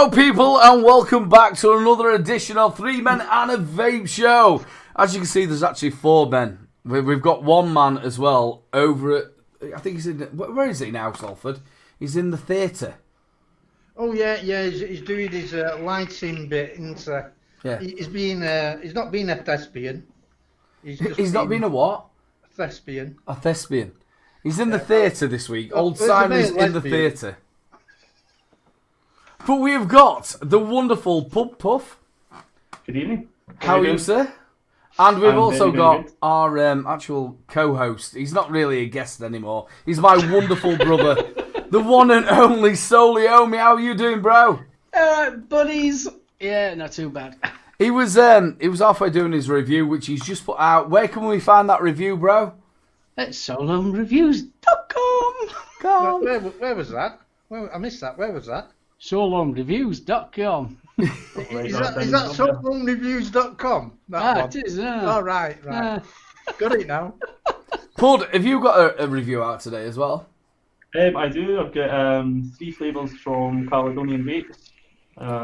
Hello, people, and welcome back to another edition of Three Men and a Vape Show. As you can see, there's actually four men. We've got one man as well over at, I think he's in, where is he now, Salford? He's in the theatre. Oh, yeah, he's doing his lighting bit, isn't he? Yeah. He's not being a thespian. He's not being a what? A thespian. A thespian. He's in the theatre this week. Old where's Simon's the male in the lesbian? theatre. But we have got the wonderful Pub Puff. Good evening. How are you, sir? And we've I'm also very, very got good. our actual co-host. He's not really a guest anymore. He's my wonderful brother, the one and only Soli Omi. How are you doing, bro? Alright, buddies. Yeah, not too bad. He was halfway doing his review, which he's just put out. Where can we find that review, bro? At solongreviews.com. Come. Where was that? I missed that. Where was that? solongreviews.com. Is that someonereviews.com? It is. Oh, right. Got it now. Pud, have you got a review out today as well? I do. I've got 3 flavours from Caledonian Vape,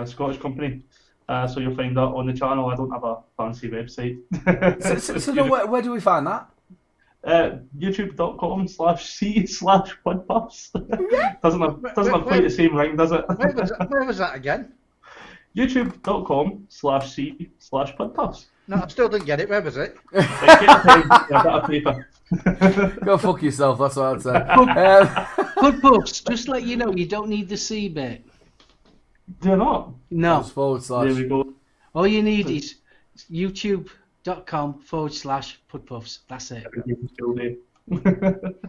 Scottish company. So you'll find that on the channel. I don't have a fancy website. So where do we find that? YouTube.com/c/PUD PUFFED. doesn't have quite the same ring, does it? Where was that again? YouTube.com/c/PUD PUFFED. No, I still didn't get it. Where was it? Right, get a pen, yeah, a bit of paper. Go fuck yourself, that's what I'd say. Good books. Just let you know, you don't need the C bit. Do you not? No. // There we go. All you need is youtube.com/PudPuffs. That's it.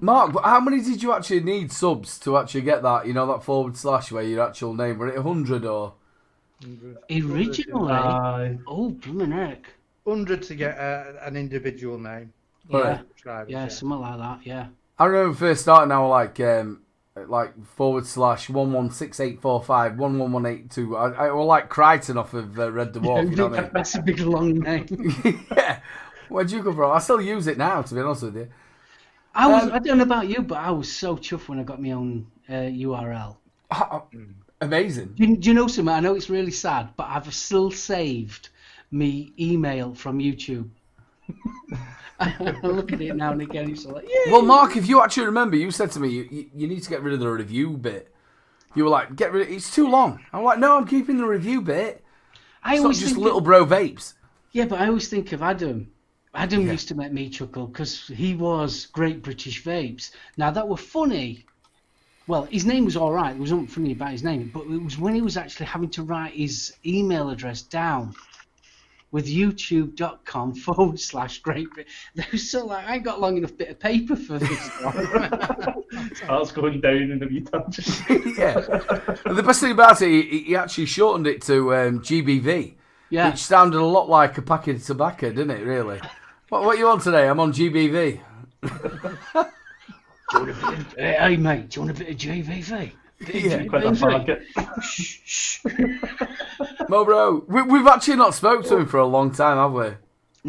Mark, but how many did you actually need subs to actually get that? You know, that / where your actual name, were it 100 or? Originally. Oh, blooming heck. 100 to get an individual name. Yeah. Subscribers, Yeah, something like that, yeah. I remember first starting out like /11684511118 11182. I was like Crichton off of Red Dwarf. You know what I mean? That's a big long name. Yeah. Where'd you come from? I still use it now, to be honest with you. I don't know about you, but I was so chuffed when I got my own URL. Amazing. Do you know something? I know it's really sad, but I've still saved me email from YouTube. I look at it now and again. It's like, yeah. Well, Mark, if you actually remember, you said to me, you need to get rid of the review bit. You were like, get rid of it. It's too long. I'm like, no, I'm keeping the review bit. It's not just little bro vapes. Yeah, but I always think of Adam. Adam used to make me chuckle because he was Great British Vapes. Now, that were funny. Well, his name was all right. It wasn't funny about his name, but it was when he was actually having to write his email address down with youtube.com/Great Britain. They were so like, I ain't got long enough bit of paper for this. Starts going down in the wee tangent. Yeah. And the best thing about it, he actually shortened it to GBV, which sounded a lot like a packet of tobacco, didn't it, really? What are you on today? I'm on GBV. Hey, mate, do you want a bit of GVV? Quite a market. Shh. Mo, bro, we've actually not spoke to him for a long time, have we?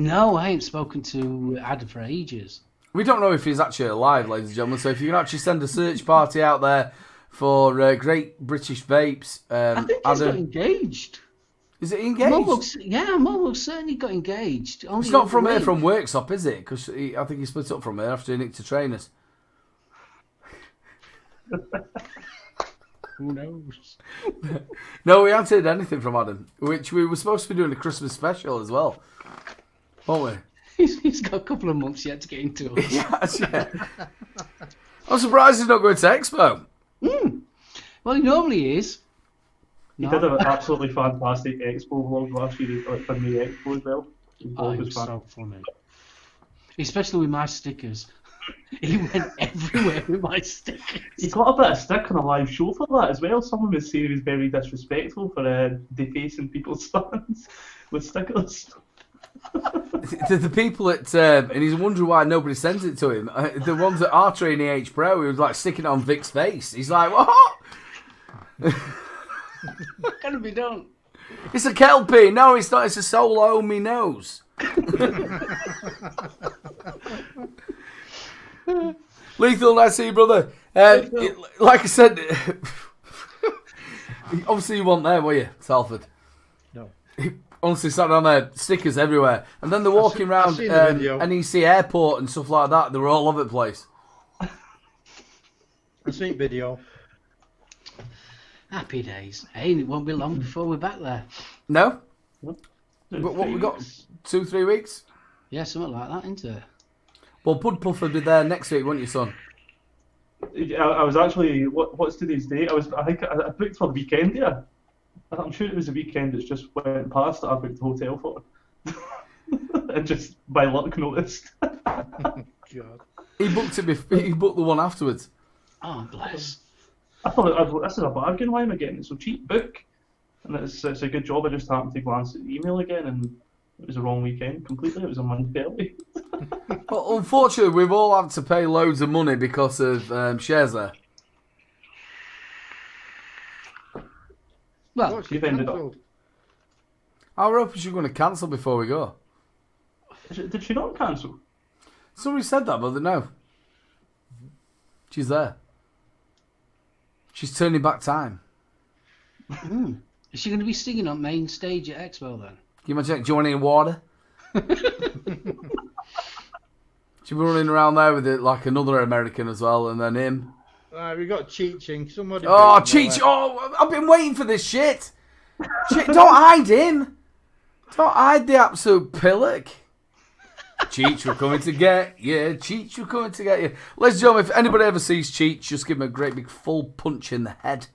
No, I ain't spoken to Adam for ages. We don't know if he's actually alive, ladies and gentlemen, so if you can actually send a search party out there for Great British Vapes. I think he's got engaged. Is it engaged? Momo certainly got engaged. Only It's not from here, from Worksop, is it? Because I think he split up from here after he nicked to trainers. Who knows? No, we haven't heard anything from Adam, which we were supposed to be doing a Christmas special as well, weren't we? He's got a couple of months yet to get into it. Yeah. I'm surprised he's not going to Expo. Well, he normally is. He did an absolutely fantastic Expo vlog last year, like for the Expo as well. Oh, it was so funny. Especially with my stickers. He went everywhere with my stickers. He got a bit of stick on a live show for that as well. Someone was saying he was very disrespectful for defacing people's stands with stickers. The people at, and he's wondering why nobody sends it to him. The ones that are training H Pro, he was like sticking it on Vic's face. He's like, what? Can it be done? It's a Kelpie. No, it's not. It's a solo me nose. Lethal, nice to see you, brother. Like I said, Obviously, you weren't there, were you, Salford? No. He honestly sat down there, stickers everywhere. And then they're walking around seen the video. NEC Airport and stuff like that. They were all over the place. I've seen video. Happy days. Hey, it won't be long before we're back there. No? No, But what 3 we got? weeks. 2-3 weeks? Yeah, something like that, isn't it? Well, PUD PUFFED will be there next week, won't you, son? I was actually, what's today's date? I think I booked for the weekend, yeah. I'm sure it was the weekend that's just went past that I booked the hotel for. And just by luck noticed. God. He booked the one afterwards. Oh, bless. I thought, this is a bargain, why am I getting it so cheap? Book. And it's a good job. I just happened to glance at the email again and it was the wrong weekend completely. It was a Monday early. Well, unfortunately, we've all had to pay loads of money because of shares there. Well, What's you've your ended cancelled? I were hoping she was going to cancel before we go. Did she not cancel? Somebody said that, but no. She's there. She's turning back time. is she going to be singing on main stage at Expo then? Can you imagine? Do you want any water? She'll be running around there with it like another American as well, and then him. We got Cheeching. Somebody. Oh, beat him Cheech! away. Oh, I've been waiting for this shit. Don't hide him. Don't hide the absolute pillock. Cheech, we're coming to get you. Cheech, we're coming to get you. Ladies and gentlemen, if anybody ever sees Cheech, just give him a great big full punch in the head.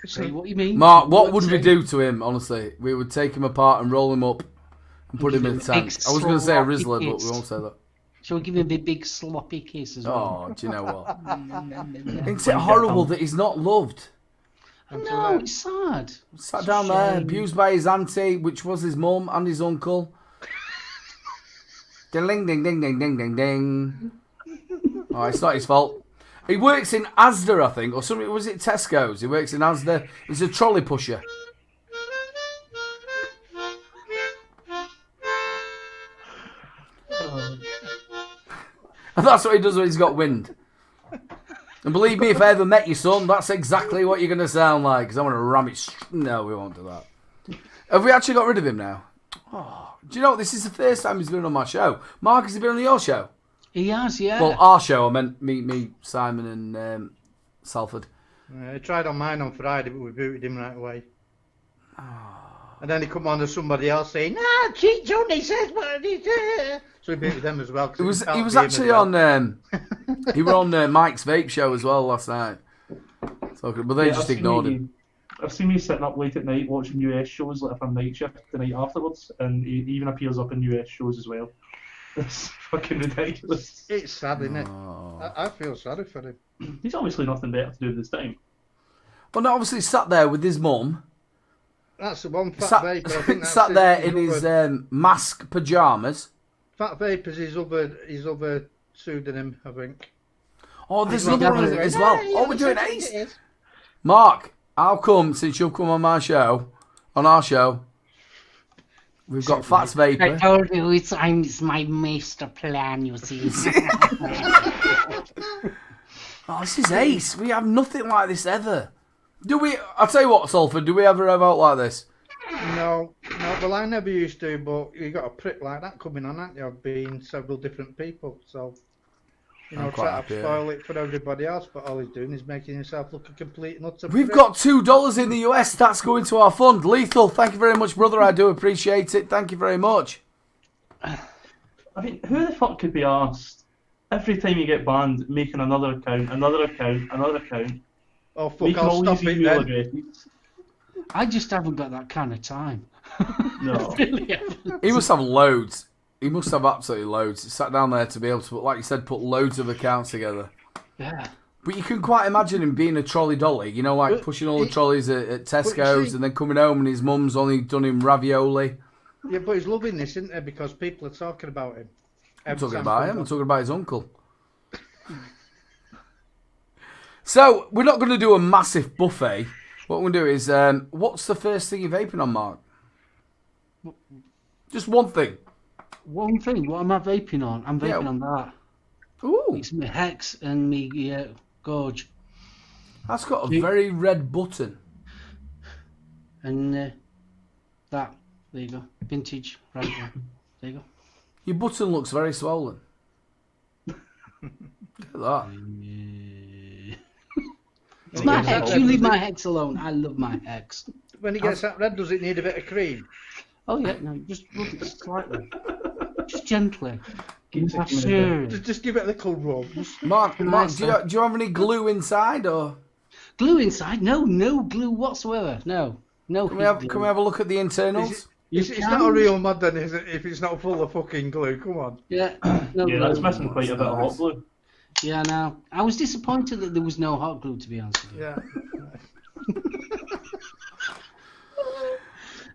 See what you mean? Mark, what would we do to him, honestly? We would take him apart and roll him up and put him in the tank. I was going to say a Rizzler, but we won't say that. Shall we give him a big sloppy kiss as well? Oh, do you know what? Isn't it horrible that he's not loved? No, it's sad. Sat down there, abused by his auntie, which was his mum and his uncle. Ding, ding, ding, ding, ding, ding, ding. Oh, it's not his fault. He works in Asda, I think, or something. Was it Tesco's? He works in Asda. He's a trolley pusher. And that's what he does when he's got wind. And believe me, if I ever met your son, that's exactly what you're going to sound like. Because I want to ram it. No, we won't do that. Have we actually got rid of him now? Oh, do you know what? This is the first time he's been on my show. Mark, has he been on your show? He has, yeah. Well, our show. I meant me, Simon, and Salford. He tried on mine on Friday, but we booted him right away. And then he come on to somebody else saying, Cheech only says what he said. So we booted them as well. He was actually on. He was on Mike's Vape show as well last night. So, but they just ignored him. I've seen me sitting up late at night watching US shows, like if I'm night shift the night afterwards, and he even appears up in US shows as well. It's fucking ridiculous. It's sad, isn't it? Oh. I feel sorry for him. He's obviously nothing better to do this time. Well, no, obviously sat there with his mum. That's the one. Fat Vape. I think that's Sat there in his mask pyjamas. Fat Vape is his other pseudonym, I think. Oh, there's another one as well. Oh, we're doing Ace. Mark, how come, since you've come on our show, we've got Fats Vapor. I told you it's my master plan, you see. Oh, this is Ace. We have nothing like this ever. Do we? I'll tell you what, Salford, do we ever have out like this? No, well, I never used to, but you got a prick like that coming on, haven't you? I've been several different people, so, I'm quite try happy, to spoil it for everybody else, but all he's doing is making himself look a complete and utter We've prick. got $2 in the US. That's going to our fund. Lethal, thank you very much, brother. I do appreciate it. Thank you very much. I mean, who the fuck could be asked every time you get banned making another account, another account, another account? Oh, fuck, Making I'll all stop these it email then. addresses. I just haven't got that kind of time. No. Really haven't. He must have loads. He must have absolutely loads. He sat down there to be able to, like you said, put loads of accounts together. Yeah. But you can quite imagine him being a trolley dolly, you know, like But pushing all the trolleys at but you Tesco's see- and then coming home and his mum's only done him ravioli. Yeah, but he's loving this, isn't he? Because people are talking about him. I'm talking about him. I'm talking about his uncle. So, we're not going to do a massive buffet. What we're going to do is, what's the first thing you're vaping on, Mark? Just one thing. One thing, what am I vaping on? I'm vaping Yeah. on that. Ooh. It's my Hex and me Gorge. That's got a very red button. And that, there you go. Vintage, right there. There you go. Your button looks very swollen. Look at that. It's my hex. You leave my hex alone. I love my hex. When it gets that red, does it need a bit of cream? Oh yeah, no, just rub it slightly. Just gently. Sure. Just give it a little rub. Mark, do you have any glue inside or? Glue inside? No glue whatsoever. No. Can we have a look at the internals? It's not a real mud then, is it? If it's not full of fucking glue, come on. Yeah. No Yeah, glue. that's missing quite a bit of hot glue. Yeah, no. I was disappointed that there was no hot glue, to be honest with you. Yeah.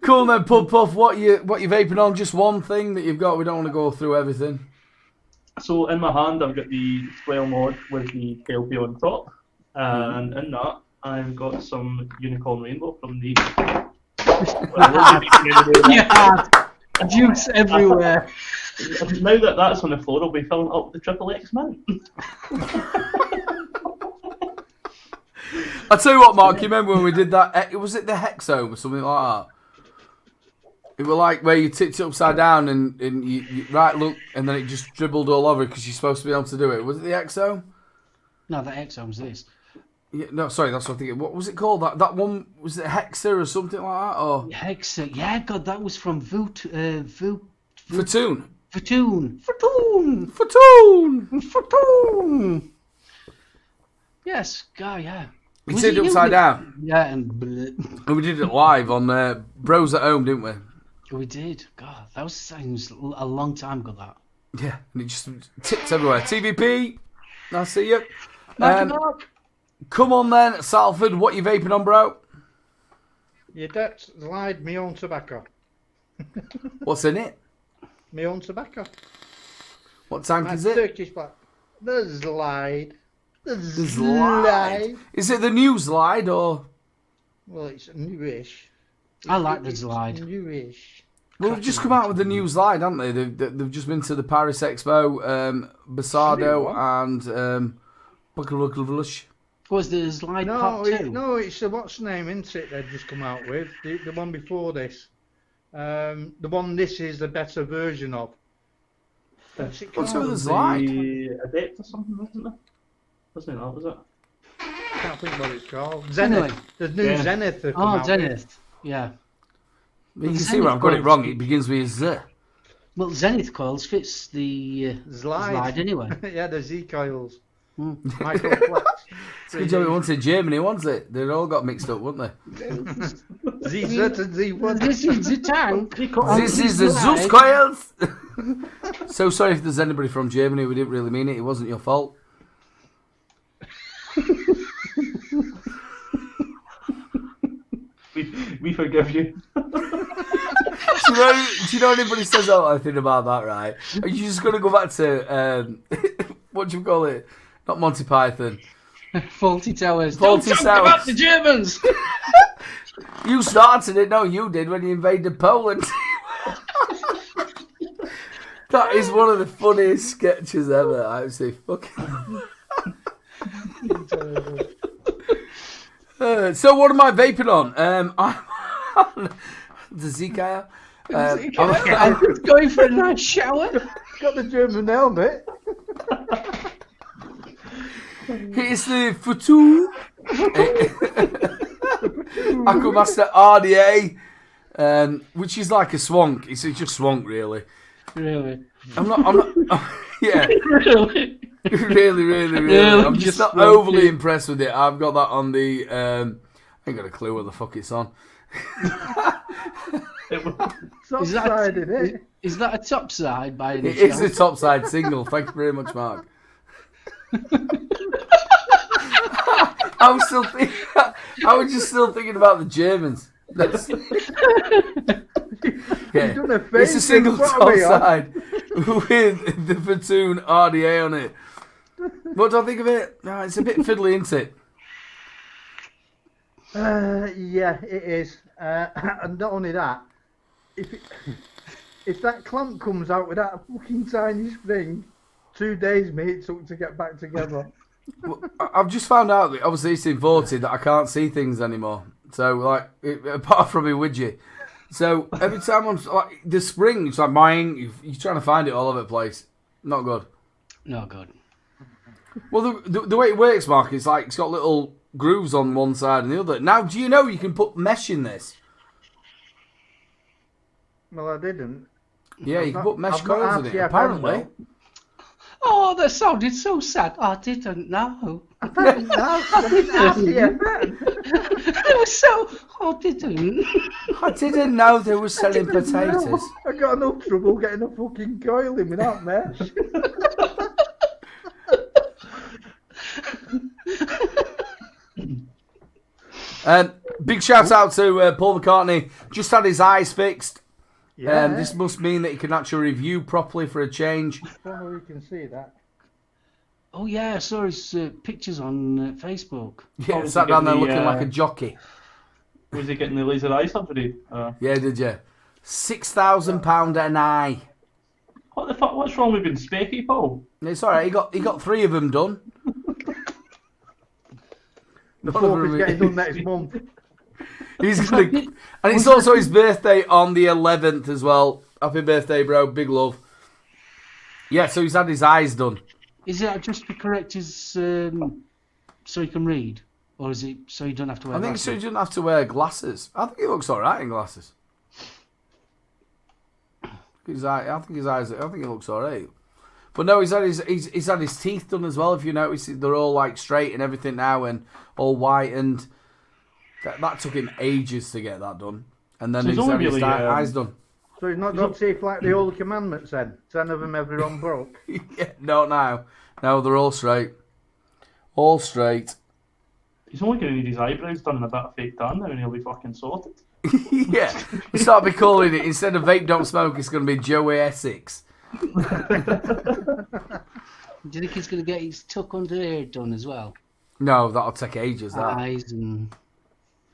Cool then, Pud Puff. What you vaping on? Just one thing that you've got. We don't want to go through everything. So in my hand, I've got the Swell mod with the tailpiece on top, and in that, I've got some Unicorn Rainbow from the. Yeah, juice everywhere. Now that that's on the floor, I'll be filling up the XXX mint. I'll tell you what, Mark. You remember when we did that? Was it the Hexome or something like that? It was like where you tipped it upside down and you right look, and then it just dribbled all over because you're supposed to be able to do it. Was it the Exome? No, the Exome's this. Yeah, no, sorry, that's what I'm thinking. What was it called? That one, was it Hexa or something like that? Or Hexa, yeah, God, that was from Fatoon. Yes, God, yeah. We did it upside down. Yeah, and we did it live on Bros at Home, didn't we? We did. God, that was a long time ago, that. Yeah, and it just tipped everywhere. TVP, I see you. Come on then, Salford, what you vaping on, bro? Yeah, that's lied me own tobacco. What's in it? Me own tobacco. What tank is it? Turkish black. The Slide. The Slide. Is it the new Slide or? Well, it's newish. I like the Slide. Newish. Well, they've just come out with the new Slide, haven't they? They've just been to the Paris Expo, Basardo and Buckle. Was the Slide Part 2? No, it's what's the name, isn't it? They've just come out with the one before this. The one this is the better version of. What's it called? What's with the Slide? The Adept or something, wasn't it? Wasn't it that, was it? I can't think what it's called. Zenith. Anyway. The new Zenith. Have come out Zenith. with. Yeah. You can see where I've got it wrong. It begins with Z. Well, Zenith coils fits the Slide anyway. Yeah, the Z coils. Microflex. It's a good job it wasn't Germany, wasn't it? They all got mixed up, weren't they? ZZ and Z1. This is the tank. This is the Zeus coils. So sorry if there's anybody from Germany. We didn't really mean it. It wasn't your fault. We forgive you. Do you know anybody says anything about that, right? Are you just going to go back to, what do you call it? Not Monty Python. Faulty Towers. Faulty Don't talk about the Germans. You started it. No, you did when you invaded Poland. That is one of the funniest sketches ever. I would say, fucking. So what am I vaping on? I'm on the Zika. I'm just going for a nice shower. Got the German helmet. It's the Futu Aquamaster RDA, which is like a swank. It's just swank, really. Really? I'm not. Yeah. Really? Really. I'm just not overly impressed with it. I've got that on the. I ain't got a clue what the fuck it's on. Is that a top side by any It is chance? the top side single. Thank you very much, Mark. I was just still thinking about the Germans. Yeah. It's a single top side with the Platoon RDA on it. What do I think of it? No, it's a bit fiddly, isn't it? Yeah, it is. And not only that, if that clamp comes out with that fucking tiny spring, 2 days, mate, it took to get back together. Well, I've just found out that obviously it's voted that I can't see things anymore. So like, apart from a widget. So every time I'm like the spring, it's like mine. You're trying to find it all over the place. Not good. No good. Well, the way it works, Mark, is like it's got little grooves on one side and the other. Now, do you know you can put mesh in this? Well, I didn't. Yeah, you can put mesh I've not coils in asked it. you, Apparently. Oh, that sounded so sad. I didn't know. I didn't ask you. It was so. I didn't. I didn't know they were selling potatoes. I got no trouble getting a fucking coil in without mesh. Big shout out to Paul McCartney. Just had his eyes fixed. Yeah. This must mean that he can actually review properly for a change. I don't know if you can see that. Oh yeah, I saw his pictures on Facebook. Yeah, was sat he down there getting looking the, like a jockey. Was he getting the laser eye surgery? Yeah, did you? £6,000 an eye. What the fuck? What's wrong with being specky, Paul? It's all right. He got 3 of them done. The None of fourth is them- getting done next month. He's gonna, and it's also his birthday on the 11th as well. Happy birthday, bro! Big love. Yeah, so he's had his eyes done. Is it just to correct his so he can read, or is it so you don't have to wear? I think glasses? so. He doesn't have to wear glasses. I think he looks all right in glasses. His eye, I think his eyes. I think he looks all right. But no, he's had his teeth done as well. If you notice, they're all like straight and everything now, and all white. And that took him ages to get that done. And then So he's he's only had his really, eyes done. So he's not got teeth like the old commandments then? 10 of them everyone broke. Yeah, no, they're all straight. All straight. He's only going to need his eyebrows done and a bit of fake tan now, and he'll be fucking sorted. Yeah, you start be calling it instead of Vape Don't Smoke. It's going to be Joey Essex. Do you think he's going to get his tuck under here done as well? No, that'll take ages. That Eyes and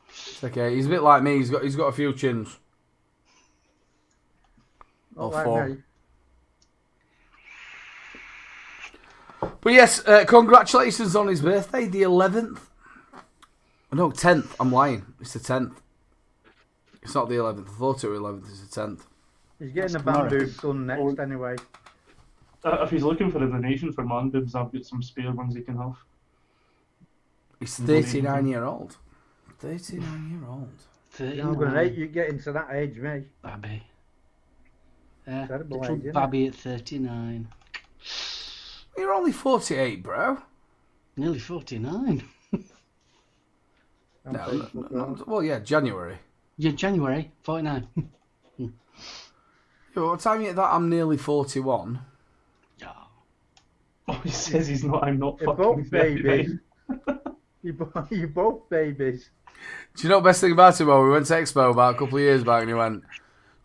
it's okay. He's a bit like me. He's got a few chins. Not Or like 4. me. But yes, congratulations on his birthday, the 11th. No, 10th. I'm lying. It's the 10th. It's not the 11th. I thought it was 11th. It's the 10th. He's getting the tomorrow. bamboo done next anyway. If he's looking for a donation for man boobs, I've got some spare ones he can have. He's 39-year-old. 39-year-old. 39. I'm going to hate you getting to that age, me. Babby. Yeah, Terrible little age, isn't it? Babby at 39. You're only 48, bro. Nearly 49. I'm No, Facebook, no, well, yeah, January. Yeah, January 49. Yeah, what time you at that? I'm nearly 41. Yeah. Oh, he says he's not. I'm not You're fucking both babies. 39. You're both babies. Do you know the best thing about it? Well, we went to Expo about a couple of years back and he went,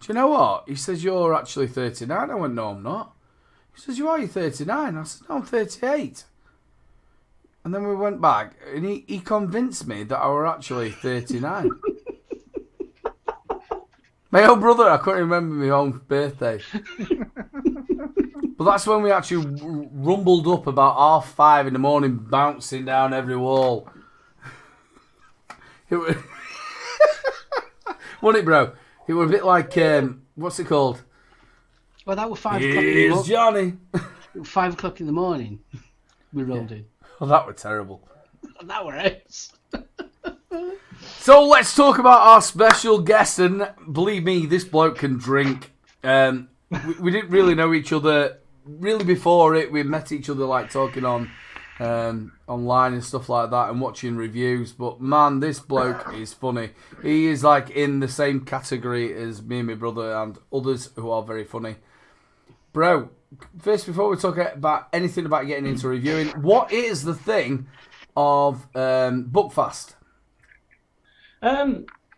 do you know what? He says, you're actually 39. I went, no, I'm not. He says, you are, you're 39. I said, no, I'm 38. And then we went back and he convinced me that I were actually 39. My own brother, I couldn't remember my own birthday. But that's when we actually rumbled up about 5:30 in the morning, bouncing down every wall. It was, wasn't it, bro? It was a bit like, what's it called? Well, that was 5 o'clock in the Here's morning. Johnny. 5 o'clock in the morning. We rolled in. Oh, that was terrible. That were it. So let's talk about our special guest, and believe me, this bloke can drink. We didn't really know each other really before it. We met each other like talking on online and stuff like that, and watching reviews. But man, this bloke is funny. He is like in the same category as me and my brother and others who are very funny. Bro, first before we talk about anything about getting into reviewing, what is the thing of Buckfast?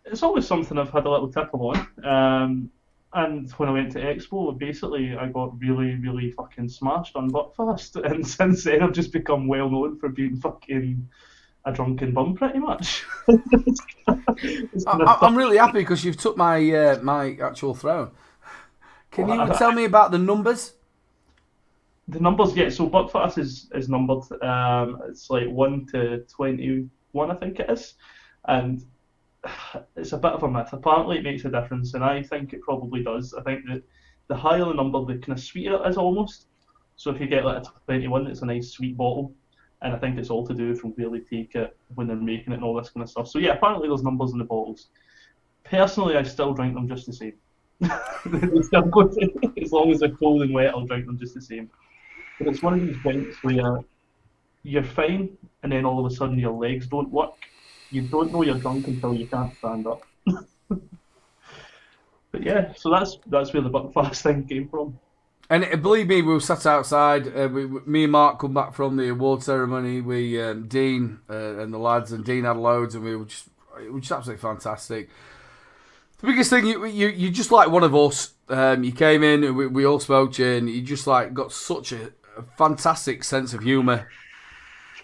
It's always something I've had a little tipple on. And when I went to Expo, basically I got really, really fucking smashed on Buckfast. And since then I've just become well known for being fucking a drunken bum, pretty much. I'm really happy because you've took my my actual throne. Can you tell me about the numbers? The numbers, yeah. So Buckfast is numbered. It's like 1 to 21, I think it is, and it's a bit of a myth. Apparently, it makes a difference, and I think it probably does. I think that the higher the number, the kind of sweeter it is almost. So if you get like a 21, it's a nice sweet bottle, and I think it's all to do from where they take it when they're making it and all this kind of stuff. So yeah, apparently there's numbers in the bottles. Personally, I still drink them just the same. They still go to- as long as they're cold and wet, I'll drink them just the same. But it's one of these drinks where you're fine, and then all of a sudden your legs don't work. You don't know you're drunk until you can't stand up. But yeah, so that's where the Buckfast thing came from. And believe me, we were sat outside. Me and Mark come back from the award ceremony. We Dean and the lads, and Dean had loads, and it was just absolutely fantastic. The biggest thing, you just like one of us. You came in, and we all spoke to you, and you just like got such a fantastic sense of humour.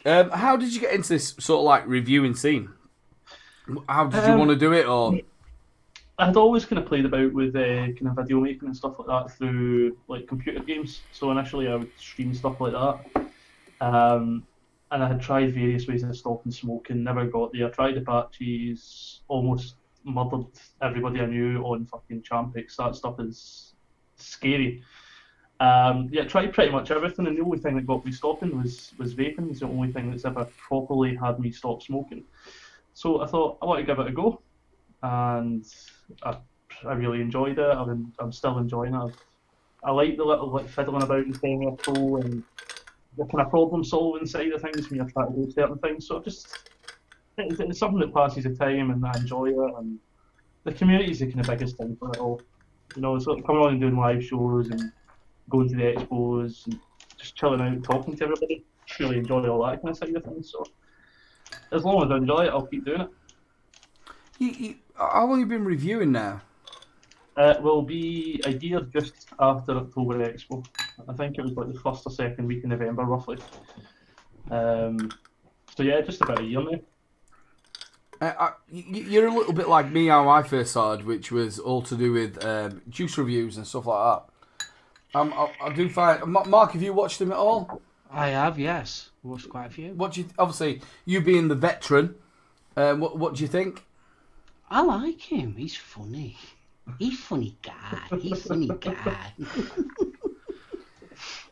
How did you get into this sort of like reviewing scene? How did you want to do it, or? I had always kind of played about with kind of video making and stuff like that through like computer games. So initially I would stream stuff like that. And I had tried various ways of stopping smoking, never got there. Tried Apaches, almost murdered everybody I knew on fucking Champix. That stuff is scary. Yeah, tried pretty much everything, and the only thing that got me stopping was vaping. It's the only thing that's ever properly had me stop smoking. So I thought, I want to give it a go, and I really enjoyed it. I'm still enjoying it. I like the little like fiddling about and playing with pro and the kind of problem solving side of things when you're trying to do certain things. So it's something that passes the time, and I enjoy it. And the community is the kind of biggest thing for it all. You know, sort of coming on and doing live shows and going to the expos and just chilling out and talking to everybody. Really enjoy all that kind of side of things. So as long as I enjoy it, I'll keep doing it. How long have you been reviewing now? It will be a year just after October Expo. I think it was like the first or second week in November, roughly. So yeah, just about a year now. You're a little bit like me how I first started, which was all to do with juice reviews and stuff like that. I do find... Mark, have you watched them at all? I have, yes. Watched quite a few. Obviously, you being the veteran, what do you think? I like him. He's funny. He's funny guy. He's funny guy.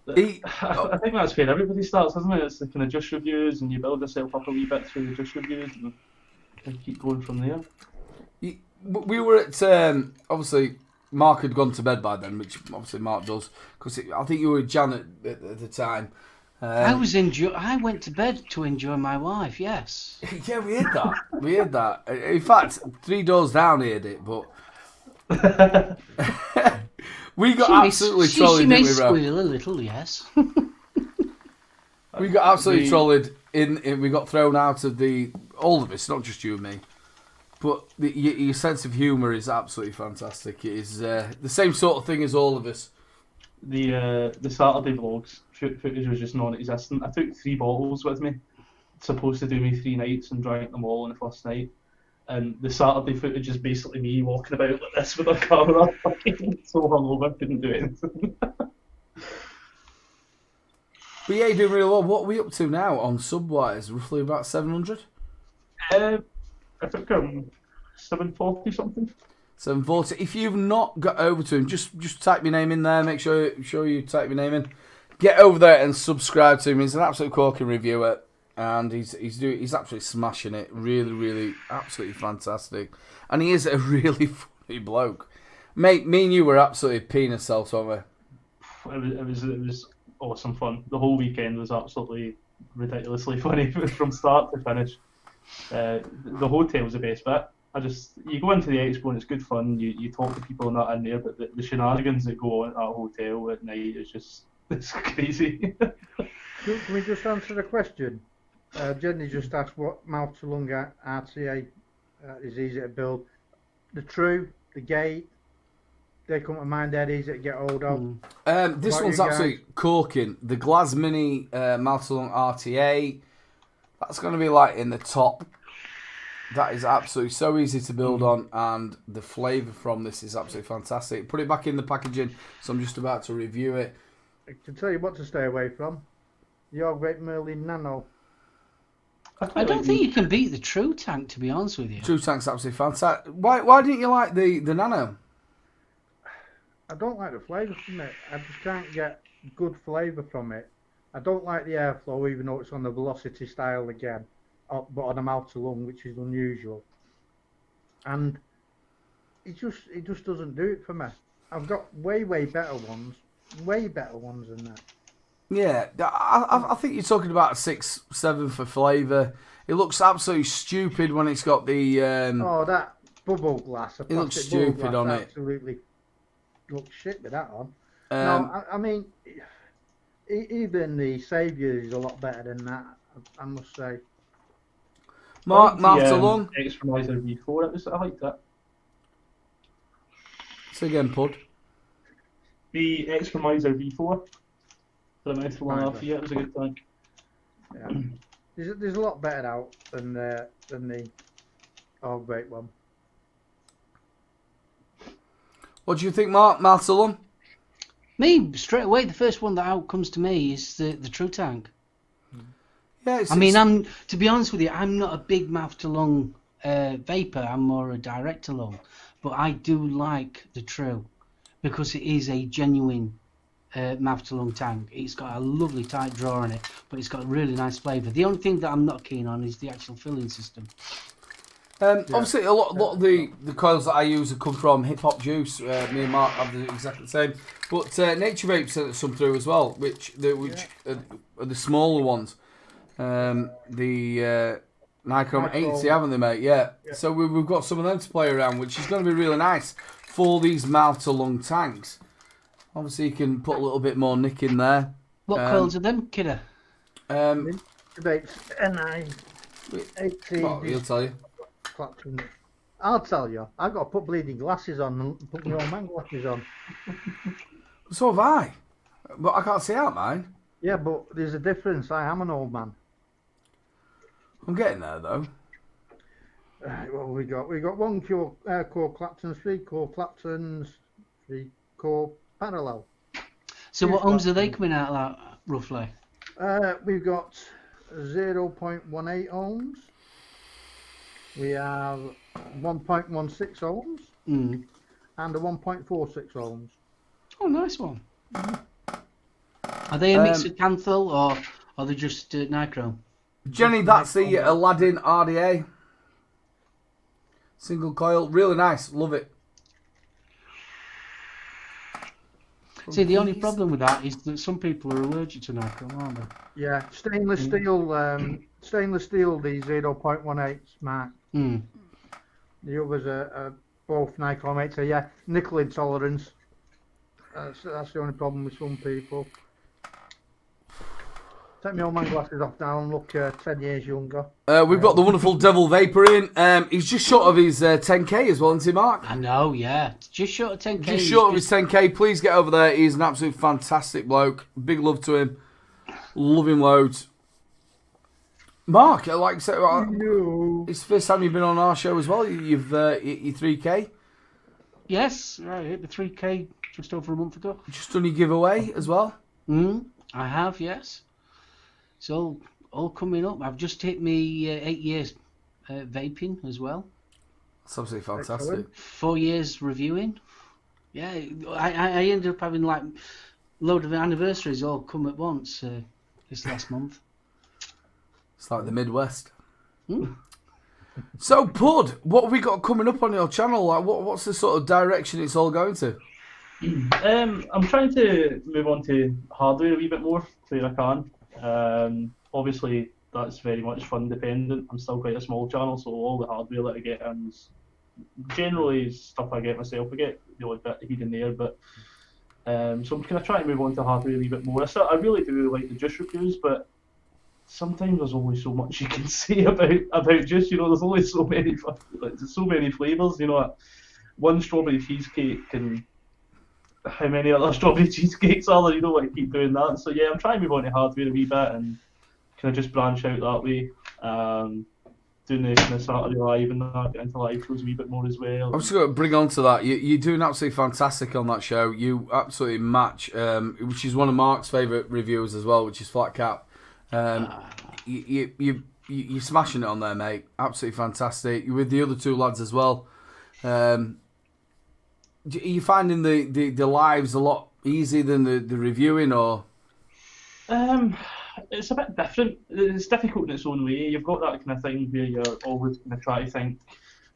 I think that's where everybody starts, isn't it? It's the kind of just reviews, and you build yourself up a wee bit through the just reviews, and keep going from there. We were at obviously Mark had gone to bed by then, which obviously Mark does, because I think you were with Jan at the time. I went to bed to enjoy my wife. Yes. Yeah, we heard that. In fact, 3 doors down heard it, but we got absolutely trolled. She may squeal a little, yes. We got absolutely trolled. We got thrown out of all of us, not just you and me. But your sense of humour is absolutely fantastic. It is the same sort of thing as all of us. The Saturday vlogs footage was just non-existent. I took 3 bottles with me, supposed to do me 3 nights, and drank them all on the first night. And the Saturday footage is basically me walking about like this with a camera, fucking so hungover, couldn't do anything. But yeah, you're doing really well. What are we up to now on Subwise? Roughly about 700? I think 740 something. 740. If you've not got over to him, just type your name in there. Make sure you type your name in. Get over there and subscribe to him. He's an absolute corking reviewer, and he's absolutely smashing it. Really, really, absolutely fantastic. And he is a really funny bloke. Mate, me and you were absolutely peeing ourselves, weren't we? It was awesome fun. The whole weekend was absolutely ridiculously funny from start to finish. The hotel was the best bit. You go into the expo and it's good fun. You talk to people not in there, but the shenanigans that go on at that hotel at night it's crazy. Can we just answer the question? Jenny just asked what mouth to lung RTA is easy to build. The True, the Gate, they come to mind dead easy to get hold of. This one's absolutely corking. The Glas Mini mouth to lung RTA, that's going to be like in the top. That is absolutely so easy to build on, and the flavour from this is absolutely fantastic. Put it back in the packaging, so I'm just about to review it. I can tell you what to stay away from. The Org Vape Merlin Nano. I don't think you can beat the True Tank, to be honest with you. True Tank's absolutely fantastic. Why didn't you like the Nano? I don't like the flavour from it. I just can't get good flavour from it. I don't like the airflow, even though it's on the velocity style again, but on a mouth to lung, which is unusual. And it just doesn't do it for me. I've got way better ones than that. Yeah, I think you're talking about a 6, 7 for flavour. It looks absolutely stupid when it's got the. Oh, that bubble glass. It looks stupid on it. Absolutely looks shit with that on. No, I mean, even the Saviour is a lot better than that, I must say. Mark to lung. Extremizer V4, I like that. Say again, Pud. The Extremizer V4 for the mouth to lung off. Yeah, it was a good tank. Yeah. There's a lot better out than the Org Vape one. What do you think, Mark? Mouth to lung? Me, straight away, the first one that out comes to me is the True Tank. Yeah, to be honest with you, I'm not a big mouth to lung vapor. I'm more a direct to lung, but I do like the True because it is a genuine mouth to lung tank. It's got a lovely tight draw in it, but it's got a really nice flavour. The only thing that I'm not keen on is the actual filling system. Obviously, a lot of the coils that I use have come from Hip Hop Juice. Me and Mark have exactly the same. But Nature Vape sent some through as well, which are the smaller ones. The Nikon 80, haven't they, mate? Yeah. So we've got some of them to play around, which is going to be really nice for these mouth to lung tanks. Obviously, you can put a little bit more nick in there. What coils are them, kidder? Vapes NI 80. He'll tell you. I'll tell you. I've got to put bleeding glasses on and put my old man glasses on. So have I. But I can't see out mine. Yeah, but there's a difference. I am an old man. I'm getting there, though. Right, what have we got 1 core Claptons, 3 core Claptons, 3 core parallel. So what ohms are they coming out at, roughly? We've got 0.18 ohms. We have 1.16 ohms and a 1.46 ohms. Oh, nice one. Are they a mix of Canthal or are they just Nichrome? Jenny, that's the Aladdin RDA. Single coil. Really nice. Love it. See, the only problem with that is that some people are allergic to Nichrome, aren't they? Yeah, stainless steel, the 0.18s, Mark. The others are both Nichrome 8, so yeah, nickel intolerance. That's the only problem with some people. Take my old man glasses off now and look 10 years younger. We've got the wonderful Devil Vapor in. He's just short of his 10k as well, isn't he, Mark? I know, yeah. Just short of 10k. Just short of his 10k. Please get over there. He's an absolute fantastic bloke. Big love to him. Love him loads. Mark, like I said, it's the first time you've been on our show as well. You've hit your 3k. Yes, I hit the 3k just over a month ago. Just done your giveaway as well. I have, yes. It's all coming up. I've just hit me 8 years vaping as well. That's absolutely fantastic. 4 years reviewing. Yeah, I ended up having like load of anniversaries all come at once this last month. It's like the Midwest. So, Pud, what have we got coming up on your channel? Like, what's the sort of direction it's all going to? I'm trying to move on to hardware a wee bit more where I can. Obviously, that's very much fun dependent. I'm still quite a small channel, so all the hardware that I get is generally stuff I get myself. I get the odd bit here and there, but so I'm kind of trying to move on to hardware a wee bit more. I really do like the juice reviews, but sometimes there's only so much you can say about juice. You know, there's only so many flavours. You know, one strawberry cheesecake and how many other strawberry cheesecakes are there? You don't want to keep doing that. So yeah, I'm trying to move on to hardware a wee bit and kind of just branch out that way. doing the kind of Saturday live and that, get into live shows a wee bit more as well. I'm just going to bring on to that. You're doing absolutely fantastic on that show. You absolutely match, which is one of Mark's favourite reviewers as well, which is Flat Cap. You're smashing it on there, mate. Absolutely fantastic. You're with the other two lads as well. Are you finding the lives a lot easier than the reviewing, or? It's a bit different. It's difficult in its own way. You've got that kind of thing where you're always going to try to think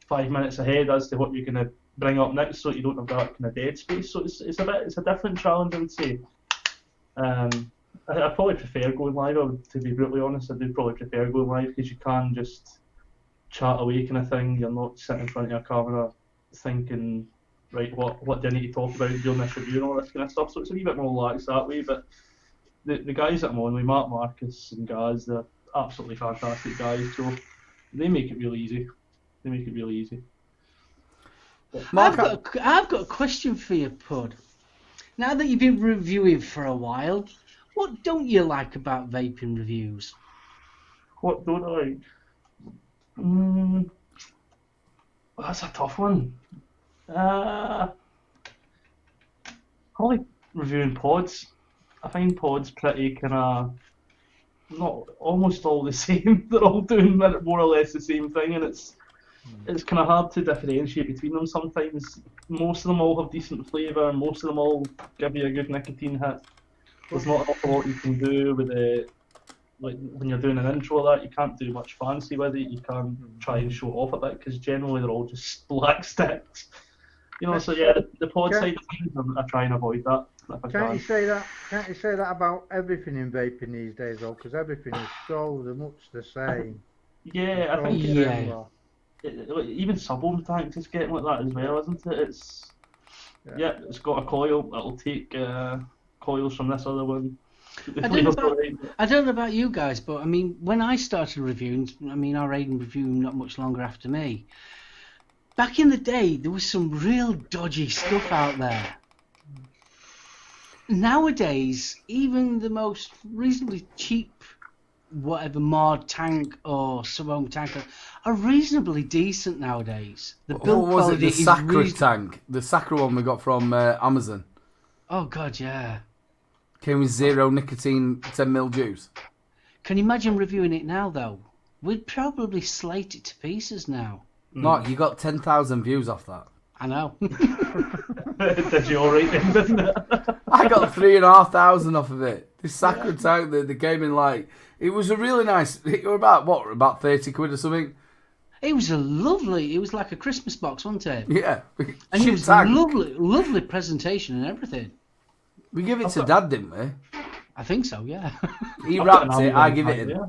5 minutes ahead as to what you're going to bring up next, so you don't have that kind of dead space. So it's a different challenge, I would say. I probably prefer going live. To be brutally honest, I do probably prefer going live because you can just chat away, kind of thing. You're not sitting in front of your camera thinking, right, what do I need to talk about during this review and all this kind of stuff. So it's a wee bit more relaxed that way. But the guys that I'm on with, Mark, Marcus and Gaz, they're absolutely fantastic guys. So they make it really easy. Mark, I've got a question for you, Pud. Now that you've been reviewing for a while, what don't you like about vaping reviews? What don't I like? That's a tough one. Probably reviewing pods. I find pods pretty kind of not almost all the same. They're all doing more or less the same thing, and it's kind of hard to differentiate between them sometimes. Most of them all have decent flavour, most of them all give you a good nicotine hit. There's not an awful lot you can do with it. Like when you're doing an intro like that, you can't do much fancy with it. You can try and show it off a bit because generally they're all just black sticks. You know, so yeah, the pod side of things, I try and avoid that. Can't you say that about everything in vaping these days, though? Because everything is so much the same. Yeah, I think even sub-ohm tanks is getting like that as well, isn't it? It's it's got a coil that'll take coils from this other one. I don't know about you guys, but I mean, when I started reviewing, I mean, our Aiden reviewing not much longer after me. Back in the day, there was some real dodgy stuff out there. Nowadays, even the most reasonably cheap, whatever mod tank or sub-ohm tank are reasonably decent nowadays. The build quality is Sacra tank? The Sacra one we got from Amazon. Oh god, yeah. Came with 0 nicotine, 10 ml juice. Can you imagine reviewing it now, though? We'd probably slate it to pieces now. Mark, you got 10,000 views off that. I know. Did you alright then, didn't it? I got 3,500 off of it. This Sacra tank, the gaming light. It was a really nice. It was about 30 quid or something. It was it was like a Christmas box, wasn't it? Yeah. And it was a lovely presentation and everything. We give it to Dad, didn't we? I think so, yeah. He wrapped it, I give it in.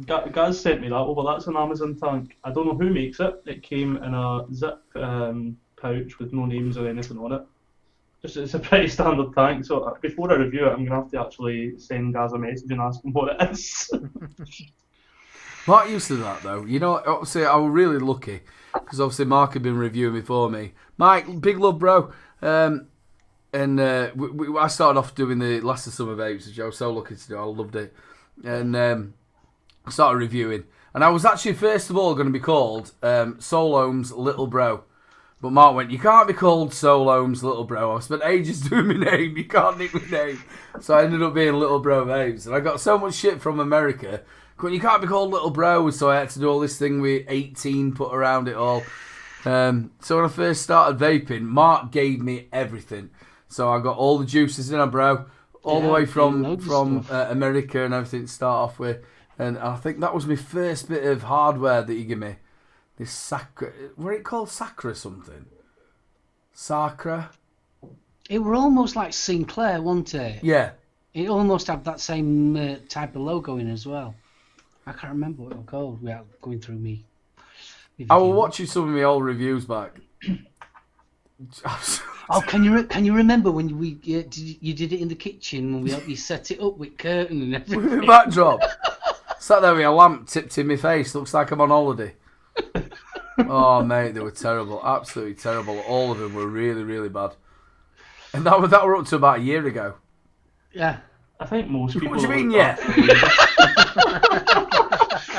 Gaz sent me that over. That's an Amazon tank. I don't know who makes it. It came in a zip pouch with no names or anything on it. It's a pretty standard tank. So before I review it, I'm gonna have to actually send Gaz a message and ask him what it is. Mark used to that though. You know, obviously I was really lucky because obviously Mark had been reviewing before me. Mike, big love, bro. I started off doing the Last of Summer Vapes, which I was so lucky to do. I loved it, and I started reviewing. And I was actually first of all going to be called Solome's Little Bro, but Mark went, "You can't be called Solome's Little Bro. I spent ages doing my name. You can't nick my name." So I ended up being Little Bro Vapes, and I got so much shit from America. You can't be called Little Bro, so I had to do all this thing with 18 put around it all. So when I first started vaping, Mark gave me everything. So I got all the juices in a bro, all the way from America and everything to start off with. And I think that was my first bit of hardware that you give me. This Sacra, what it called? Sacra something? Sacra? It were almost like Sinclair, wasn't it? Yeah. It almost had that same type of logo in as well. I can't remember what it was called without going through me. I was watching some of my old reviews back. Oh, can you remember when you did it in the kitchen when you set it up with curtain and everything? With a backdrop. Sat there with a lamp tipped in my face. Looks like I'm on holiday. Oh, mate, they were terrible. Absolutely terrible. All of them were really, really bad. And that were up to about a year ago. Yeah. I think most people... What do you mean, yeah?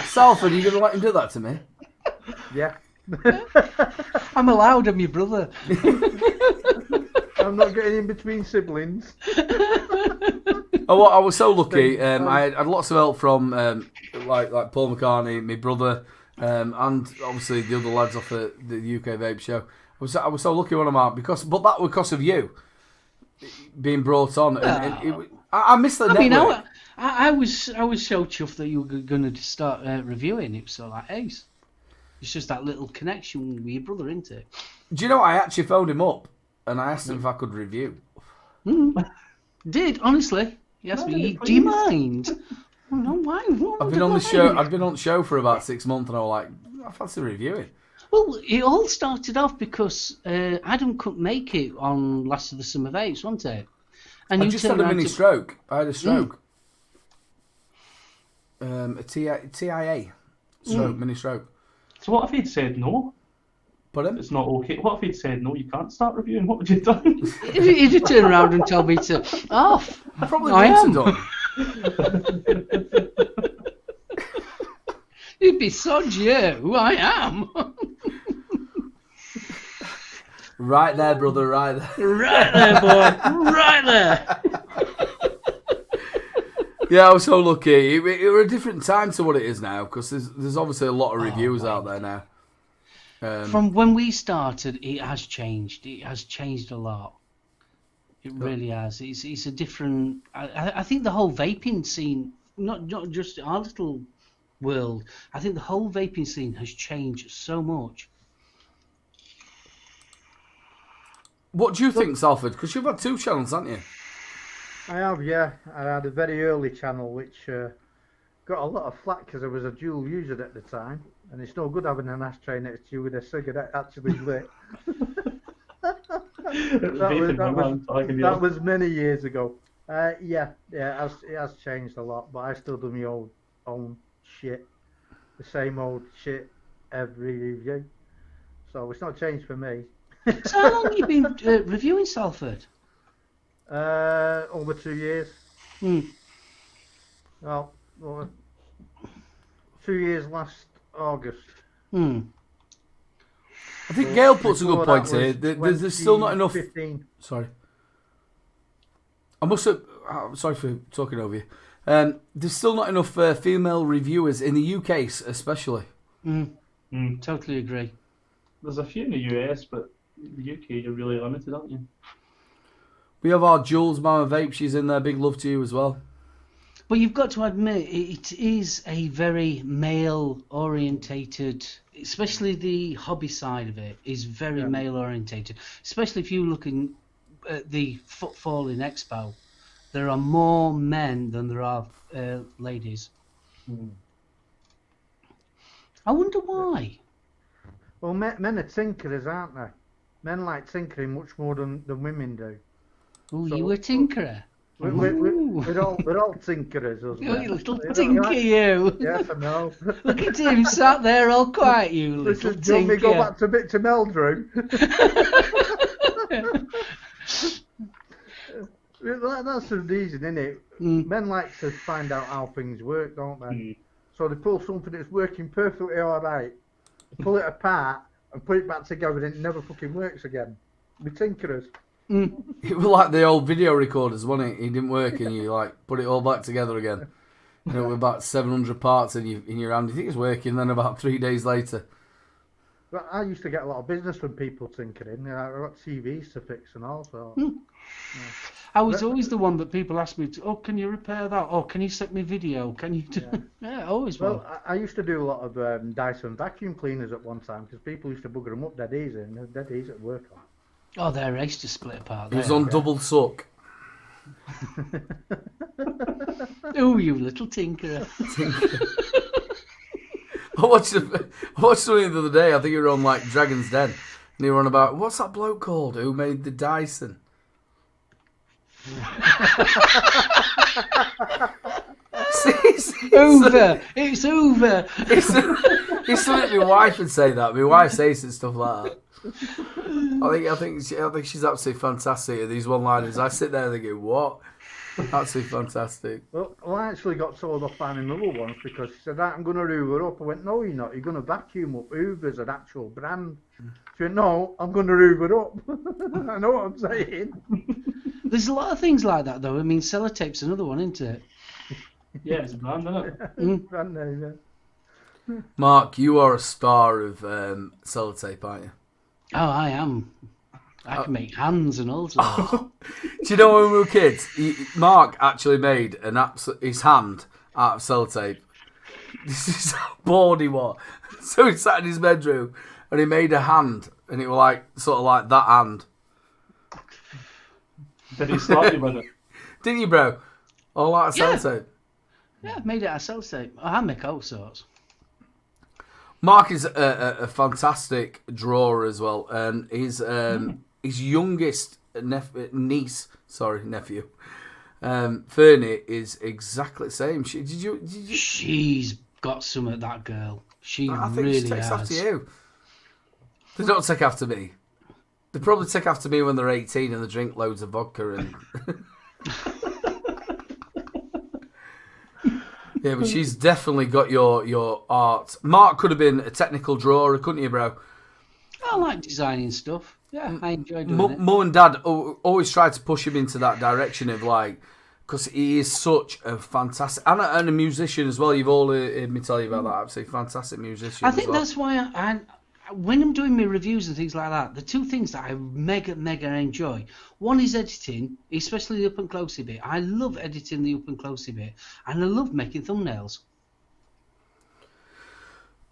Salford, are you going to let him do that to me? Yeah. I'm allowed. I'm your brother. I'm not getting in between siblings. Oh, I was so lucky. I had lots of help from like Paul McCartney, my brother, and obviously the other lads off the UK Vape show. I was so lucky when I'm out but that was because of you being brought on. I missed the network. I was so chuffed that you were going to start reviewing. It was so like ace. It's just that little connection with your brother, isn't it? Do you know, I actually phoned him up and I asked him if I could review. Did, honestly. He asked me, do you mind? Oh, no, why? I've been on the show for about 6 months and I was like, I fancy reviewing. Well, it all started off because Adam couldn't make it on Last of the Summer Vapes, wasn't it? And I just had a mini stroke. I had a stroke. A TIA stroke, mini stroke. So what if he'd said no? Pardon? It's not okay. What if he'd said no, you can't start reviewing? What would you have done? If he'd turned around and told me to off, I probably would have done. You'd be sod you, I am. Right there, brother, right there. Right there, boy. Right there. Yeah, I was so lucky. It was a different time to what it is now because there's obviously a lot of reviews out there now. From when we started, it has changed. It has changed a lot. It really has. It's a different. I think the whole vaping scene, not just our little world. I think the whole vaping scene has changed so much. What do you think, Salford? Because you've had 2 channels, haven't you? I have, yeah. I had a very early channel which got a lot of flack because I was a dual user at the time, and it's no good having an ashtray next to you with a cigarette actually lit. that was many years ago. Yeah, it has changed a lot, but I still do my own shit, the same old shit every review. So it's not changed for me. So how long have you been reviewing Salford? Over 2 years. Well, 2 years last August. I think Gail puts a good point here. There's still not enough. 15. Sorry. I'm sorry for talking over you. There's still not enough female reviewers in the UK, especially. Totally agree. There's a few in the US, but the UK you're really limited, aren't you? We have our Jules Mama Vape. She's in there. Big love to you as well. But you've got to admit, it is a very male-orientated, especially the hobby side of it is very male-orientated. Especially if you're looking at the Footfall in Expo, there are more men than there are ladies. I wonder why. Well, men are tinkerers, aren't they? Men like tinkering much more than women do. Oh, so, you a tinkerer? We're all tinkerers, us You men. little tinker, you. Yes, I know. Look at him sat there all quiet, you little Listen, do you want me tinker. to go back to Meldrew? That's the reason, isn't it? Men like to find out how things work, don't they? So they pull something that's working perfectly alright, pull it apart and put it back together and it never fucking works again. We're tinkerers. It was like the old video recorders, wasn't it? It didn't work and you like put it all back together again. You know, with about 700 parts in your hand. You think it's working, then about 3 days later. But I used to get a lot of business from people tinkering. I got TVs to fix and all. So. I was always the one that people asked me, can you repair that? Oh, can you set me video? Can you do... Yeah, always. Well, I used to do a lot of Dyson vacuum cleaners at one time because people used to booger them up dead easy and they're dead easy to work on. Oh, they're ace to split apart. It was on double suck. Oh, you little tinkerer. I watched something the other day. I think you were on like Dragon's Den. And you were on about, what's that bloke called who made the Dyson? It's over. It's something my wife would say that. My wife says and stuff like that. I think she's absolutely fantastic at these one-liners. I sit there and think, what? Absolutely fantastic. Well, I actually got told off by my mother once because she said, I'm going to Hoover up. I went, no, you're not. You're going to vacuum up. Hoover's an actual brand. She went, no, I'm going to Hoover up. I know what I'm saying. There's a lot of things like that, though. I mean, sellotape's another one, isn't it? Yeah, it's a brand, isn't it? Brand name, yeah. Mark, you are a star of sellotape, aren't you? Oh, I am. I can make hands and all sorts. Do you know when we were kids, Mark actually made his hand out of sellotape. This is how bored he was. So he sat in his bedroom and he made a hand, and it was like sort of like that hand. Did he slap you with it? Didn't you, bro? All out of sellotape. Yeah, made it out of sellotape. I make all sorts. Mark is a fantastic drawer as well, and his youngest nephew, Fernie, is exactly the same. Did you? She's got some of that girl. She I think really she takes has. after you. They don't take after me. They probably take after me when they're 18 and they drink loads of vodka and. Yeah, but she's definitely got your art. Mark could have been a technical drawer, couldn't you, bro? I like designing stuff. Yeah, I enjoy doing it. Mum and Dad always tried to push him into that direction of like, because he is such a fantastic and a musician as well. You've all heard me tell you about that. Absolutely fantastic musician. I think that's why I when I'm doing my reviews and things like that, the two things that I mega enjoy, one is editing, especially the up and closey bit. I love editing the up and closey bit, and I love making thumbnails.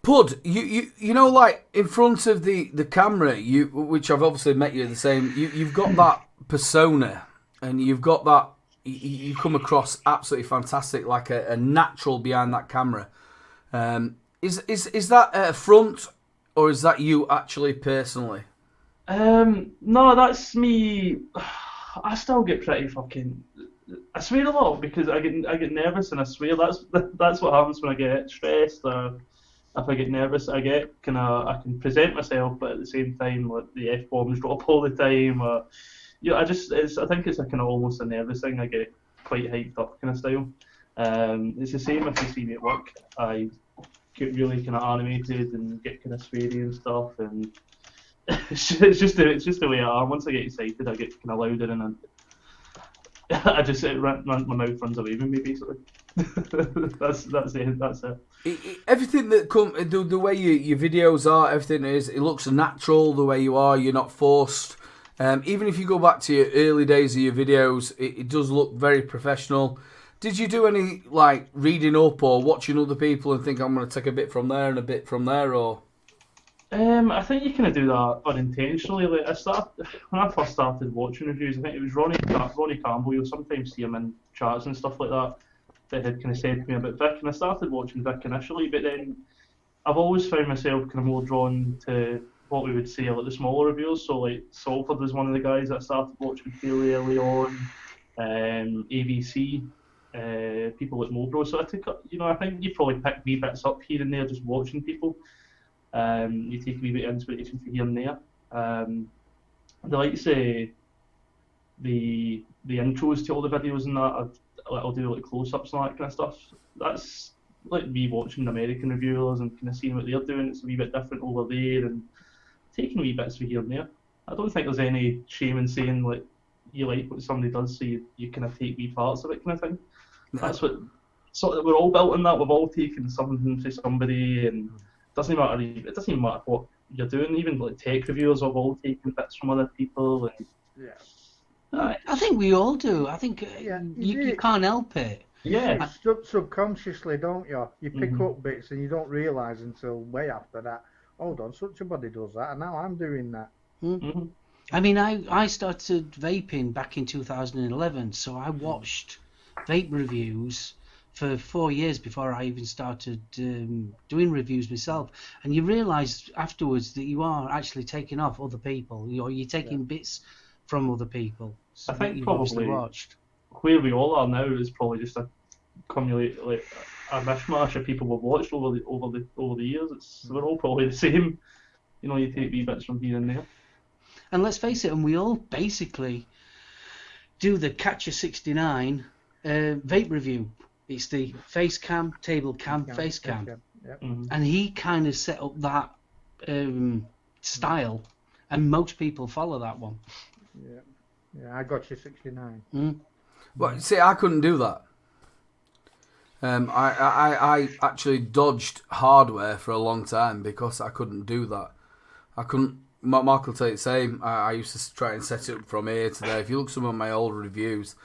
Pud, you know, like in front of the camera, which I've obviously met you the same. You've got that persona, and you've got that. You come across absolutely fantastic, like a natural behind that camera. Is that a front, or is that you actually personally? No, that's me. I still get pretty fucking. I swear a lot because I get nervous and I swear. That's what happens when I get stressed or if I get nervous. I can present myself, but at the same time, like the F-bombs drop all the time. Or I think it's a kind of almost a nervous thing. I get quite hyped up kind of style. It's the same if you see me at work. I get really kind of animated and get kind of sweary and stuff, and it's just the way I am. Once I get excited, I get kind of louder, and my mouth runs away with me basically. that's it. Everything that the way your videos are, everything is. It looks natural the way you are. You're not forced. Even if you go back to your early days of your videos, it does look very professional. Did you do any like reading up or watching other people and think I'm going to take a bit from there and a bit from there, or? I think you kind of do that unintentionally. Like when I first started watching reviews, I think it was Ronnie Campbell. You'll sometimes see him in chats and stuff like that had kind of said to me about Vic, and I started watching Vic initially, but then I've always found myself kind of more drawn to what we would say like the smaller reviewers. So like Salford was one of the guys that I started watching fairly early on. ABC. People like Mobro, so I think you probably pick wee bits up here and there just watching people. You take a wee bit of inspiration from here and there. They like to say the intros to all the videos and that. I'll do like close-ups and all that kind of stuff. That's like me watching American reviewers and kind of seeing what they're doing. It's a wee bit different over there and taking wee bits from here and there. I don't think there's any shame in saying like you like what somebody does, so you kind of take wee parts of it kind of thing. That's what sort of we're all built on that. We've all taken something from somebody, and it doesn't matter what you're doing. Even like tech reviewers have all taken bits from other people. And I think we all do. I think you can't help it. Yeah, subconsciously, don't you? You pick up bits and you don't realise until way after that. Hold on, such a body does that, and now I'm doing that. Mm-hmm. I mean, I started vaping back in 2011, so I watched vape reviews for 4 years before I even started doing reviews myself. And you realise afterwards that you are actually taking off other people, or you're taking bits from other people. So I think you've probably watched. Where we all are now is probably just a mishmash of people we've watched over the years. We're all probably the same. You take wee bits from here and there. And let's face it, and we all basically do the Catcher 69 vape review. It's the face cam, table cam, face cam. Yep. And he kind of set up that style, and most people follow that one. Yeah, I got you 69. Well, see, I couldn't do that. I actually dodged hardware for a long time because I couldn't do that. I couldn't. Mark will tell you the same. I used to try and set it up from here to there. If you look at some of my old reviews,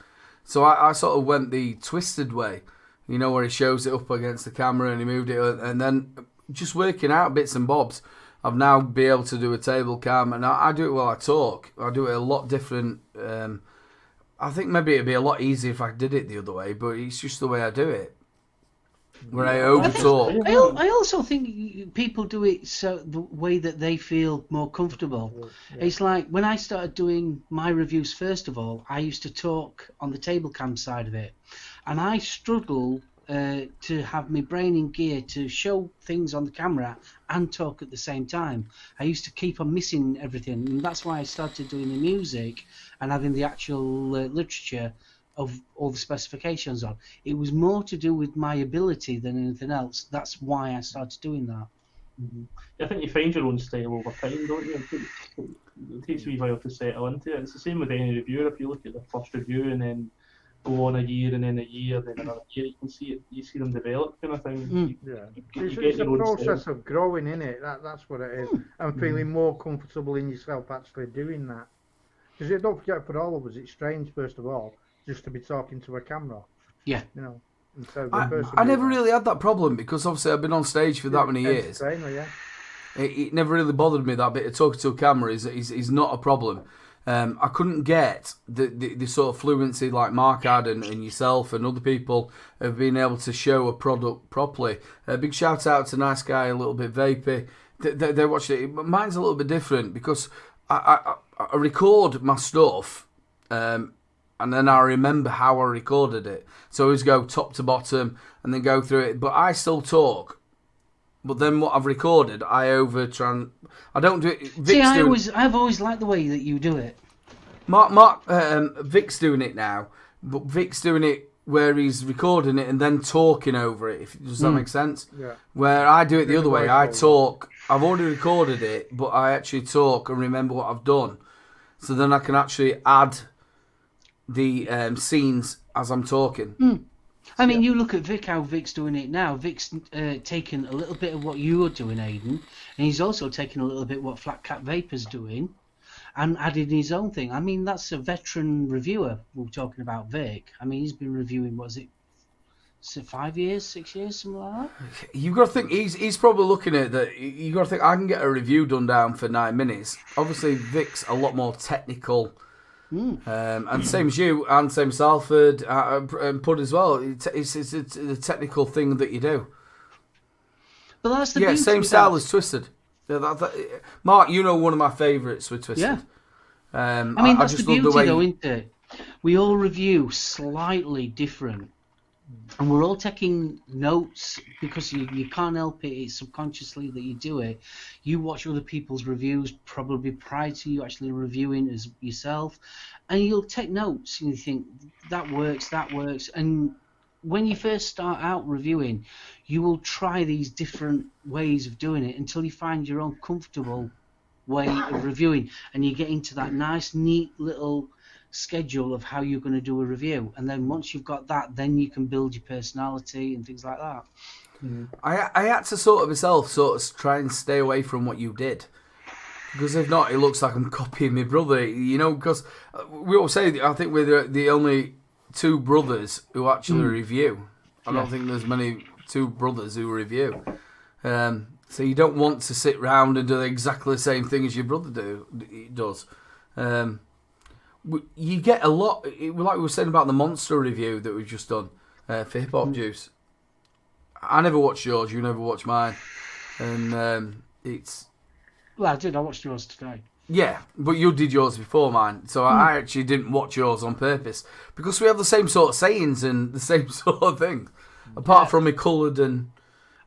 so I sort of went the twisted way, where he shows it up against the camera and he moved it, and then just working out bits and bobs. I've now been able to do a table cam, and I do it while I talk. I do it a lot different. I think maybe it'd be a lot easier if I did it the other way, but it's just the way I do it. Where I over talk. I also think people do it so the way that they feel more comfortable. Yeah. It's like when I started doing my reviews, first of all, I used to talk on the table cam side of it, and I struggle to have my brain in gear to show things on the camera and talk at the same time. I used to keep on missing everything, and that's why I started doing the music and having the actual literature of all the specifications on. It was more to do with my ability than anything else. That's why I started doing that. I think you find your own style over time, don't you? It takes a wee while to settle into it. It's the same with any reviewer. If you look at the first review and then go on a year and then a year, then another year, you can see it. You see them develop, kind of thing. It's a process of growing, isn't it? That's what it is. And feeling more comfortable in yourself actually doing that. Because don't forget, for all of us, it's strange, first of all, just to be talking to a camera. Yeah. And so I never really had that problem because obviously I've been on stage for that many years. Yeah. It never really bothered me, that bit of talking to a camera is not a problem. I couldn't get the sort of fluency like Mark had and yourself and other people have been able to show a product properly. Big shout out to Nice Guy, a little bit vapey. They watched it. Mine's a little bit different because I record my stuff and then I remember how I recorded it. So I always go top to bottom and then go through it. But I still talk. But then what I've recorded, I don't do it. I've always liked the way that you do it. Vic's doing it now, but Vic's doing it where he's recording it and then talking over it. Does that make sense? Yeah. Where I do it the other way. I talk. I've already recorded it, but I actually talk and remember what I've done. So then I can actually add the scenes as I'm talking. I mean, you look at Vic, how Vic's doing it now. Vic's taken a little bit of what you were doing, Aidan, and he's also taken a little bit what Flat Cat Vapor's doing and added his own thing. I mean, that's a veteran reviewer we're talking about, Vic. I mean, he's been reviewing, 5 years, 6 years, something like that? You've got to think, he's probably looking at that. You've got to think, I can get a review done down for 9 minutes. Obviously, Vic's a lot more technical. And same as you, and same as Salford, and Pud as well. It's a technical thing that you do. But that's the beauty same style as Twisted. Mark, one of my favourites with Twisted. Yeah. I mean, that's the beauty, though, isn't it? We all review slightly different. And we're all taking notes because you can't help it. It's subconsciously that you do it. You watch other people's reviews probably prior to you actually reviewing as yourself, and you'll take notes and you think that works. And when you first start out reviewing, you will try these different ways of doing it until you find your own comfortable way of reviewing, and you get into that nice, neat little schedule of how you're going to do a review, and then once you've got that, then you can build your personality and things like that. I had to sort of try and stay away from what you did, because if not, it looks like I'm copying my brother. Because we all say I think we're the only two brothers who actually review. I don't think there's many two brothers who review. So you don't want to sit round and do exactly the same thing as your brother does. You get a lot, like we were saying about the Monster review that we've just done for Hip Hop Juice. I never watched yours, you never watched mine. And it's... Well, I did, I watched yours today. Yeah, but you did yours before mine, so I actually didn't watch yours on purpose. Because we have the same sort of sayings and the same sort of thing. Apart from me coloured and...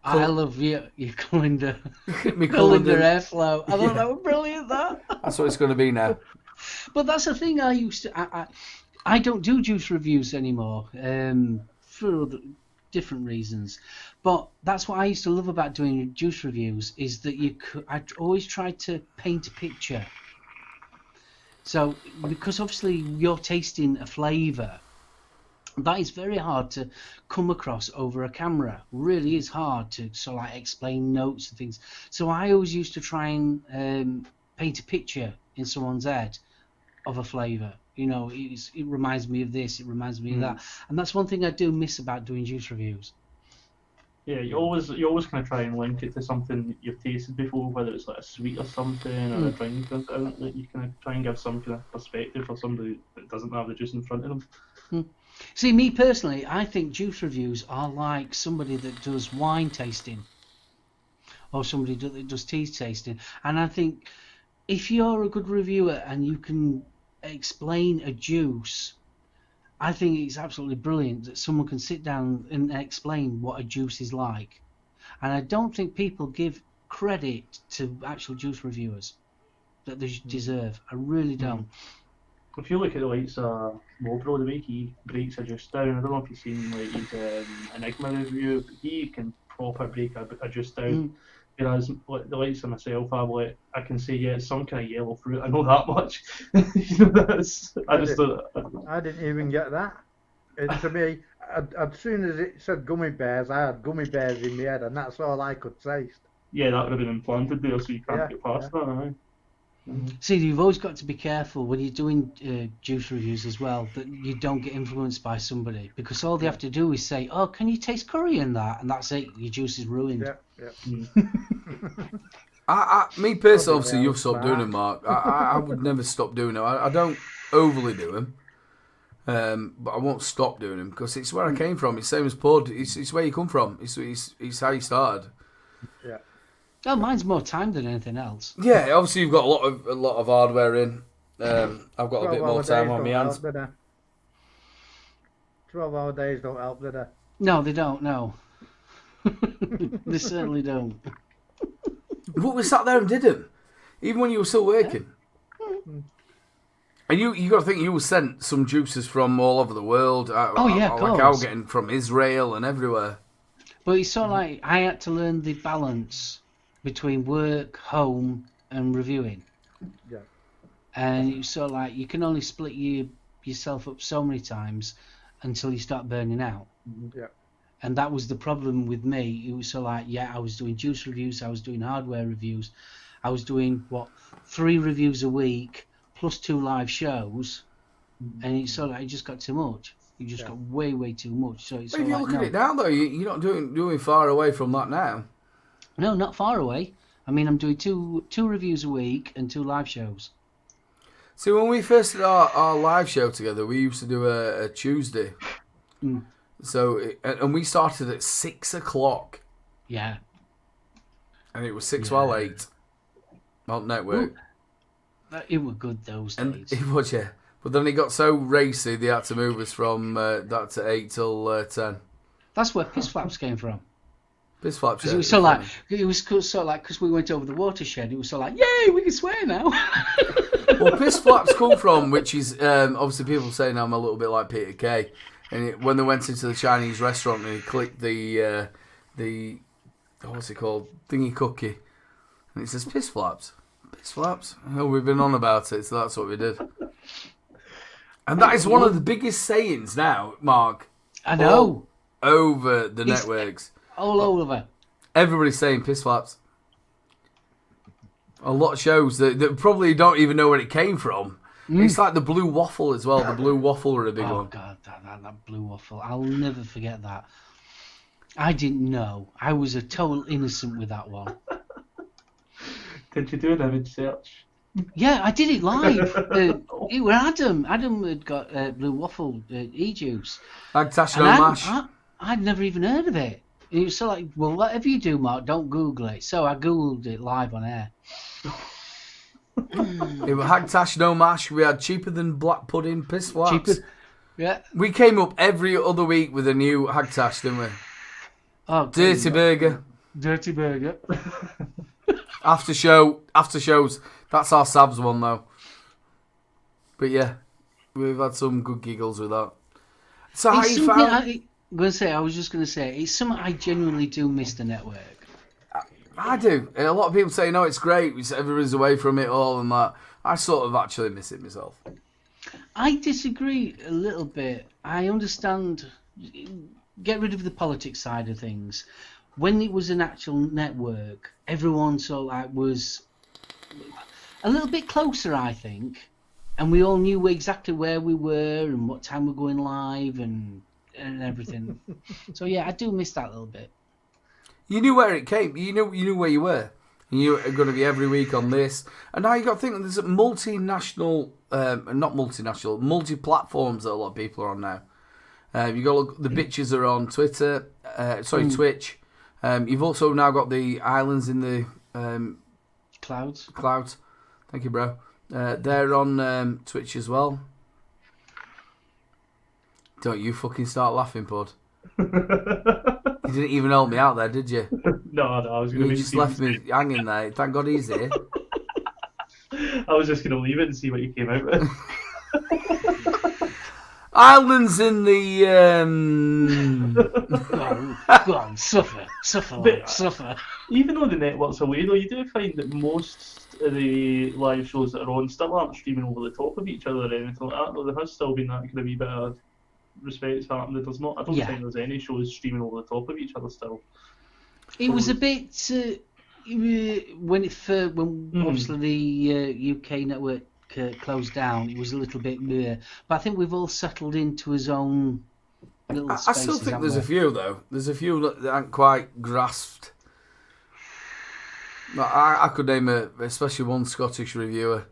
I love your colander airflow. I thought that was brilliant, that. That's what it's going to be now. But that's the thing I used to... I don't do juice reviews anymore for different reasons. But that's what I used to love about doing juice reviews, is that I always tried to paint a picture. So, because obviously you're tasting a flavour, that is very hard to come across over a camera. Really is hard to sort of like explain notes and things. So I always used to try and paint a picture in someone's head of a flavour. You know, it reminds me of this, it reminds me of that. And that's one thing I do miss about doing juice reviews. Yeah, you always kind of try and link it to something you've tasted before, whether it's like a sweet or something, or a drink, that you kind of try and give some kind of perspective for somebody that doesn't have the juice in front of them. See, me personally, I think juice reviews are like somebody that does wine tasting, or somebody that does tea tasting. And I think if you're a good reviewer and you can explain a juice, I think it's absolutely brilliant that someone can sit down and explain what a juice is like. And I don't think people give credit to actual juice reviewers that they deserve. I really don't. If you look at the likes of Mobro, the way he breaks a juice down, I don't know if you've seen like his Enigma review, but he can proper break a juice down. Whereas like, the likes of myself, I can say, yeah, it's some kind of yellow fruit. I know that much. You know, I didn't even get that. To me, as soon as it said gummy bears, I had gummy bears in my head, and that's all I could taste. Yeah, that would have been implanted there, so you can't get past that. Right? See, you've always got to be careful when you're doing juice reviews as well, that you don't get influenced by somebody, because all they have to do is say, "Oh, can you taste curry in that?" and that's it. Your juice is ruined. Me personally, obviously, you've stopped doing them, Mark. I would never stop doing them. I don't overly do them, but I won't stop doing them because it's where I came from. It's the same as PUD. It's where you come from. It's how you started. Yeah. Oh, mine's more time than anything else. Yeah, obviously you've got a lot of hardware in. I've got a bit more time on my hands. 12-hour days don't help, do they? No, they don't. No, they certainly don't. But we sat there and did them, even when you were still working. And you got to think you were sent some juices from all over the world. Of course. Like I was getting from Israel and everywhere. But it's sort of like I had to learn the balance between work, home, and reviewing. Yeah. And it's sort of like you can only split yourself up so many times until you start burning out. Yeah. And that was the problem with me. It was so like, I was doing juice reviews, I was doing hardware reviews, I was doing 3 reviews a week plus 2 live shows, and it's sort of like it just got too much. It just got way too much. So it's But if you look at it now, though, you're not doing far away from that now. No, not far away. I mean, I'm doing two reviews a week and 2 live shows. See, when we first did our live show together, we used to do a Tuesday. So, and we started at 6 o'clock. Yeah. And it was 6 while 8 on network. It was good those days. It was, yeah. But then it got so racy, they had to move us from that to 8 till 10. That's where Piss Flaps came from. Piss Flaps, yeah. It was so like, it was sort of like, because we went over the watershed, it was so like, yay, we can swear now. Well, Piss Flaps come from, which is, obviously people saying I'm a little bit like Peter Kay. And when they went into the Chinese restaurant and he clicked the what's it called, thingy cookie, and it says Piss Flaps. Piss Flaps. Oh, we've been on about it, so that's what we did. And that is one of the biggest sayings now, Mark. I know. All over the networks. All over. Everybody's saying Piss Flaps. A lot of shows that probably don't even know where it came from. It's like the blue waffle as well. The blue waffle were a big one. Oh, God, that blue waffle. I'll never forget that. I didn't know. I was a total innocent with that one. Did you do an image search? Yeah, I did it live. It was Adam. Adam had got blue waffle e-juice. Hagtash no mash. I'd never even heard of it. It was so like, well, whatever you do, Mark, don't Google it. So I Googled it live on air. It was Hagtash no mash. We had cheaper than black pudding, Piss Flaps. Cheaper, yeah. We came up every other week with a new Hagtash, didn't we? Oh, Dirty burger. Dirty burger. After shows. That's our Savs one though. But yeah. We've had some good giggles with that. So how It's you something found? I was just going to say, it's something I genuinely do miss the network. I do. And a lot of people say, no, it's great. Everybody's away from it all and that. I sort of actually miss it myself. I disagree a little bit. I understand. Get rid of the politics side of things. When it was an actual network, everyone sort of like was a little bit closer, I think, and we all knew exactly where we were and what time we're going live and everything. So yeah, I do miss that a little bit. You knew where it came. You knew where you were. You were going to be every week on this. And now you got to think that there's a multi-platforms that a lot of people are on now. You got to look, the bitches are on Twitter, Twitch. You've also now got the islands in the Clouds. Thank you, bro. They're on Twitch as well. Don't you fucking start laughing, Pud. You didn't even help me out there, did you? No, I was going to. You just left me hanging there. Thank God he's here. I was just going to leave it and see what you came out with. Islands in the. Go on, suffer. Even though the network's away, though, you do find that most of the live shows that are on still aren't streaming over the top of each other or anything like that. Though there has still been that kind of wee bit of respect happening. There does not. I don't think there's any shows streaming over the top of each other still. It was a bit when obviously the UK network closed down. It was a little bit but I think we've all settled into his own little I spaces. still think there's a few though. There's a few that aren't quite grasped. I could name especially one Scottish reviewer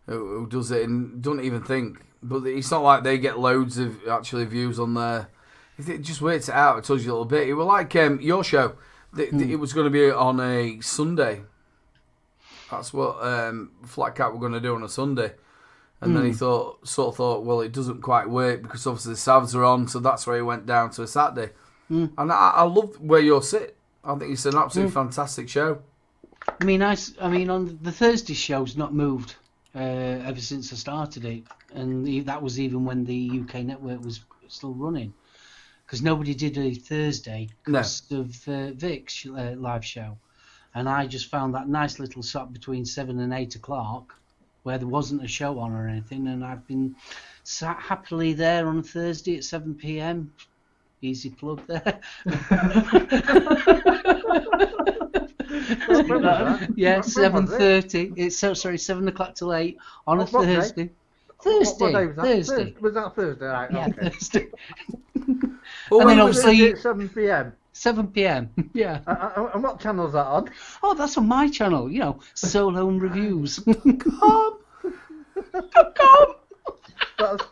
who does it and don't even think. But it's not like they get loads of actually views on there. It just waits it out. I told you a little bit. It was like your show. It was going to be on a Sunday. That's what Flat Cat were going to do on a Sunday. And then he thought, well, it doesn't quite work because obviously the Savs are on, so that's where he went down to a Saturday. And I love where you're sit. I think it's an absolutely fantastic show. I mean, on the Thursday show's not moved ever since I started it, and that was even when the UK network was still running, because nobody did a Thursday because of Vic's live show, and I just found that nice little slot between 7 and 8 o'clock where there wasn't a show on or anything, and I've been sat happily there on a Thursday at 7 p.m. Easy plug there. Yeah, 7:30. It's 7 o'clock till 8 on a Thursday. What day was that? Thursday. Was that Thursday? Right, Yeah, okay. Thursday. Well, and then was obviously it at 7 p.m. 7 p.m. Yeah. And what channel's that on? Oh, that's on my channel. Solo and reviews. Come.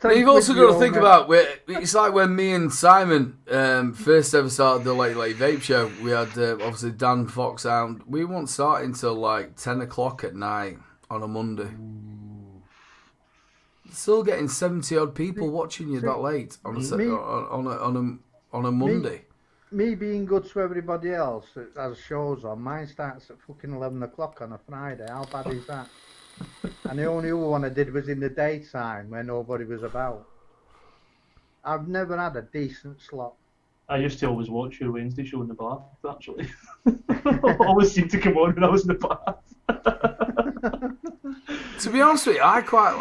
You've also got to think about it's like when me and Simon first ever started the Late Vape Show. We had obviously Dan Foxhound. We won't start until like 10 o'clock at night on a Monday. Still getting 70 odd people watching you that late on a Monday. Me being good to everybody else that has shows on, mine starts at fucking 11 o'clock on a Friday. How bad is that? And the only other one I did was in the daytime when nobody was about. I've never had a decent slot. I used to always watch your Wednesday show in the bath, actually. Always seemed to come on when I was in the bath. To be honest with you, I quite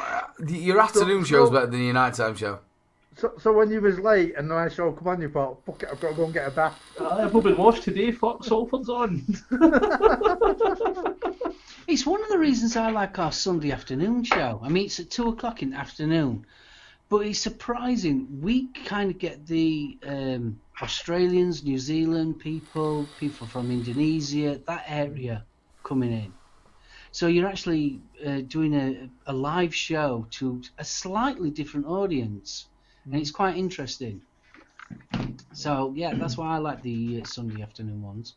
your afternoon show's better than your nighttime show. So when you was late and my show come on, you thought, fuck it, I've got to go and get a bath. I've not been washed today, fuck, Salford's on. It's one of the reasons I like our Sunday afternoon show. I mean, it's at 2 o'clock in the afternoon, but it's surprising. We kind of get the Australians, New Zealand people from Indonesia, that area coming in. So you're actually doing a live show to a slightly different audience, and it's quite interesting. So yeah, that's why I like the Sunday afternoon ones.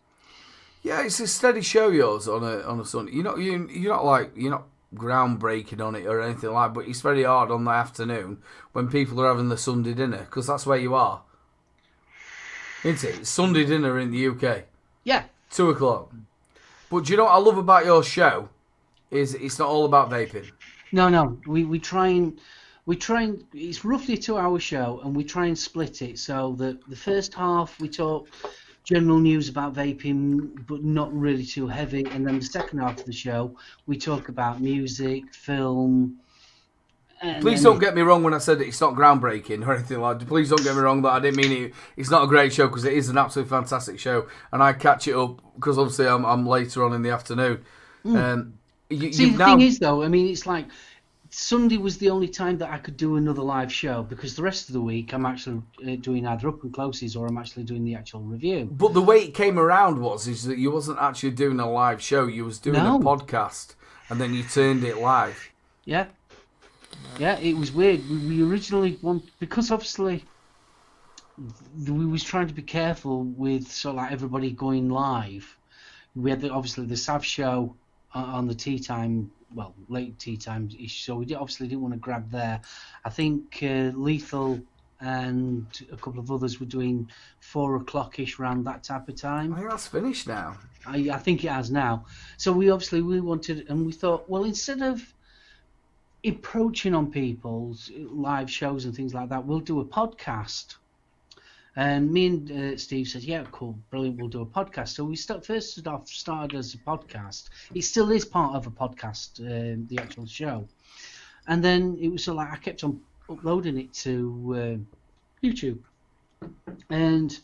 Yeah, it's a steady show yours on a Sunday. You're not groundbreaking on it or anything like, but it's very hard on the afternoon when people are having the Sunday dinner because that's where you are, isn't it? It's Sunday dinner in the UK. Yeah. 2 o'clock. But do you know what I love about your show? Is it's not all about vaping. No, we try and It's roughly a 2-hour show, and we try and split it so that the first half we talk general news about vaping, but not really too heavy, and then the second half of the show we talk about music, film. Please don't get me wrong when I said it's not groundbreaking or anything like that. Please don't get me wrong that I didn't mean it. It's not a great show, because it is an absolutely fantastic show, and I catch it up because obviously I'm later on in the afternoon. The thing is, though, I mean, it's like Sunday was the only time that I could do another live show, because the rest of the week I'm actually doing either up and closes or I'm actually doing the actual review. But the way it came around is that you wasn't actually doing a live show. You was doing a podcast, and then you turned it live. Yeah. Yeah, it was weird. We originally because obviously we was trying to be careful with sort of like everybody going live. We had obviously the Sav show on the tea time, well, late tea time ish. So we obviously didn't want to grab there. I think Lethal and a couple of others were doing 4 o'clock ish around that type of time. I think that's finished now. I think it has now. So we wanted, and we thought, well, instead of approaching on people's live shows and things like that, we'll do a podcast. And me and Steve said, yeah, cool, brilliant, we'll do a podcast. So we started as a podcast. It still is part of a podcast, the actual show. And then it was sort of like I kept on uploading it to YouTube. And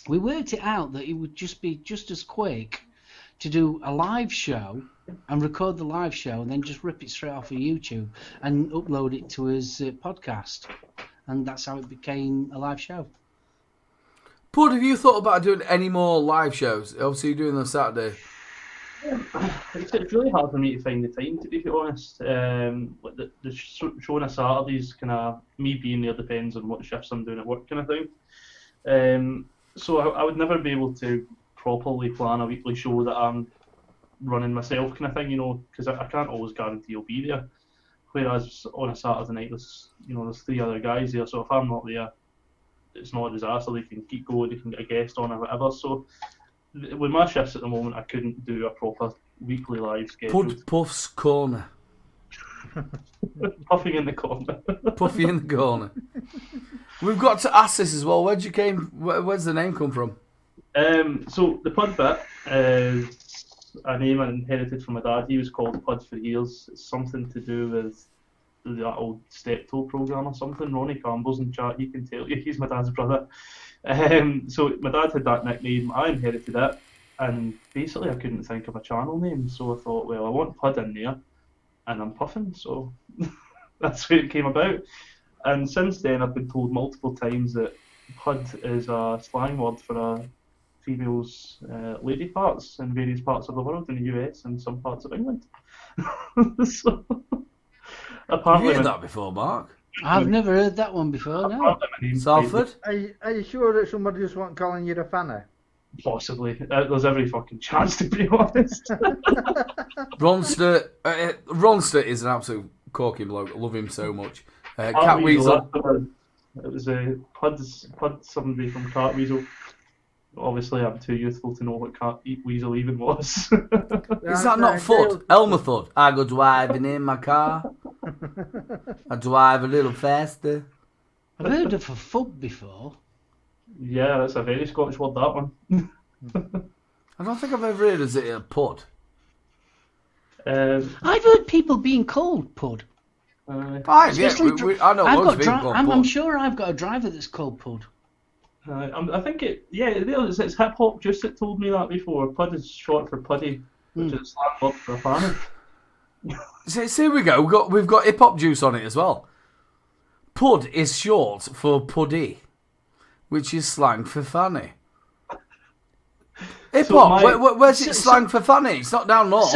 we worked it out that it would just be just as quick to do a live show and record the live show and then just rip it straight off of YouTube and upload it to his podcast. And that's how it became a live show. Pud, have you thought about doing any more live shows? Obviously, you're doing them on Saturday. It's really hard for me to find the time, to be honest. The show on a Saturday is kind of, me being there depends on what shifts I'm doing at work kind of thing. So I would never be able to properly plan a weekly show that I'm running myself kind of thing, you know, because I can't always guarantee I'll be there. Whereas on a Saturday night, there's 3 other guys there, so if I'm not there, it's not a disaster. They can keep going, they can get a guest on or whatever. So with my shifts at the moment, I couldn't do a proper weekly live schedule. Pud Puff's Corner. Puffing in the corner. Puffy in the corner. We've got to ask this as well. Where's the name come from? So the PUD bit is a name I inherited from my dad. He was called PUD for years. It's something to do with that old Steptoe program or something. Ronnie Campbell's in chat. He can tell you. He's my dad's brother. So my dad had that nickname. I inherited it, and basically I couldn't think of a channel name. So I thought, well, I want PUD in there, and I'm puffing. So that's where it came about. And since then, I've been told multiple times that PUD is a slang word for a female's lady parts in various parts of the world, in the US and some parts of England. So, Have you heard that before, Mark? I've never heard that one before, no. Salford? Are you sure that somebody just wasn't calling you a fanny? Possibly. There's every fucking chance, to be honest. Ronster is an absolute corking bloke. I love him so much. Cat Weasel. It was a PUD somebody from Cat Weasel. Obviously, I'm too youthful to know what Cat Weasel even was. Is that not Thud? Elmer Thud. I go driving in my car. I drive a little faster. I've heard of a FUD before. Yeah, that's a very Scottish word, that one. I don't think I've ever heard of it a PUD. I've heard people being called PUD. I know loads of people called PUD. I'm sure I've got a driver that's called PUD. I think it's hip hop juice that told me that before. PUD is short for puddy, which is slang word for a fanny. So here we go. We've got hip hop juice on it as well. PUD is short for puddy, which is slang for fanny. Hip hop. Where's it slang for fanny? It's not down north.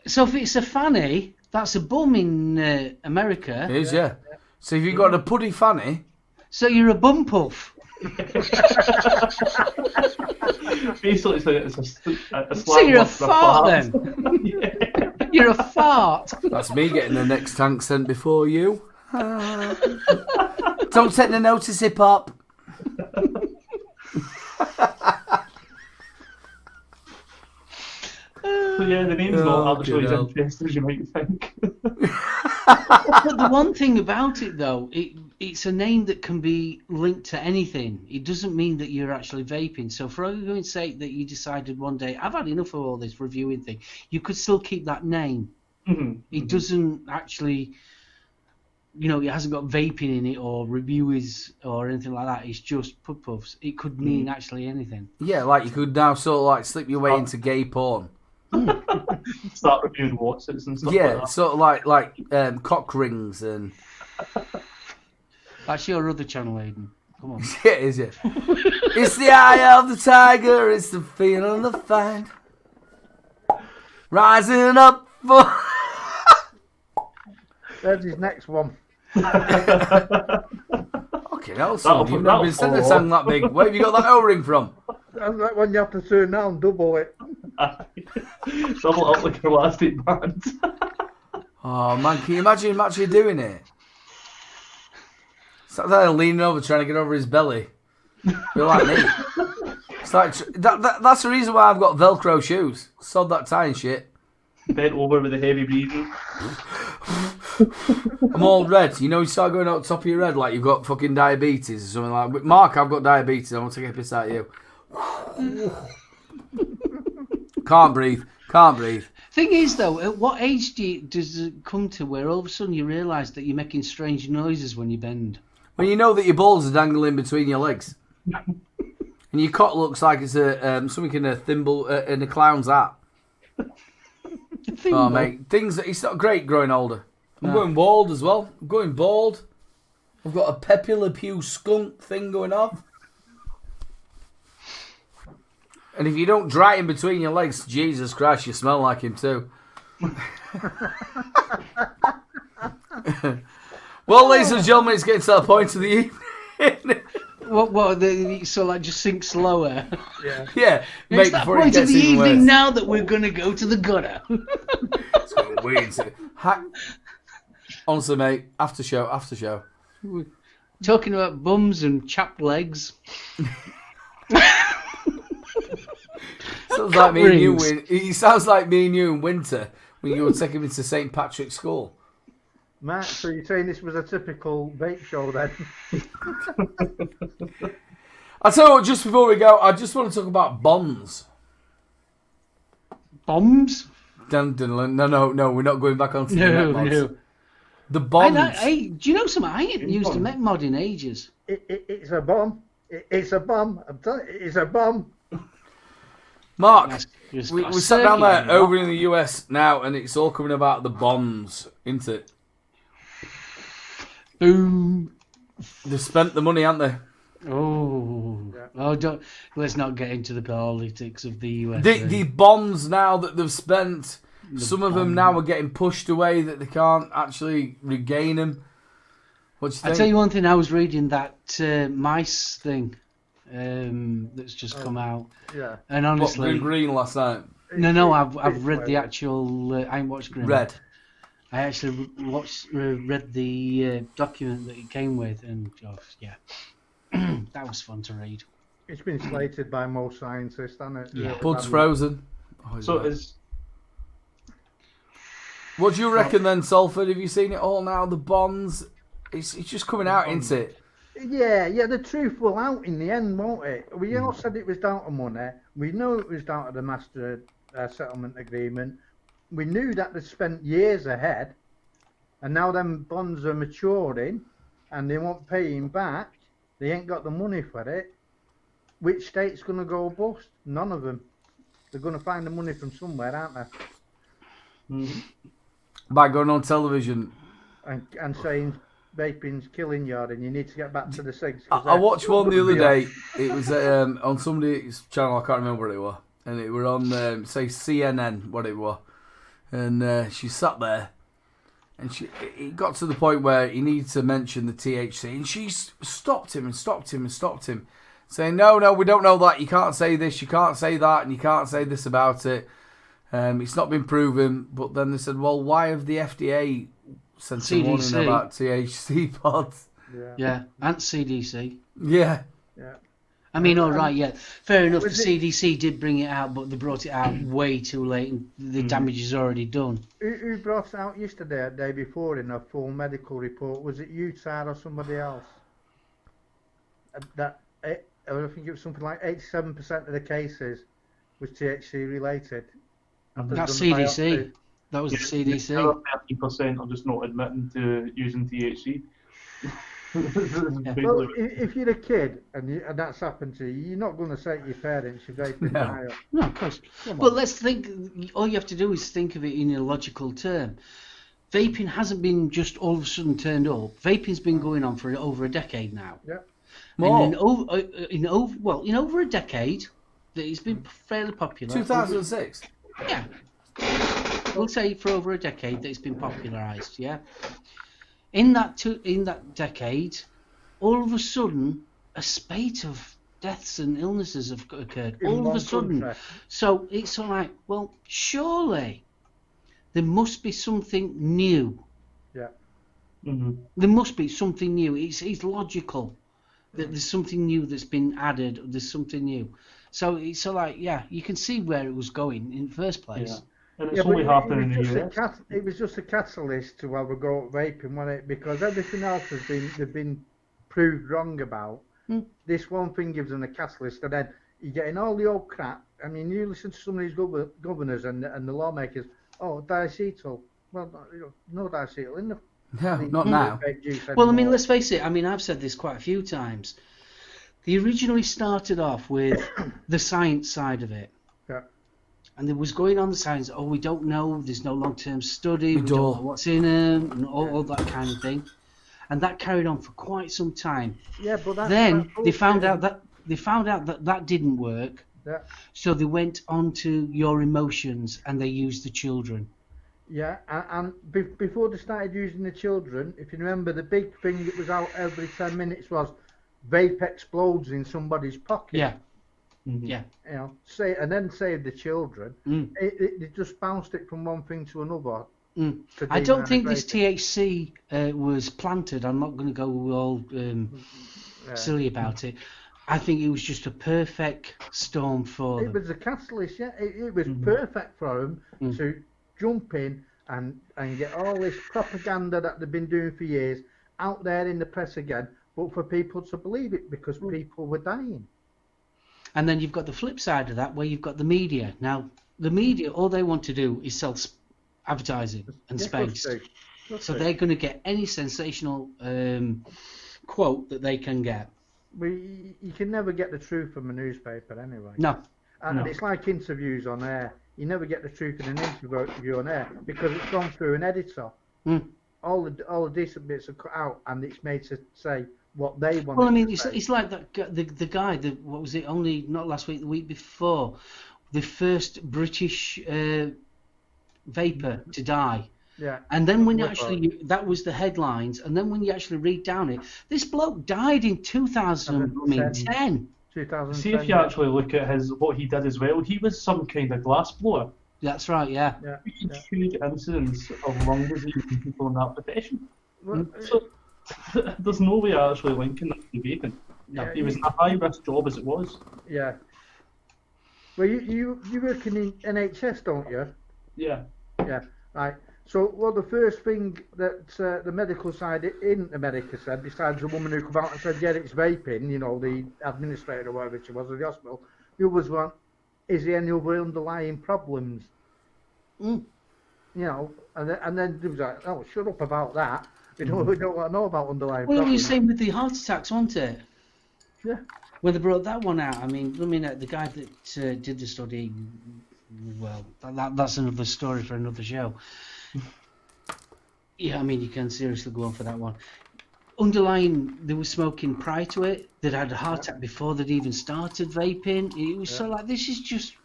So if it's a fanny, that's a bum in America. It is, yeah. So if you've got a puddy fanny, so you're a bum puff. Basically, it's a slang. So you're a fart then. Yeah. You're a fart. That's me getting the next tank sent before you. Don't take the notice, hip hop. So yeah, the name's not actually as interesting as you might think. But the one thing about it, though, it's a name that can be linked to anything. It doesn't mean that you're actually vaping. So for argument's sake that you decided one day, I've had enough of all this reviewing thing, you could still keep that name. It doesn't actually, it hasn't got vaping in it or reviewers or anything like that. It's just PUD Puffs. It could mean actually anything. Yeah, like you could now sort of like slip your way into gay porn. Start reviewing Watsons and stuff Yeah, like that. sort of like cock rings and... That's your other channel, Aidan. Come on. Yeah, is it? It's the eye of the tiger, it's the feeling of the fight. Rising up for... There's his next one. Okay, now son, you've never been singing a song that big. Where have you got that O-ring from? That's like when you have to turn down, double it. Double up like your last 8 bands. Oh man, can you imagine him actually doing it? It's like that leaning over trying to get over his belly. You're like me. It's like that's the reason why I've got Velcro shoes. Sod that tie and shit. Bent over with the heavy breathing. I'm all red. You start going out the top of your head like you've got fucking diabetes or something like that. Mark, I've got diabetes. I want to get a piss out of you. Can't breathe. Thing is, though, at what age does it come to where all of a sudden you realise that you're making strange noises when you bend? When you know that your balls are dangling between your legs. And your cock looks like it's something in a thimble in a clown's hat. Oh, mate. It's not great growing older. I'm going bald as well. I'm going bald. I've got a Pepe Le Pew skunk thing going on. And if you don't dry in between your legs, Jesus Christ, you smell like him too. Well, ladies and gentlemen, it's getting to that point of the evening. So like just sink slower. Yeah. It's that point of the evening now that we're going to go to the gutter. It's going weird. Honestly, mate, after show. We're talking about bums and chapped legs. Sounds like me and you. He sounds like me and you in winter when you would take him into St. Patrick's School. Matt, so you're saying this was a typical vape show then? I'll tell you what, just before we go, I just want to talk about bonds. Bombs? No, we're not going back onto the net mods. No. The bonds. Do you know something? I ain't used a met mod in ages. It's a bomb. It's a bomb. I'm telling you, it's a bomb. Mark, we sat down there over in the US now, and it's all coming about the bonds, isn't it? Boom. They've spent the money, haven't they? Let's not get into the politics of the US. The bonds now that they've spent, some of them now are getting pushed away that they can't actually regain them. What do you think? I'll tell you one thing, I was reading that mice thing that's just come out. Yeah. And honestly... What, Green last night? No, I've read the actual... I ain't watched Green. Red. I actually read the document that it came with, and that was fun to read. It's been slated by most scientists, hasn't it? Yeah. Bud's frozen. What do you reckon then, Salford? Have you seen it all now? The bonds, it's just coming out, isn't it? Yeah, the truth will out in the end, won't it? We all said it was down to money. We know it was down to the master settlement agreement. We knew that they spent years ahead, and now them bonds are maturing, and they won't pay him back. They ain't got the money for it. Which state's going to go bust? None of them. They're going to find the money from somewhere, aren't they? By going on television. And saying vaping's killing you and you need to get back to the cigs. I watched one the other day. It was on somebody's channel, I can't remember what it was. And it were on, say, CNN, what it was. And she sat there, and it got to the point where he needed to mention the THC, and she stopped him, saying, no, we don't know that, you can't say this, you can't say that, and you can't say this about it. It's not been proven. But then they said, well, why have the FDA sent a warning about THC pods? Yeah, and CDC. Yeah. I mean, all right, yeah, fair enough. The Was it- CDC did bring it out, but they brought it out way too late, and the damage is already done. Who brought it out yesterday or the day before in a full medical report? Was it you, Tad, or somebody else? I think it was something like 87% of the cases was THC related. after That's they've done the CDC. biopsy. That was the The CDC. other 30% are just not admitting to using THC. Well, if you're a kid and that's happened to you, you're not going to say to your parents you're vaping No. higher. No, of course. Come But on. let's think. All you have to do is think of it in a logical term. Vaping hasn't been just all of a sudden turned up. Vaping's been going on for over a decade now. Yeah. More. And in over a decade, that it's been fairly popular. 2006. Yeah. We'll say for over a decade that it's been popularised. Yeah. In that decade, all of a sudden, a spate of deaths and illnesses have occurred. In All of one a sudden. country. So it's all like, well, surely there must be something new. Yeah. There must be something new. It's logical that there's something new that's been added. There's something new. So it's all like, yeah, you can see where it was going in the first place. Yeah. And Yeah, it's but only happening in the US. it was just a catalyst to have a go at vaping, wasn't it? Because everything else they've been proved wrong about. This one thing gives them a catalyst, and then you're getting all the old crap. I mean, you listen to some of these governors and the lawmakers. Oh, diacetyl. Well, no diacetyl in the No, not now. vape juice Well, I mean, anymore. let's face it. I mean, I've said this quite a few times. They originally started off with the science side of it. Yeah. And there was going on the science, oh, we don't know, there's no long-term study, we don't. don't know what's in them, and all that kind of thing. And that carried on for quite some time. Yeah, but Then that's they found bullshit. out that didn't work. Yeah. So they went on to your emotions and they used the children. Yeah, and before they started using the children, if you remember, the big thing that was out every 10 minutes was vape explodes in somebody's pocket. Yeah. Yeah. You know, and then save the children. It just bounced it from one thing to another. To I don't think this demonization. THC was planted. I'm not going to go all silly about it. I think it was just a perfect storm for It them. was a catalyst, yeah. It was perfect for them to jump in and get all this propaganda that they've been doing for years out there in the press again, but for people to believe it because people were dying. And then you've got the flip side of that, where you've got the media. Now, the media, all they want to do is sell advertising and space. So they're going to get any sensational quote that they can get. You can never get the truth from a newspaper anyway. No. And it's like interviews on air. You never get the truth in an interview on air because it's gone through an editor. All the decent bits are cut out and it's made to say what they want. Well, I mean, it's like that the guy that, what was it, only not last week, the week before, the first British vapor to die. Yeah. And then when you actually, that was the headlines, and then when you actually read down it, this bloke died in 2010. 2010. See, if you actually look at what he did as well, he was some kind of glass blower. That's right, yeah. Huge incidents of lung disease in people in that profession. Well, So there's no way actually linking that to vaping. Yeah, He was in a high risk job as it was. Yeah. Well, you work in NHS, don't you? Yeah. Yeah. Right. So, well, the first thing that the medical side in America said, besides the woman who came out and said, yeah, it's vaping, you know, the administrator or whatever she was of the hospital, the others went, is there any other underlying problems? You know, and then they was like, oh, shut up about that. We don't want to know about underlying Well, it problems. was the same with the heart attacks, wasn't it? Yeah. When they brought that one out, I mean, the guy that did the study, well, that's another story for another show. Yeah, I mean, you can seriously go on for that one. Underlying, they were smoking prior to it. They'd had a heart attack before they'd even started vaping. It was so like, this is just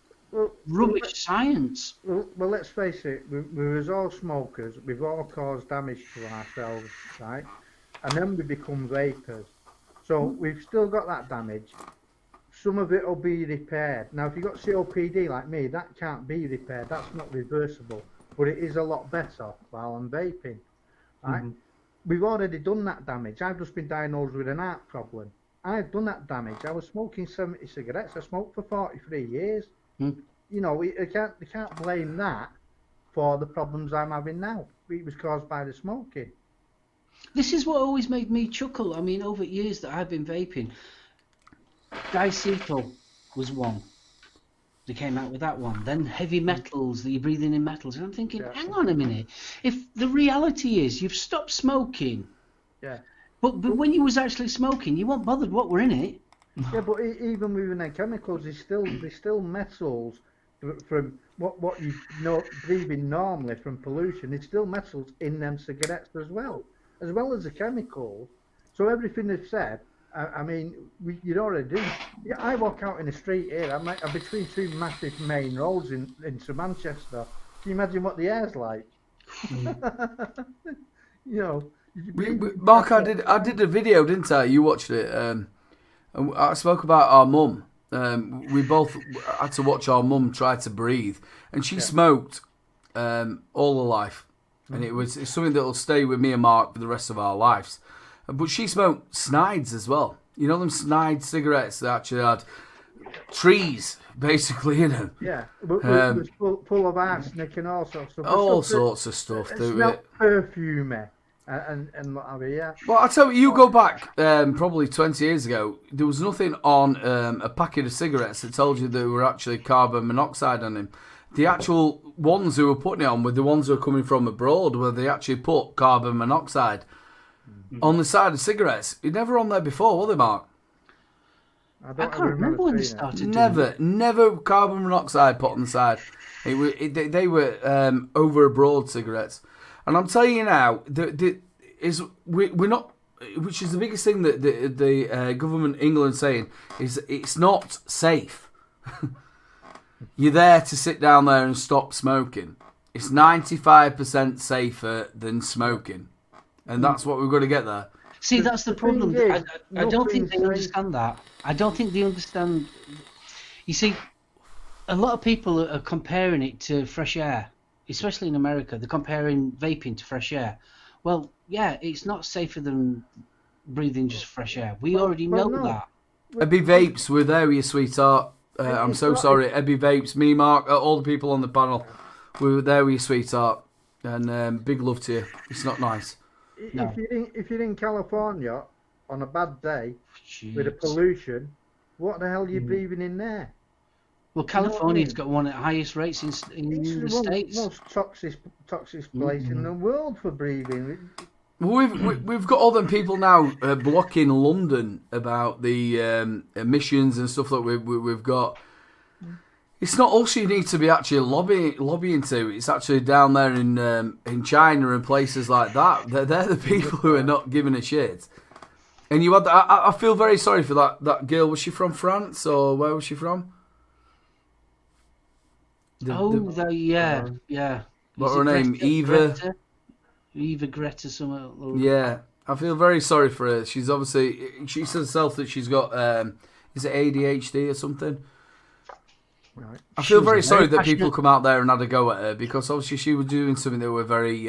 rubbish science. Well, let's face it, we was all smokers. We've all caused damage to ourselves, right? And then we become vapors. So we've still got that damage. Some of it will be repaired. Now, if you've got COPD like me, that can't be repaired. That's not reversible. But it is a lot better while I'm vaping, right? We've already done that damage. I've just been diagnosed with an heart problem, I've done that damage. I was smoking 70 cigarettes. I smoked for 43 years. You know, you can't blame that for the problems I'm having now. It was caused by the smoking. This is what always made me chuckle. I mean, over years that I've been vaping, diacetyl was one. They came out with that one. Then heavy metals, that you're breathing in metals. And I'm thinking, hang on a minute. If the reality is you've stopped smoking, but when you was actually smoking, you weren't bothered what were in it. Yeah, but even with the chemicals, there's still metals from what you know breathing normally from pollution. There's still metals in them cigarettes as well as the chemicals. So everything they've said, I mean, you'd already do. Yeah, I walk out in the street here. I'm between two massive main roads into Manchester. Can you imagine what the air's like? You know. Mark, I did a video, didn't I? You watched it. And I spoke about our mum. We both had to watch our mum try to breathe, and she smoked all her life, and it's something that will stay with me and Mark for the rest of our lives. But she smoked Snides as well. You know them Snide cigarettes that actually had trees basically in them. Yeah, but it was full of arsenic and all sorts of stuff. All sorts of stuff. It's not perfumey. And what have you, yeah. Well, I tell you, go back probably 20 years ago, there was nothing on a packet of cigarettes that told you there were actually carbon monoxide on them. The actual ones who were putting it on were the ones who were coming from abroad, where they actually put carbon monoxide on the side of cigarettes. You're never on there before, were they, Mark? I can't remember when they started Never carbon monoxide put on the side. They were over abroad cigarettes. And I'm telling you now, we're not, which is the biggest thing that the government England saying is it's not safe. You're there to sit down there and stop smoking. It's 95% safer than smoking, and that's what we've got to get there. See, that's the problem. I don't think they understand that. I don't think they understand. You see, a lot of people are comparing it to fresh air. Especially in America, they're comparing vaping to fresh air. Well, yeah, it's not safer than breathing just fresh air. We already know that. Ebby Vapes, we're there with you, sweetheart. I'm so sorry. Ebby Vapes, me, Mark, all the people on the panel, we were there with you, sweetheart. And big love to you. It's not nice. No. If you're in California on a bad day with the pollution, what the hell are you breathing in there? Well, California's got one of the highest rates in the States. It's the most toxic place in the world for breathing. Well, we've got all them people now blocking London about the emissions and stuff that we've got. It's not us you need to be actually lobbying to. It's actually down there in China and places like that. They're the people who are not giving a shit. And you had I feel very sorry for that girl. Was she from France or where was she from? Yeah. What her name? Eva Greta something. Yeah, I feel very sorry for her. She's obviously, she says herself that she's got, is it ADHD or something? Right. I feel very sorry that people come out there and had a go at her because obviously she was doing something that were very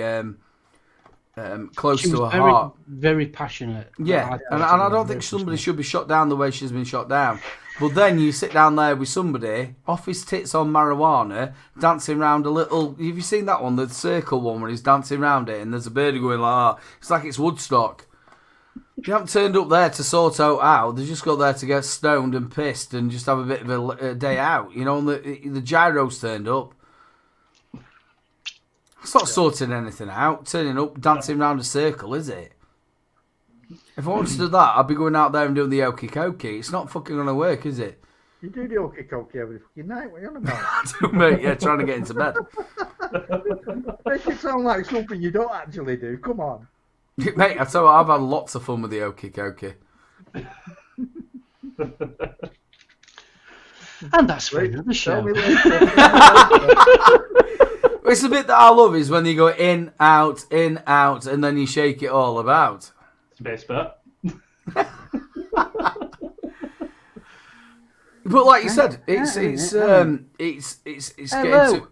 close to her heart. Very passionate. Yeah, and I don't think somebody should be shot down the way she's been shot down. But then you sit down there with somebody, off his tits on marijuana, dancing around a little... Have you seen that one, the circle one, where he's dancing around it and there's a birdie going like that? It's like it's Woodstock. You haven't turned up there to sort out. They just got there to get stoned and pissed and just have a bit of a day out. You know, and the gyro's turned up. It's not sorting anything out. Turning up, dancing around a circle, is it? If I wanted to do that, I'd be going out there and doing the okey-cokey. It's not fucking going to work, is it? You do the okey-cokey every fucking night. What are you on about? I do, mate. Yeah, trying to get into bed. Make it sound like something you don't actually do. Come on. Mate, I tell you what, I've had lots of fun with the okey-cokey. And that's for another show. It's the bit that I love is when you go in, out, and then you shake it all about. It's the best bit. But like you said, it's getting to...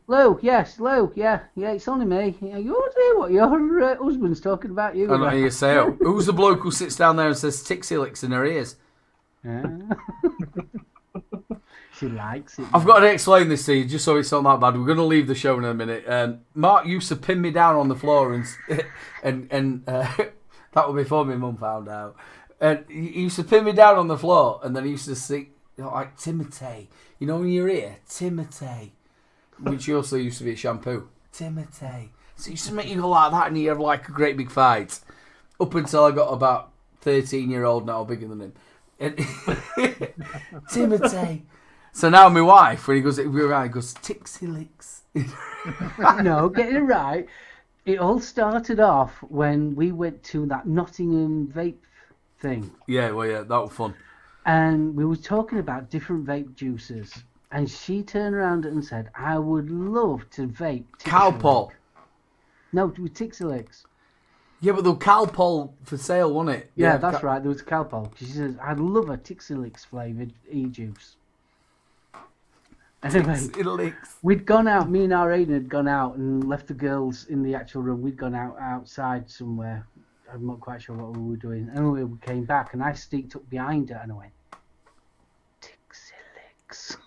Lou, yes, Lou, yeah, it's only me. You do what your husband's talking about you. I know you say, who's the bloke who sits down there and says Tixie licks in her ears? Yeah. She likes it. I've got to explain this to you, just so it's not that bad. We're going to leave the show in a minute. Mark used to pin me down on the floor, and that was before my mum found out. And he used to pin me down on the floor, and then he used to sing, like, Timothy. You know, in your ear, Timothy. Which also used to be a shampoo. Timothy. So he used to make you go like that, and you have like a great big fight. Up until I got about 13-year-old now, bigger than him. And Timothy. So now my wife, when he goes, Tixie Licks. No, get it right. It all started off when we went to that Nottingham vape thing. Yeah, that was fun. And we were talking about different vape juices. And she turned around and said, I would love to vape Calpol. No, with Tixilix. Yeah, but the Calpol for sale, wasn't it? Yeah, that's right. There was Calpol. She says, I'd love a Tixilix flavoured e-juice. Anyway, we'd gone out, me and our Aiden had gone out and left the girls in the actual room. We'd gone outside somewhere. I'm not quite sure what we were doing. Anyway, we came back and I sneaked up behind her and I went, Tixilix.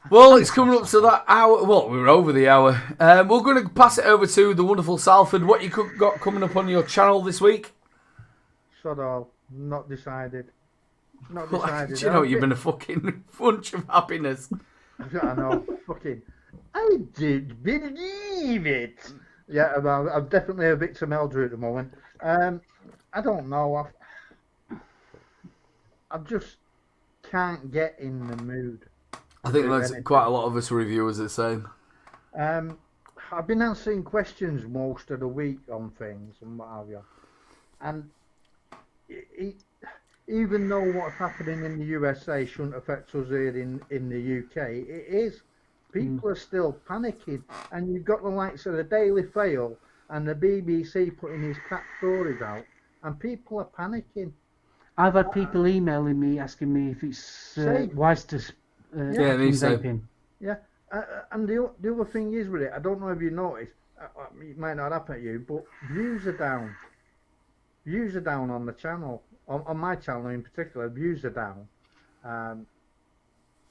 Well, it's coming up to that hour. Well, we're over the hour. We're going to pass it over to the wonderful Salford. What you got coming up on your channel this week? Sod all. Not decided. Not decided. Do you know, you've been a fucking bunch of happiness. I know. Fucking. I did believe it. Yeah, I'm definitely a victim elder at the moment. I don't know. I just can't get in the mood. I think there's quite a lot of us reviewers are saying. I've been answering questions most of the week on things and what have you. And even though what's happening in the USA shouldn't affect us here in the UK, it is. People are still panicking. And you've got the likes of the Daily Fail and the BBC putting these crap stories out. And people are panicking. I've had people emailing me asking me if it's wise to vaping. Yeah, and the other thing is with it, I don't know if you noticed, it might not happen to you, but views are down. Views are down on the channel, on my channel in particular. Views are down.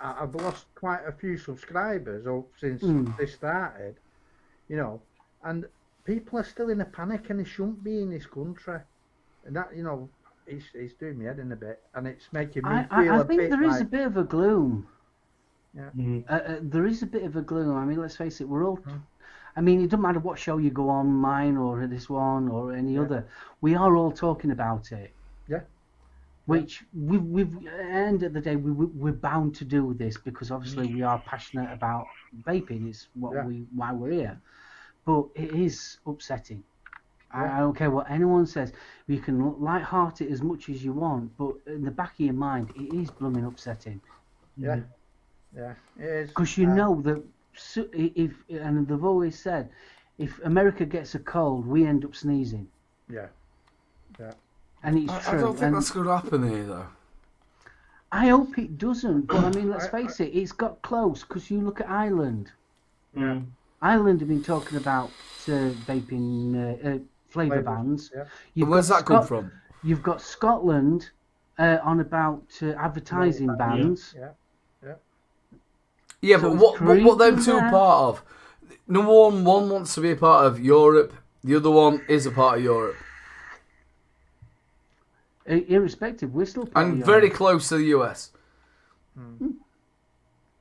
I've lost quite a few subscribers since this started, you know, and people are still in a panic, and they shouldn't be in this country, and that, you know, it's doing me head in a bit, and it's making me feel I think there is a bit of a gloom. Yeah. There is a bit of a gloom. I mean, let's face it, we're all. I mean, it doesn't matter what show you go on, mine or this one or any other. We are all talking about it. Yeah. Which we've at the end of the day, we're bound to do this because obviously we are passionate about vaping. It's why we're here. But it is upsetting. I don't care what anyone says. You can light-heart it as much as you want, but in the back of your mind, it is blooming upsetting. Yeah. Yeah, it is. Because you know that and they've always said, if America gets a cold, we end up sneezing. Yeah. Yeah. And it's true. I don't think that's going to happen here, though. I hope it doesn't. But I mean, let's face it, it's got close. Because you look at Ireland. Yeah. Ireland have been talking about vaping flavour bans. Yeah. Where's that come from? You've got Scotland on about advertising bans. Yeah. Yeah, So but what them two there. part of? Number one wants to be a part of Europe. The other one is a part of Europe. Irrespective, we're still part of And Europe. very close to the US.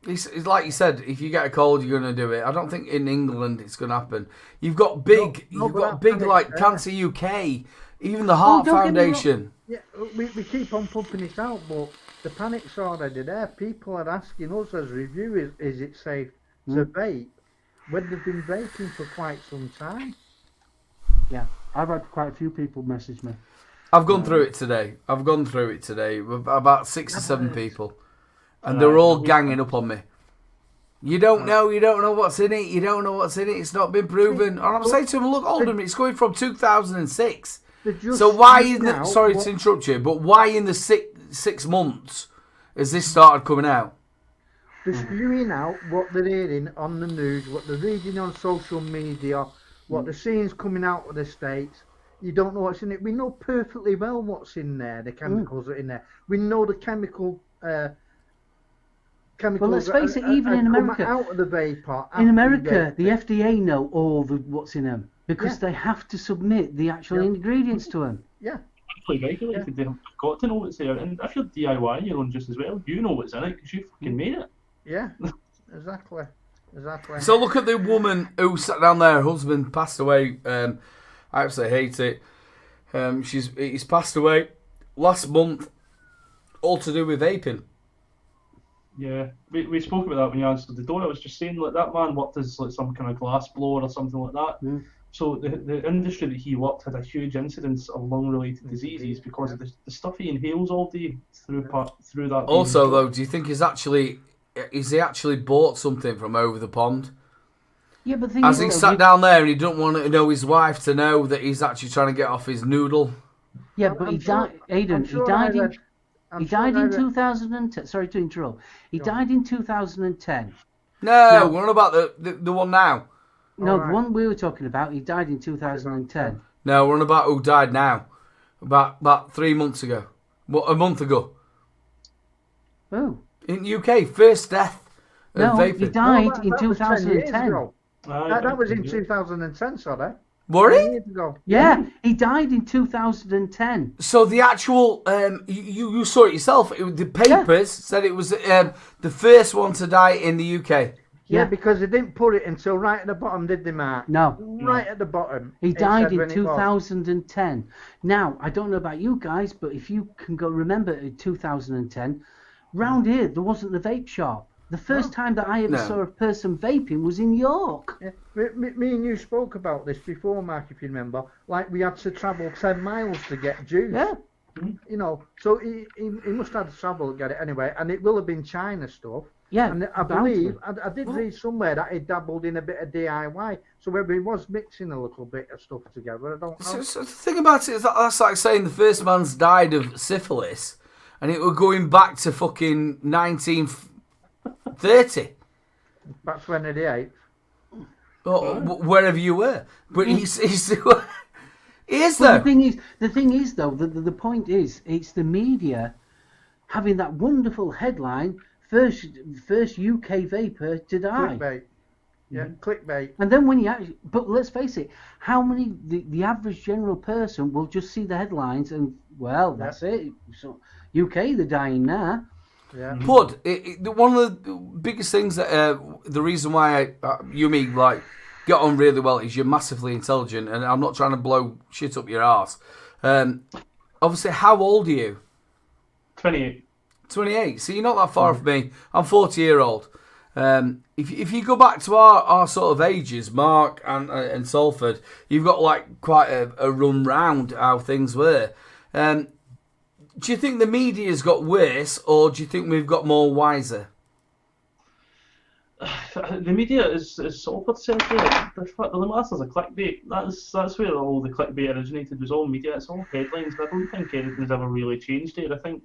It's like you said, if you get a cold, you're going to do it. I don't think in England it's going to happen. You've got big like Cancer UK, even the Heart Foundation. Yeah, we keep on pumping it out, but the panic's already there. People are asking us as reviewers, is it safe to vape when they've been vaping for quite some time? Yeah, I've had quite a few people message me. I've gone through it today. With about 6 or 7 people. And they're all ganging up on me. You don't know what's in it. It's not been proven. And I'm saying to them, look, Alderman, it's going from 2006. So why in the... Sorry to interrupt you, but why in the 6 months has this started coming out? They're spewing out what they're hearing on the news, what they're reading on social media, what the scene's coming out of the States. You don't know what's in it. We know perfectly well what's in there, the chemicals that are in there. We know the chemicals Well, let's face it, even in America, out of the vapor. in America, the FDA know all what's in them because they have to submit the actual ingredients to them. Yeah. Regulated, they've got to know what's there. And if you're DIY your own just as well, you know what's in it because you fucking made it. Yeah, exactly. So look at the woman who sat down there. Her husband passed away. I absolutely hate it. He's passed away last month, all to do with vaping. Yeah, we spoke about that when you answered the door. I was just saying, like, that man worked as like some kind of glass blower or something like that. So the industry that he worked had a huge incidence of lung-related diseases because of the stuff he inhales all day through that. Also, though, do you think he's actually bought something from over the pond? Yeah, but the thing As is, he sat down there and he don't want to know his wife to know that he's actually trying to get off his noodle. Yeah, but he died. Aidan, he died in. He died in 2010. Sorry to interrupt. He died in 2010. No, we're on about the one now. No, the one we were talking about, he died in 2010. No, we're on about who died now. About 3 months ago. A month ago. Oh. In the UK, first death of vaping. He died in 2010. That was in 2010, sorry. Were he? Years ago. Yeah, he died in 2010. So the actual, you saw it yourself. The papers said it was the first one to die in the UK. Yeah, because they didn't put it until right at the bottom, did they, Mark? No. Right at the bottom. He died in 2010. Now, I don't know about you guys, but if you can go remember in 2010, round here, there wasn't a vape shop. The first time that I ever saw a person vaping was in York. Yeah. Me and you spoke about this before, Mark, if you remember. Like, we had to travel 10 miles to get juice. Yeah. You know, so he must have had to travel to get it anyway, and it will have been China stuff. Yeah, and I believe, I did read somewhere that he dabbled in a bit of DIY, so maybe he was mixing a little bit of stuff together, I don't know. So the thing about it is that's like saying the first man's died of syphilis, and it were going back to fucking 1930. Back 28. Or wherever you were. But he's he is though. The thing is though, the point is, it's the media having that wonderful headline, first UK vapor to die. Clickbait. Yeah, clickbait. And then when you actually, but let's face it, how many, the average general person will just see the headlines and, well, that's it. So UK, they're dying now. Yeah. PUD, one of the biggest things that, the reason why you and me, like, get on really well is you're massively intelligent, and I'm not trying to blow shit up your arse. Obviously, how old are you? 28. 28. So you're not that far from me. I'm 40-year-old. If you go back to our sort of ages, Mark and Salford, you've got like quite a run round how things were. Do you think the media's got worse, or do you think we've got more wiser? The media is Salford central. The masters of clickbait. That's where all the clickbait originated. Was all media. It's all headlines. I don't think anything's ever really changed there. I think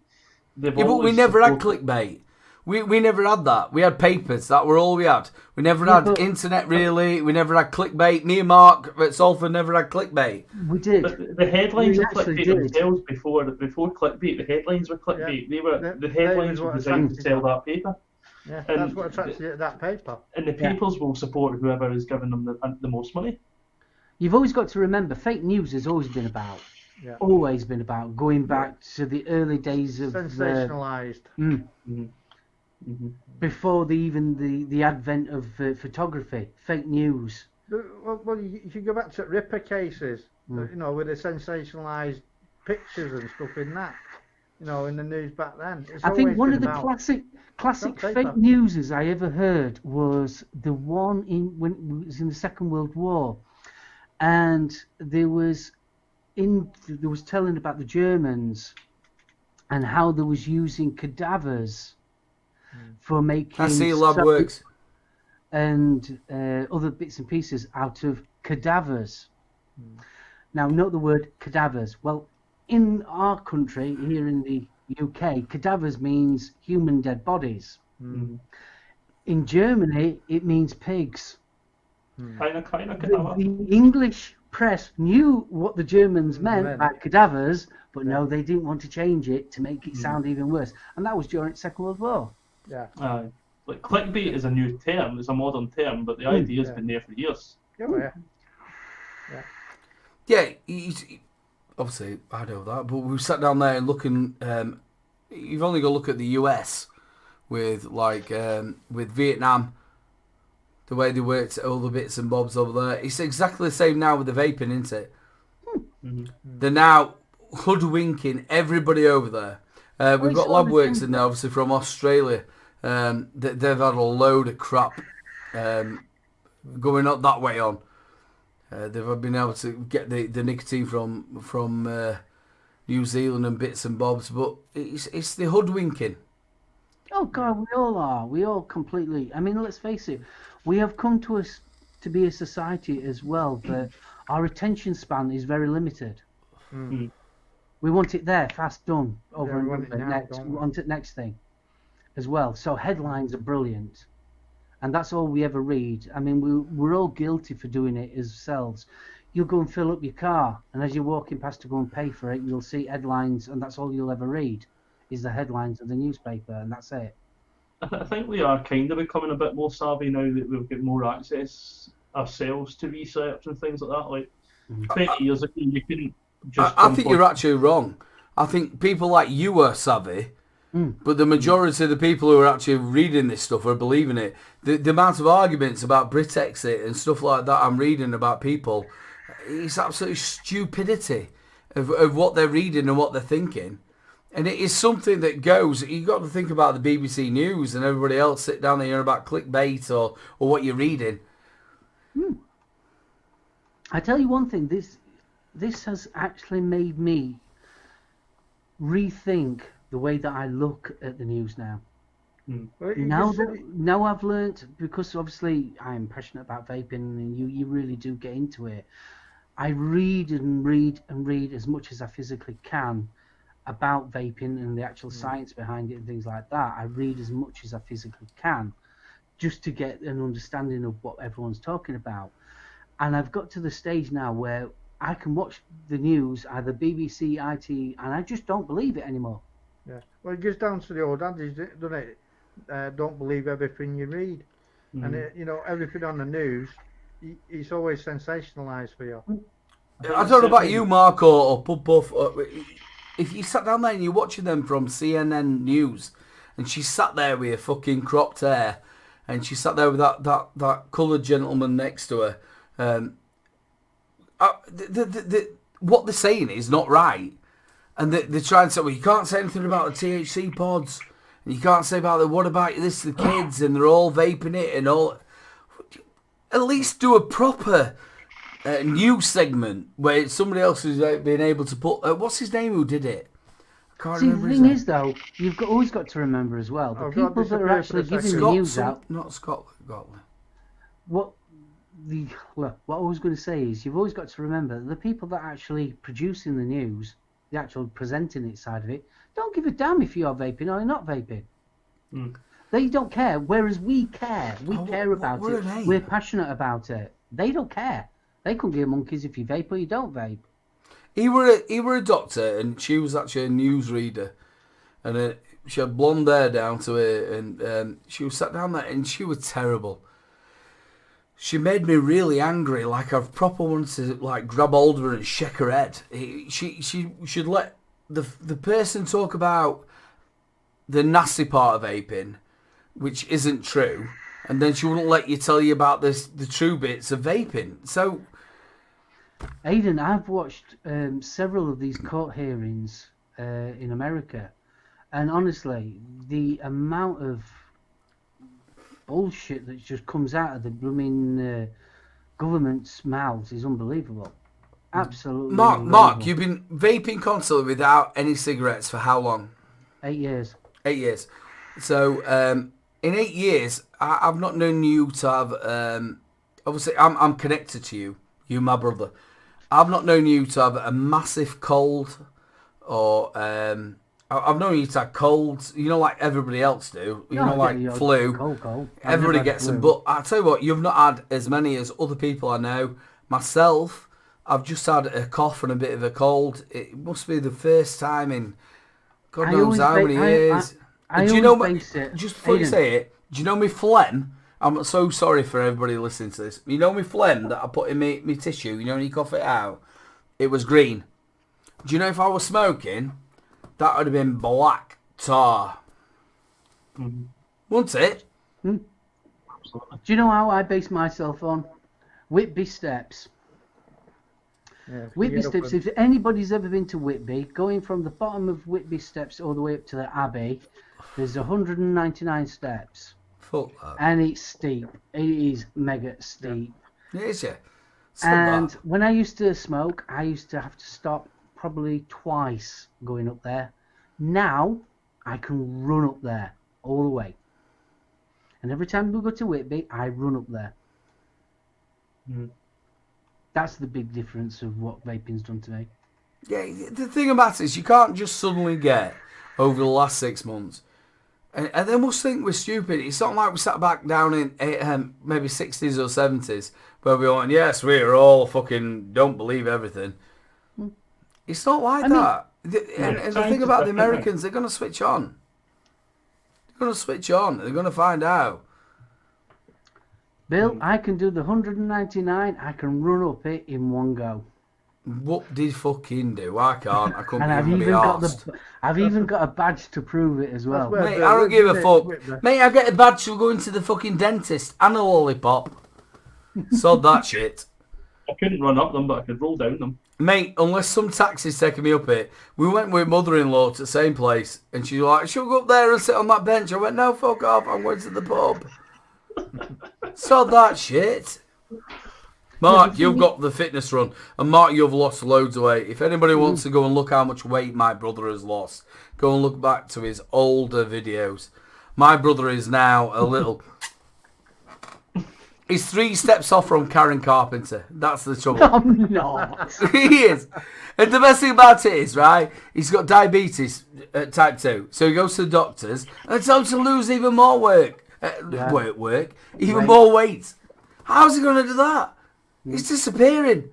they've but we never had clickbait. We never had that. We had papers. That were all we had. We never had internet, really. We never had clickbait. Me and Mark at Salford never had clickbait. We did. But the headlines were clickbait themselves before clickbait. The headlines were clickbait. Yeah. The headlines were designed to sell that paper. Yeah, that's what attracted that paper. And the papers will support whoever is giving them the most money. You've always got to remember, fake news has always been about. Yeah. Always been about going back to the early days of sensationalized. Before the advent of photography, fake news. Well, you can go back to Ripper cases, you know, with the sensationalized pictures and stuff in that, you know, in the news back then. I think one of the classic fake newses I ever heard was the one when it was in the Second World War, and there was telling about the Germans and how they was using cadavers for making I see lab works and other bits and pieces out of cadavers. Now, note the word cadavers. Well, in our country, here in the UK, cadavers means human dead bodies. In Germany, it means pigs. Kind of. The English press knew what the Germans meant by cadavers, but no, they didn't want to change it to make it sound even worse. And that was during the Second World War. Yeah. Like clickbait is a new term, it's a modern term, but the idea's been there for years. Yeah, obviously I know that, but we sat down there and looking. You've only got to look at the US with with Vietnam, the way they worked all the bits and bobs over there. It's exactly the same now with the vaping, isn't it? They're now hoodwinking everybody over there. We've got lab works in there, obviously from Australia. They've had a load of crap going up that way on. They've been able to get the nicotine from New Zealand and bits and bobs, but it's the hoodwinking. Oh God, we all are. We all completely. I mean, let's face it. We have come to be a society as well that our attention span is very limited. We want it there, fast done, over and over. Next, we want it next thing, as well. So headlines are brilliant, and that's all we ever read. I mean, we're all guilty for doing it ourselves. You'll go and fill up your car, and as you're walking past to go and pay for it, you'll see headlines, and that's all you'll ever read is the headlines of the newspaper, and that's it. I think we are kind of becoming a bit more savvy now that we've got more access ourselves to research and things like that. Like 20 years ago, you couldn't just. I think you're actually wrong. I think people like you are savvy, but the majority of the people who are actually reading this stuff are believing it. The amount of arguments about Brexit and stuff like that I'm reading about people, it's absolutely stupidity of what they're reading and what they're thinking. And it is something that goes, you've got to think about the BBC News and everybody else sit down there about clickbait or what you're reading. I tell you one thing, this has actually made me rethink the way that I look at the news now. Now I've learnt, because obviously I'm passionate about vaping and you really do get into it. I read and read and read as much as I physically can about vaping and the actual science behind it and things like that. I read as much as I physically can just to get an understanding of what everyone's talking about. And I've got to the stage now where I can watch the news, either BBC, IT, and I just don't believe it anymore. Yeah. Well, it gets down to the old adage, doesn't it? Don't believe everything you read. And, everything on the news, it's always sensationalised for you. I don't know about you, Mark, or Pud Puff. If you sat down there and you're watching them from CNN News, and she sat there with her fucking cropped hair, and she sat there with that coloured gentleman next to her, what they're saying is not right. And they're trying to say, well, you can't say anything about the THC pods, and you can't say about what about this, the kids, and they're all vaping it and all. At least do a proper news segment where somebody else is being able to put. What's his name who did it? I can't remember. The thing is, though, you've always got to remember as well the people that are actually giving the news out. Not Scotland. What I was going to say is, you've always got to remember the people that are actually producing the news, the actual presenting it side of it, don't give a damn if you're vaping or you're not vaping. They don't care. Whereas we care. We care about it. We're passionate about it. They don't care. They couldn't give monkeys if you vape or you don't vape. He were a doctor, and she was actually a newsreader, and she had blonde hair down to her, and she was sat down there, and she was terrible. She made me really angry. Like, I've proper wanted to grab hold of her and shake her head. She should let the person talk about the nasty part of vaping, which isn't true, and then she wouldn't let you tell you about the true bits of vaping. So, Aidan, I've watched several of these court hearings in America, and honestly, the amount of bullshit that just comes out of the blooming government's mouths is unbelievable. Absolutely. Mark, you've been vaping constantly without any cigarettes for how long? 8 years. 8 years. So, in 8 years, I've not known you to have. Obviously, I'm connected to you. You're my brother. I've not known you to have a massive cold, or I've I've known you to have colds, like everybody else do. Like flu. Cold. Everybody gets them. But I tell you what, you've not had as many as other people I know. Myself, I've just had a cough and a bit of a cold. It must be the first time in God knows how many years. Do you know just before you say it, do you know me phlegm? I'm so sorry for everybody listening to this. You know me phlegm that I put in me tissue, when you cough it out? It was green. Do you know if I was smoking, that would have been black tar. Mm-hmm. Wouldn't it? Absolutely. Do you know how I base myself on? Whitby Steps. Yeah, Whitby Steps, if anybody's ever been to Whitby, going from the bottom of Whitby Steps all the way up to the Abbey, there's 199 steps. Fuck that. And it's steep. It is mega steep. Yeah. It is, yeah. And when I used to smoke, I used to have to stop probably twice going up there. Now, I can run up there all the way. And every time we go to Whitby, I run up there. Mm. That's the big difference of what vaping's done to me. Yeah, the thing about it is you can't just suddenly get over the last 6 months. And they must think we're stupid. It's not like we sat back down in maybe 60s or 70s where we went, yes, we're all fucking don't believe everything. It's not like that. And the thing about the Americans, they're going to switch on. They're going to switch on. They're going to find out. Bill, I can do the 199. I can run up it in one go. What did you fucking do? I can't. I couldn't And I've even got a badge to prove it as well. Mate, I don't give a fuck. Mate, I get a badge for going to the fucking dentist and a lollipop. Sod that shit. I couldn't run up them, but I could roll down them. Mate, unless some taxi's taking me up it. We went with mother-in-law to the same place, and she's like, she'll go up there and sit on that bench. I went, no, fuck off, I'm going to the pub. Sod that shit. Mark, you've got the fitness run, and Mark, you've lost loads of weight. If anybody wants to go and look how much weight my brother has lost, go and look back to his older videos. My brother is now a little... He's 3 steps off from Karen Carpenter. That's the trouble. I'm not. He is. And the best thing about it is, right, he's got diabetes type 2. So he goes to the doctors, and they tell him to lose even more even more weight. How's he going to do that? He's disappearing.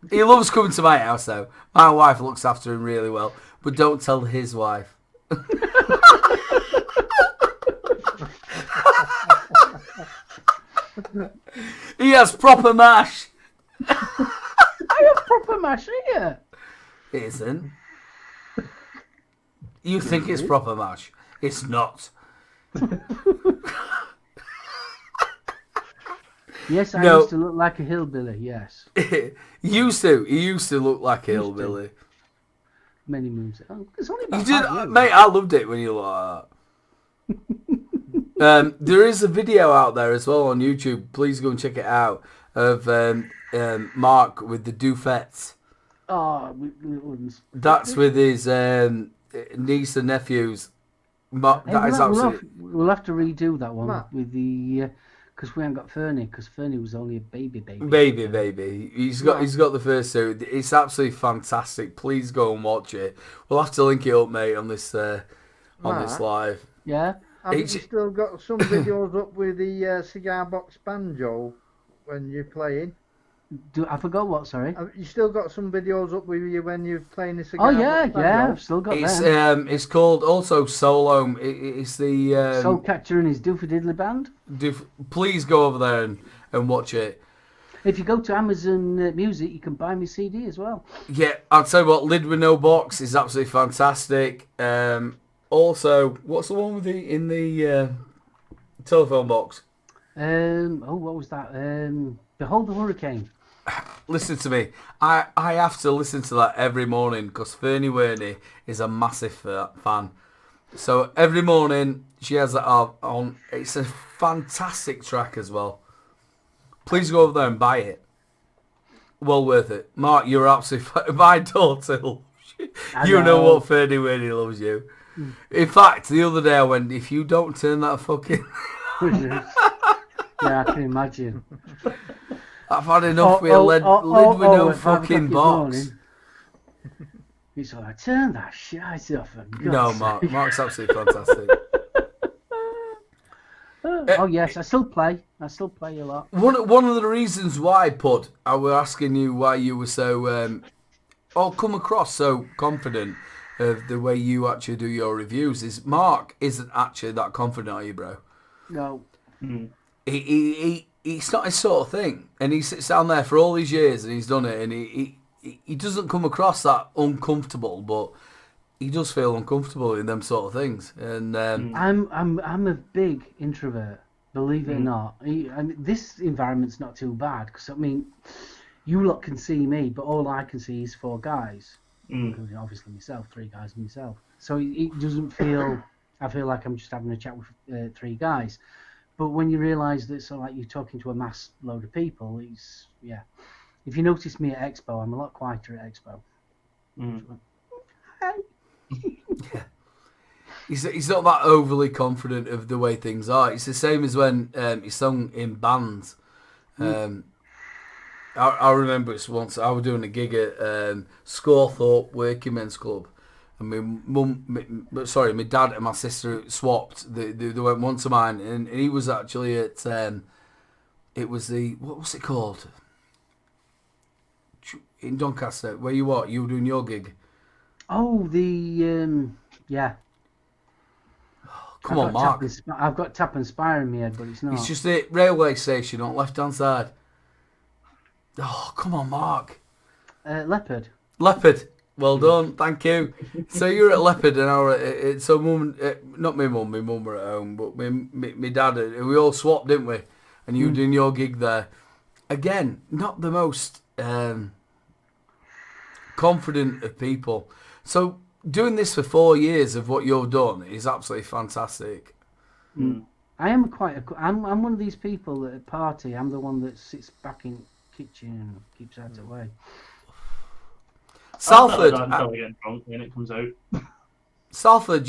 He loves coming to my house, though. My wife looks after him really well. But don't tell his wife. He has proper mash. I have proper mash here. It isn't. You think it's proper mash. It's not. Yes, I used to look like a hillbilly, yes. He used to look like a hillbilly. Many moons. Oh, it's only about You did, 5 years. mate, I loved it when you looked like that. There is a video out there as well on YouTube. Please go and check it out. Of Mark with the doofettes. Oh, That's with his niece and nephews. Mark, Hey, that is absolutely... we'll have to redo that one Matt. with the because we haven't got Fernie, because Fernie was only a baby. Baby. He's got the first 2. It's absolutely fantastic. Please go and watch it. We'll have to link it up, mate, on this live. Yeah. Have you still got some videos up with the cigar box banjo when you're playing? I forgot what? Sorry. Have you still got some videos up with you when you're playing the cigar Oh yeah, box banjo? I've still got them. It's called also Solo. It's the Soul Catcher and his Doofy Diddly Band. Please go over there and watch it. If you go to Amazon Music, you can buy me CD as well. Yeah, I'll tell you what. Lid with No Box is absolutely fantastic. Also, what's the one with in the telephone box? What was that? Behold the Hurricane. Listen to me. I have to listen to that every morning because Fernie Werney is a massive fan. So every morning she has that on. It's a fantastic track as well. Please go over there and buy it. Well worth it. Mark, you're absolutely... My daughter loves you. You know what Fernie Werney loves you. In fact, the other day I went, if you don't turn that fucking... Yeah, I can imagine. I've had enough with a lid with no fucking box. It's like, turn that shit off. No, Mark's absolutely fantastic. Oh yes, I still play a lot. One of the reasons why, Pud, I was asking you why you were so, come across so confident of the way you actually do your reviews is Mark isn't actually that confident, are you, bro? No. It's not his sort of thing, and he sits down there for all these years and he's done it, and he doesn't come across that uncomfortable, but he does feel uncomfortable in them sort of things. And I'm a big introvert, believe it or not. And this environment's not too bad because I mean, you lot can see me, but all I can see is 4 guys, including obviously myself, 3 guys and myself. So it doesn't feel. I feel like I'm just having a chat with 3 guys. But when you realise that, so like you're talking to a mass load of people, it's If you notice me at Expo, I'm a lot quieter at Expo. He's not that overly confident of the way things are. It's the same as when he sung in bands. I remember it once I was doing a gig at Scorthorpe Working Men's Club, and my dad and my sister swapped. They went one to mine, and he was actually at it was the what was it called in Doncaster where you were doing your gig. Oh, yeah. Come on, Mark. I've got Tap and Spire in my head, but it's not. It's just the railway station on left hand side. Oh, come on, Mark. Leopard. Well done, thank you. So you were at Leopard, and I were at so mum, not my mum were at home, but my dad. We all swapped, didn't we? And you were doing your gig there. Again, not the most confident of people. So doing this for 4 years of what you've done is absolutely fantastic. I am I'm one of these people at a party. I'm the one that sits back in the kitchen and keeps out of the way. Salford, I'm probably getting drunk when it comes out. Salford,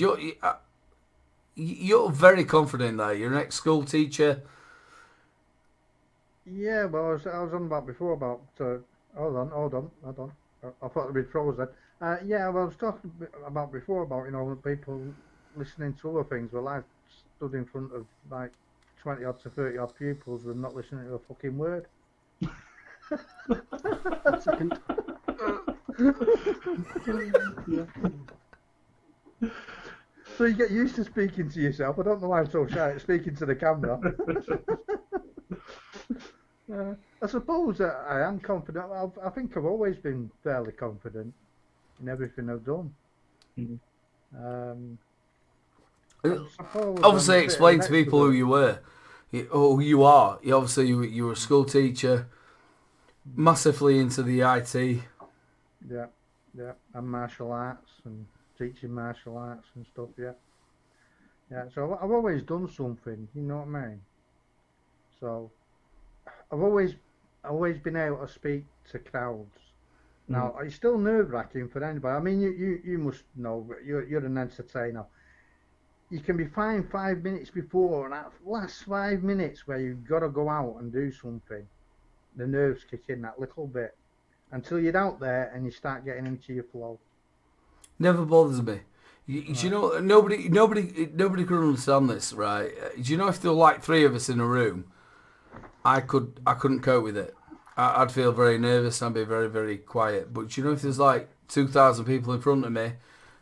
you're very confident there. You're an ex-school teacher. Yeah, well, I was on about before about. Hold on. I thought it'd be frozen. Yeah, well, I was talking about before about people listening to other things. Well, I stood in front of like 20 odd to 30 odd pupils and not listening to a fucking word. So you get used to speaking to yourself. I don't know why I'm so shy at speaking to the camera. I suppose I am confident. I think I've always been fairly confident in everything I've done. Obviously, explain to people who you were, who you are. You were a school teacher, massively into the IT. Yeah, and martial arts and teaching martial arts and stuff. Yeah. So I've always done something. You know what I mean? So I've always been able to speak to crowds. Now it's still nerve-wracking for anybody. I mean, you must know. You're an entertainer. You can be fine 5 minutes before, and that last 5 minutes where you've got to go out and do something, the nerves kick in that little bit until you're out there and you start getting into your flow. Never bothers me. You know, nobody can understand this, right? Do you know if there were like 3 of us in a room, I couldn't cope with it. I'd feel very nervous and I'd be very, very quiet. But you know, if there's like 2,000 people in front of me,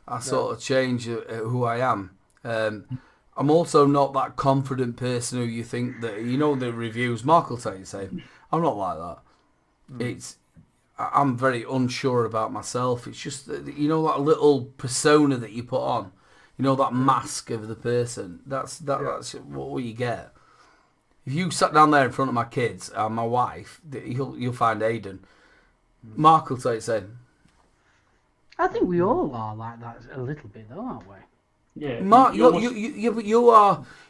I sort of change who I am. I'm also not that confident person who you think that, the reviews, Mark will tell you the same. I'm not like that. I'm very unsure about myself. It's just, that little persona that you put on, that mask of the person. That's what you get. If you sat down there in front of my kids and my wife, you'll find Aidan. Mark will tell you the same. I think we all are like that a little bit, though, aren't we? Yeah, Mark,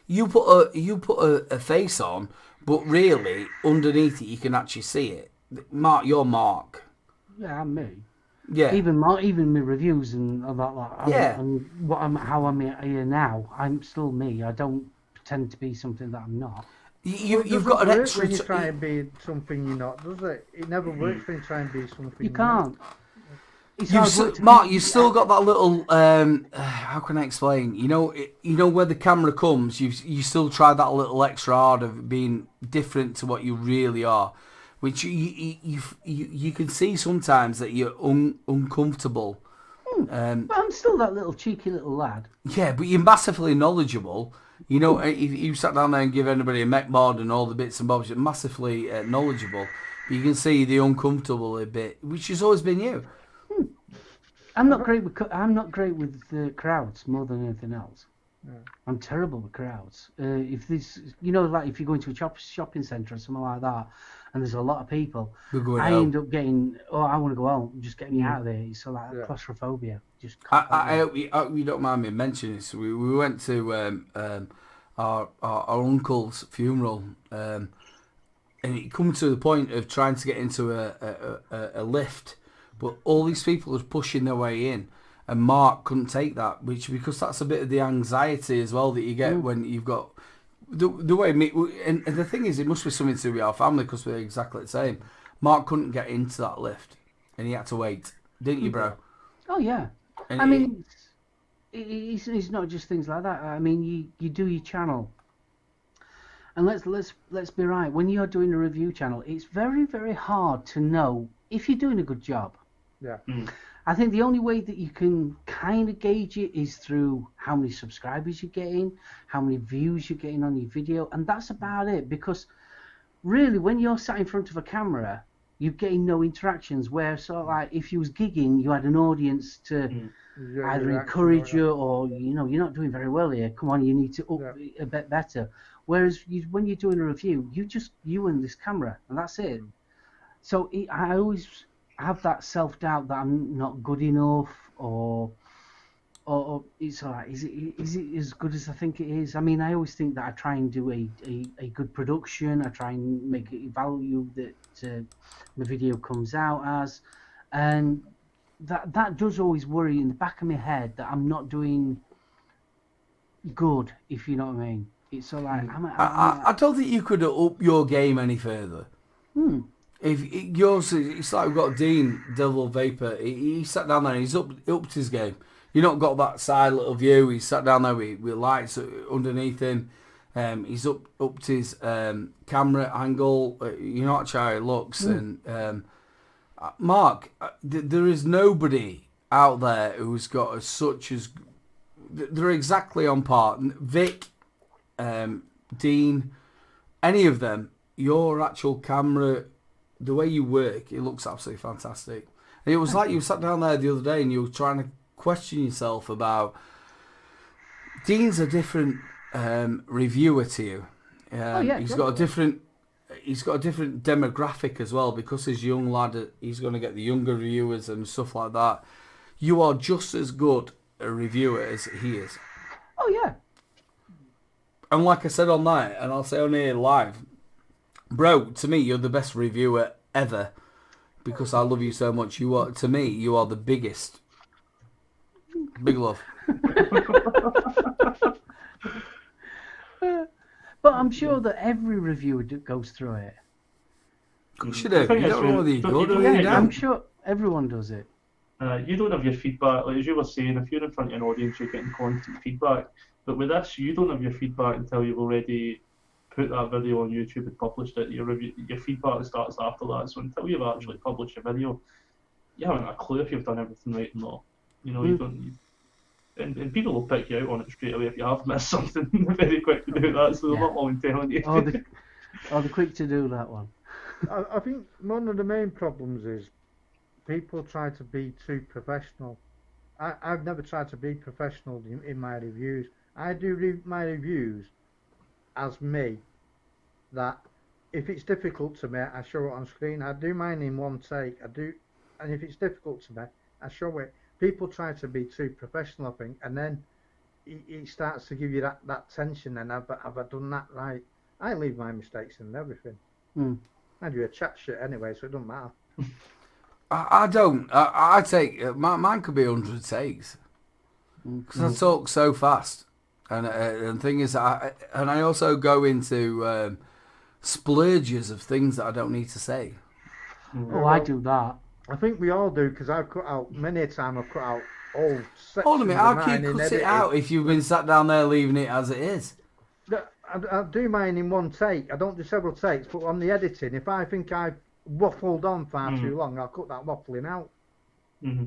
you put a face on, but really underneath it you can actually see it. Mark, you're Mark. Yeah, I'm me. Yeah. Even my reviews and all that. Yeah. And how I'm here now, I'm still me. I don't pretend to be something that I'm not. You've got an extra. When you try and be something you're not, does it? It never works when you try and be something. You can't. It's hard work to Mark, keep- you've still got that little. How can I explain? You know where the camera comes. You still try that little extra hard of being different to what you really are, which you can see sometimes that you're uncomfortable. But I'm still that little cheeky little lad. Yeah, but you're massively knowledgeable. You know, if you sat down there and give anybody a mech mod and all the bits and bobs, you're massively knowledgeable. But you can see the uncomfortable a bit, which has always been you. I'm not great with the crowds more than anything else. Yeah. I'm terrible with crowds. If this, like if you go into a shopping centre or something like that, and there's a lot of people, We're going I home. end up getting, I want to go home. Just get me out of there. It's like Yeah. claustrophobia. Just I hope you don't mind me mentioning this. We went to our uncle's funeral, and it come to the point of trying to get into a lift, but all these people are pushing their way in, and Mark couldn't take that, because that's a bit of the anxiety as well that you get when you've got the way me. And the thing is, it must be something to do with our family because we're exactly the same. Mark couldn't get into that lift, and he had to wait, didn't you, bro? Oh yeah. And I mean, it's not just things like that. I mean, you do your channel, and let's be right. When you're doing a review channel, it's very, very hard to know if you're doing a good job. Yeah. I think the only way that you can kind of gauge it is through how many subscribers you're getting, how many views you're getting on your video, and that's about it. Because really, when you're sat in front of a camera, you're getting no interactions. Where sort of like if you was gigging, you had an audience to either encourage you or you're not doing very well here. Come on, you need to up a bit better. Whereas when you're doing a review, you and this camera, and that's it. So I always have that self-doubt that I'm not good enough, or it's alright. Is it as good as I think it is? I mean, I always think that I try and do a good production. I try and make it value that the video comes out as, and that does always worry in the back of my head that I'm not doing good, if you know what I mean. It's so like I don't think you could up your game any further. If yours, it's like we've got Dean Devil Vapor. He sat down there and he's upped his game. You not got that side little view. He sat down there with lights underneath him. He's upped his camera angle. You know how it looks. And Mark, there is nobody out there who's got as such as. They're exactly on par. Vic, Dean, any of them. Your actual camera. The way you work, it looks absolutely fantastic. And it was like you sat down there the other day and you were trying to question yourself about. Dean's a different reviewer to you. He's got a different demographic as well because he's a young lad. He's going to get the younger reviewers and stuff like that. You are just as good a reviewer as he is. Oh yeah. And like I said on that, and I'll say on here live. Bro, to me, you're the best reviewer ever because I love you so much. You are the biggest. Big love. But I'm sure that every reviewer goes through it. Of course you do. You don't know whether you're good or you I'm don't. sure everyone does it. You don't have your feedback, like as you were saying, if you're in front of an audience, you're getting constant feedback. But with this, you don't have your feedback until you've already put that video on YouTube and published it. Your feedback starts after that. So until you've actually published a video, you haven't a clue if you've done everything right or not. You don't. And people will pick you out on it straight away if you have missed something. They're very quick to do that, so they're not long telling you. The quick to do that one. I think one of the main problems is people try to be too professional. I've never tried to be professional in my reviews. I do my reviews as me, that if it's difficult to me, I show it on screen. I do mine in one take. And if it's difficult to me, I show it. People try to be too professional, I think, and then it starts to give you that tension. And have I done that right? I leave my mistakes in and everything. I do a chat shit anyway, so it doesn't matter. I don't. I take mine could be 100 takes because I talk so fast. And the thing is, I also go into splurges of things that I don't need to say. Oh, I do that. I think we all do, because I've cut out, many a time I've cut out all sections Hold a minute, of how can mine you in cut it editing. out if you've been sat down there leaving it as it is? I do mine in one take. I don't do several takes, but on the editing, if I think I've waffled on far too long, I'll cut that waffling out. Mm-hmm.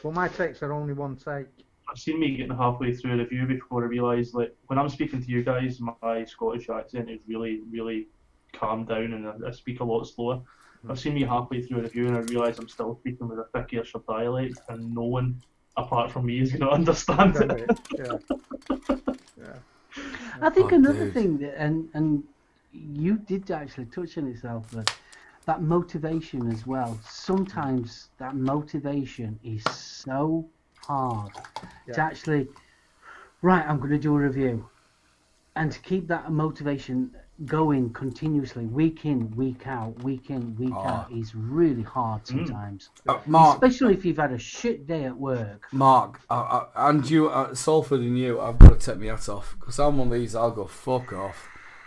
But my takes are only one take. I've seen me getting halfway through a review before I realised, like, when I'm speaking to you guys, my Scottish accent is really, really calmed down, and I speak a lot slower. I've seen me halfway through a review and I realise I'm still speaking with a thick Ayrshire dialect, and no one apart from me is going to understand it. I think Oh, another dude. thing that, and you did actually touch on it, Alfred, that motivation as well. Sometimes that motivation is so hard to actually, right, I'm going to do a review, and to keep that motivation going continuously, week in, week out, is really hard sometimes. Mark, Especially if you've had a shit day at work. Mark, and you, Salford and you, I've got to take my hat off, because I'm one of these, I'll go fuck off.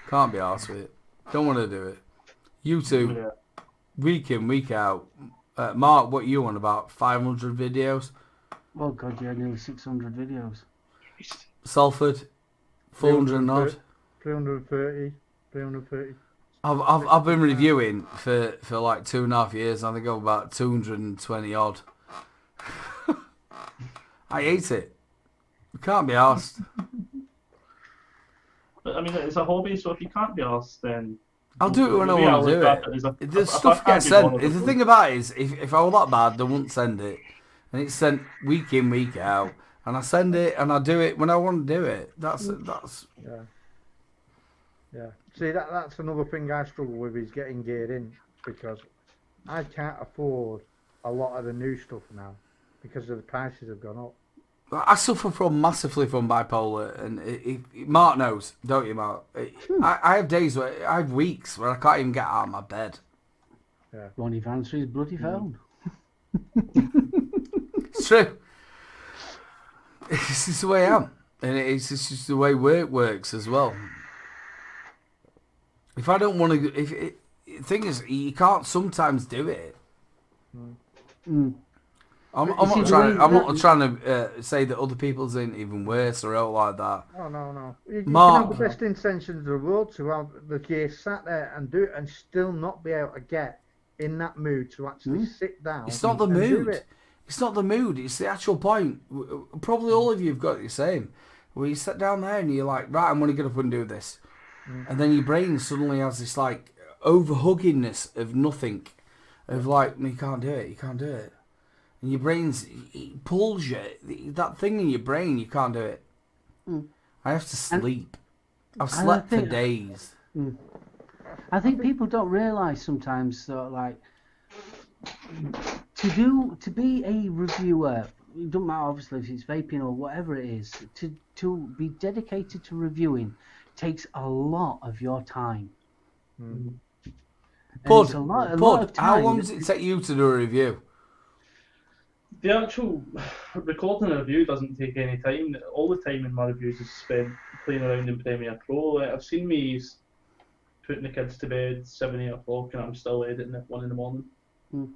Can't be arsed with it. Don't want to do it. You two, week in, week out. Mark, what you on about? 500 videos? Oh God, yeah, nearly 600 videos. Salford, 400 and odd. 330. 330. I've been reviewing for like 2.5 years. I think I'm about 220 odd. I hate it. You can't be arsed. But I mean, it's a hobby, so if you can't be arsed, then I'll do it when I want to do it. The stuff gets sent. The thing about it is, if I were that bad, they wouldn't send it. And it's sent week in, week out. And I send it and I do it when I want to do it. That's Yeah. See, that's another thing I struggle with, is getting geared in, because I can't afford a lot of the new stuff now because the prices have gone up. I suffer massively from bipolar, and Mark knows, don't you, Mark? I have days I have weeks where I can't even get out of my bed. Yeah. Won't even answer his bloody phone. It's true. It's just the way I am, and it's just the way work works as well. If I don't want to, the thing is, you can't sometimes do it. I'm not trying to say that other people's ain't even worse or out like that. Oh, no. You Mark, can have the best intentions of the world to have the gear sat there and do it, and still not be able to get in that mood to actually sit down. It's not the and do mood. it. It's not the mood. It's the actual point. Probably all of you have got the same. Where you sit down there and you're like, right, I'm going to get up and do this. And then your brain suddenly has this like overhuggingness of nothing. Of like, you can't do it, you can't do it. And your brain's, it pulls you. That thing in your brain, you can't do it. I have to sleep. I've slept for days. I think people don't realise sometimes that, like, to be a reviewer, it doesn't matter obviously if it's vaping or whatever it is, to be dedicated to reviewing takes a lot of your time. Pud, a lot of time. how long does it take you to do a review? The actual recording a review doesn't take any time. All the time in my reviews is spent playing around in Premiere Pro. I've seen me putting the kids to bed 7, 8 o'clock, and I'm still editing at 1 in the morning.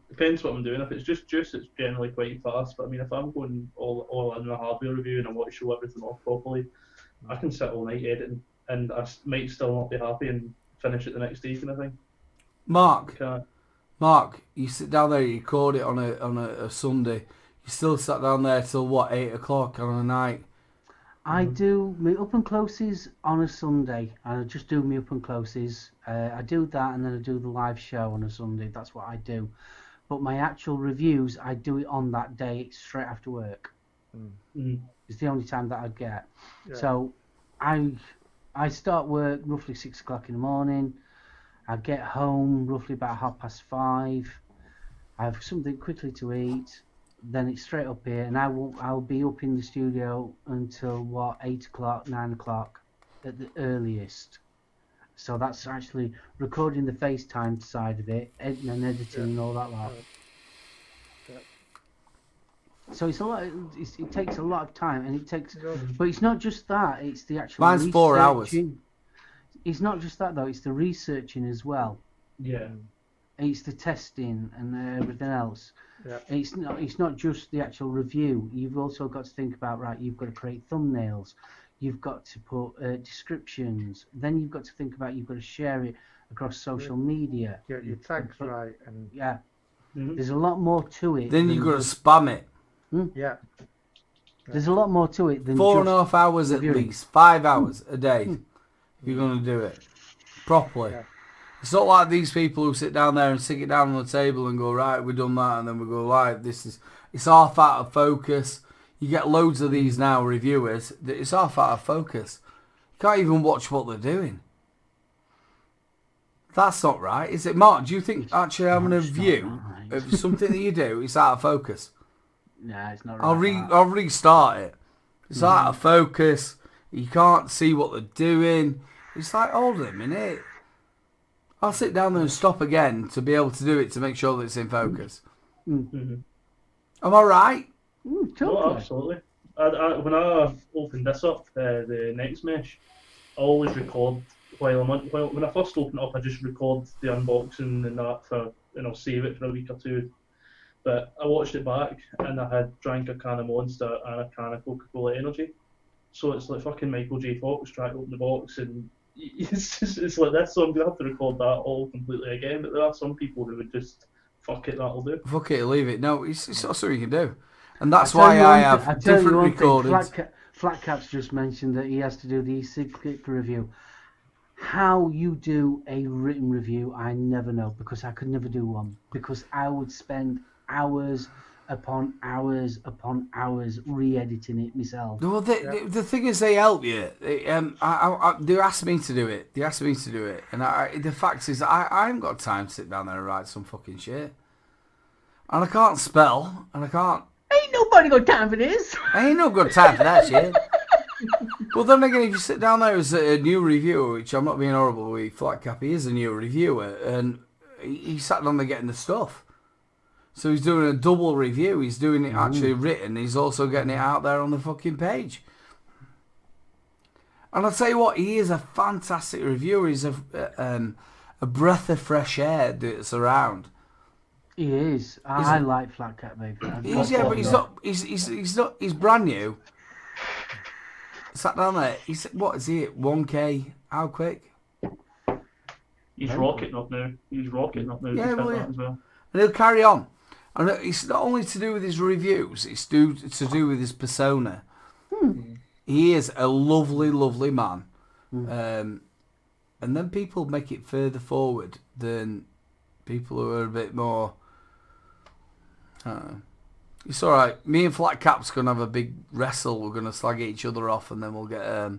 Depends what I'm doing. If it's just juice, it's generally quite fast. But I mean, if I'm going all in a hardware review and I want to show everything off properly, I can sit all night editing, and I might still not be happy and finish it the next day, kind of thing. Mark, you sit down there, you record it on a Sunday. You still sat down there till what, 8 o'clock on a night? I do my up and closes on a Sunday, and I just do my up and closes. I do that, and then I do the live show on a Sunday. That's what I do. But my actual reviews, I do it on that day, straight after work. It's the only time that I'd get. Yeah. So I start work roughly 6 o'clock in the morning. I get home roughly about 5:30. I have something quickly to eat. Then it's straight up here, and I'll be up in the studio until 8 o'clock, 9 o'clock at the earliest. So that's actually recording the FaceTime side of it, and editing and all that lot. So it's a lot. It takes a lot of time, and it takes. But it's not just that. It's the actual. Mine's 4 hours. It's not just that though. It's the researching as well. Yeah. It's the testing and everything else. Yeah. It's not just the actual review. You've also got to think about, right, you've got to create thumbnails. You've got to put descriptions. Then you've got to think about, you've got to share it across social media. Get your tags right, and Yeah. Mhm. There's a lot more to it. Then than you've got to just- spam it. yeah, There's a lot more to it than 4.5 hours at reviewing. least. 5 hours a day. If you're going to do it properly. Yeah. It's not like these people who sit down there and stick it down on the table and go, right, we've done that, and then we go, right, it's half out of focus. You get loads of these now, reviewers, that it's half out of focus. You can't even watch what they're doing. That's not right, is it? Mark, do you think actually having a It's not view right. of something that you do is out of focus? Nah, it's not right. I'll restart it. It's out of focus. You can't see what they're doing. It's like, hold on a minute. I'll sit down there and stop again to be able to do it to make sure that it's in focus. Mhm. Am I right? No, Totally. absolutely. When I opened this up, the next mesh, I always record while I'm on. When I first open it up, I just record the unboxing and that and I'll save it for a week or two. But I watched it back and I had drank a can of Monster and a can of Coca-Cola Energy. So it's like fucking Michael J. Fox trying to open the box, and it's like this. So I'm gonna have to record that all completely again. But there are some people who would just fuck it, that'll do. Fuck it, leave it. No, it's not something you can do. And that's I tell why you I one have thing- I tell you different one thing, recordings. Flatcap's just mentioned that he has to do the e-cigarette review. How you do a written review, I never know, because I could never do one. Because I would spend hours upon hours upon hours re-editing it myself. Well, the thing is, they help you. They asked me to do it. They asked me to do it. And the fact is, I haven't got time to sit down there and write some fucking shit. And I can't spell, and I can't... Ain't nobody got time for this. I ain't no good time for that shit. But then again, if you sit down there as a new reviewer, which I'm not being horrible with Flatcap, he is a new reviewer, and he sat down there getting the stuff. So he's doing a double review. He's doing it actually written. He's also getting it out there on the fucking page. And I'll tell you what, he is a fantastic reviewer. He's a breath of fresh air that's around. He is. I like Flatcap, baby. But he's not. He's brand new. Sat down there. What is he at 1K? How quick? He's rocketing up now. Yeah, Just well, hit yeah. that as well. And he'll carry on. And it's not only to do with his reviews, it's to do with his persona. He is a lovely, lovely man. And then people make it further forward than people who are a bit more... I don't know. It's alright. Me and Flatcap's going to have a big wrestle. We're going to slag each other off, and then we'll get a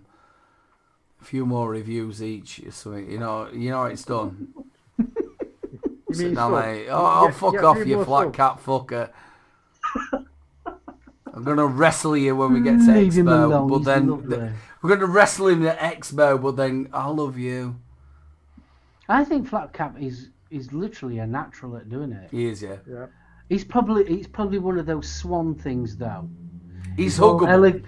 few more reviews each or something. You know how it's done. Sit down there. Oh, fuck off, you Flatcap fucker. I'm going to wrestle you when we get to Leave him Expo. alone, But he's then lovely. we're going to wrestle him at Expo, but then I love you. I think Flatcap is literally a natural at doing it. He is, yeah. yeah. He's probably one of those swan things though. He's All huggable.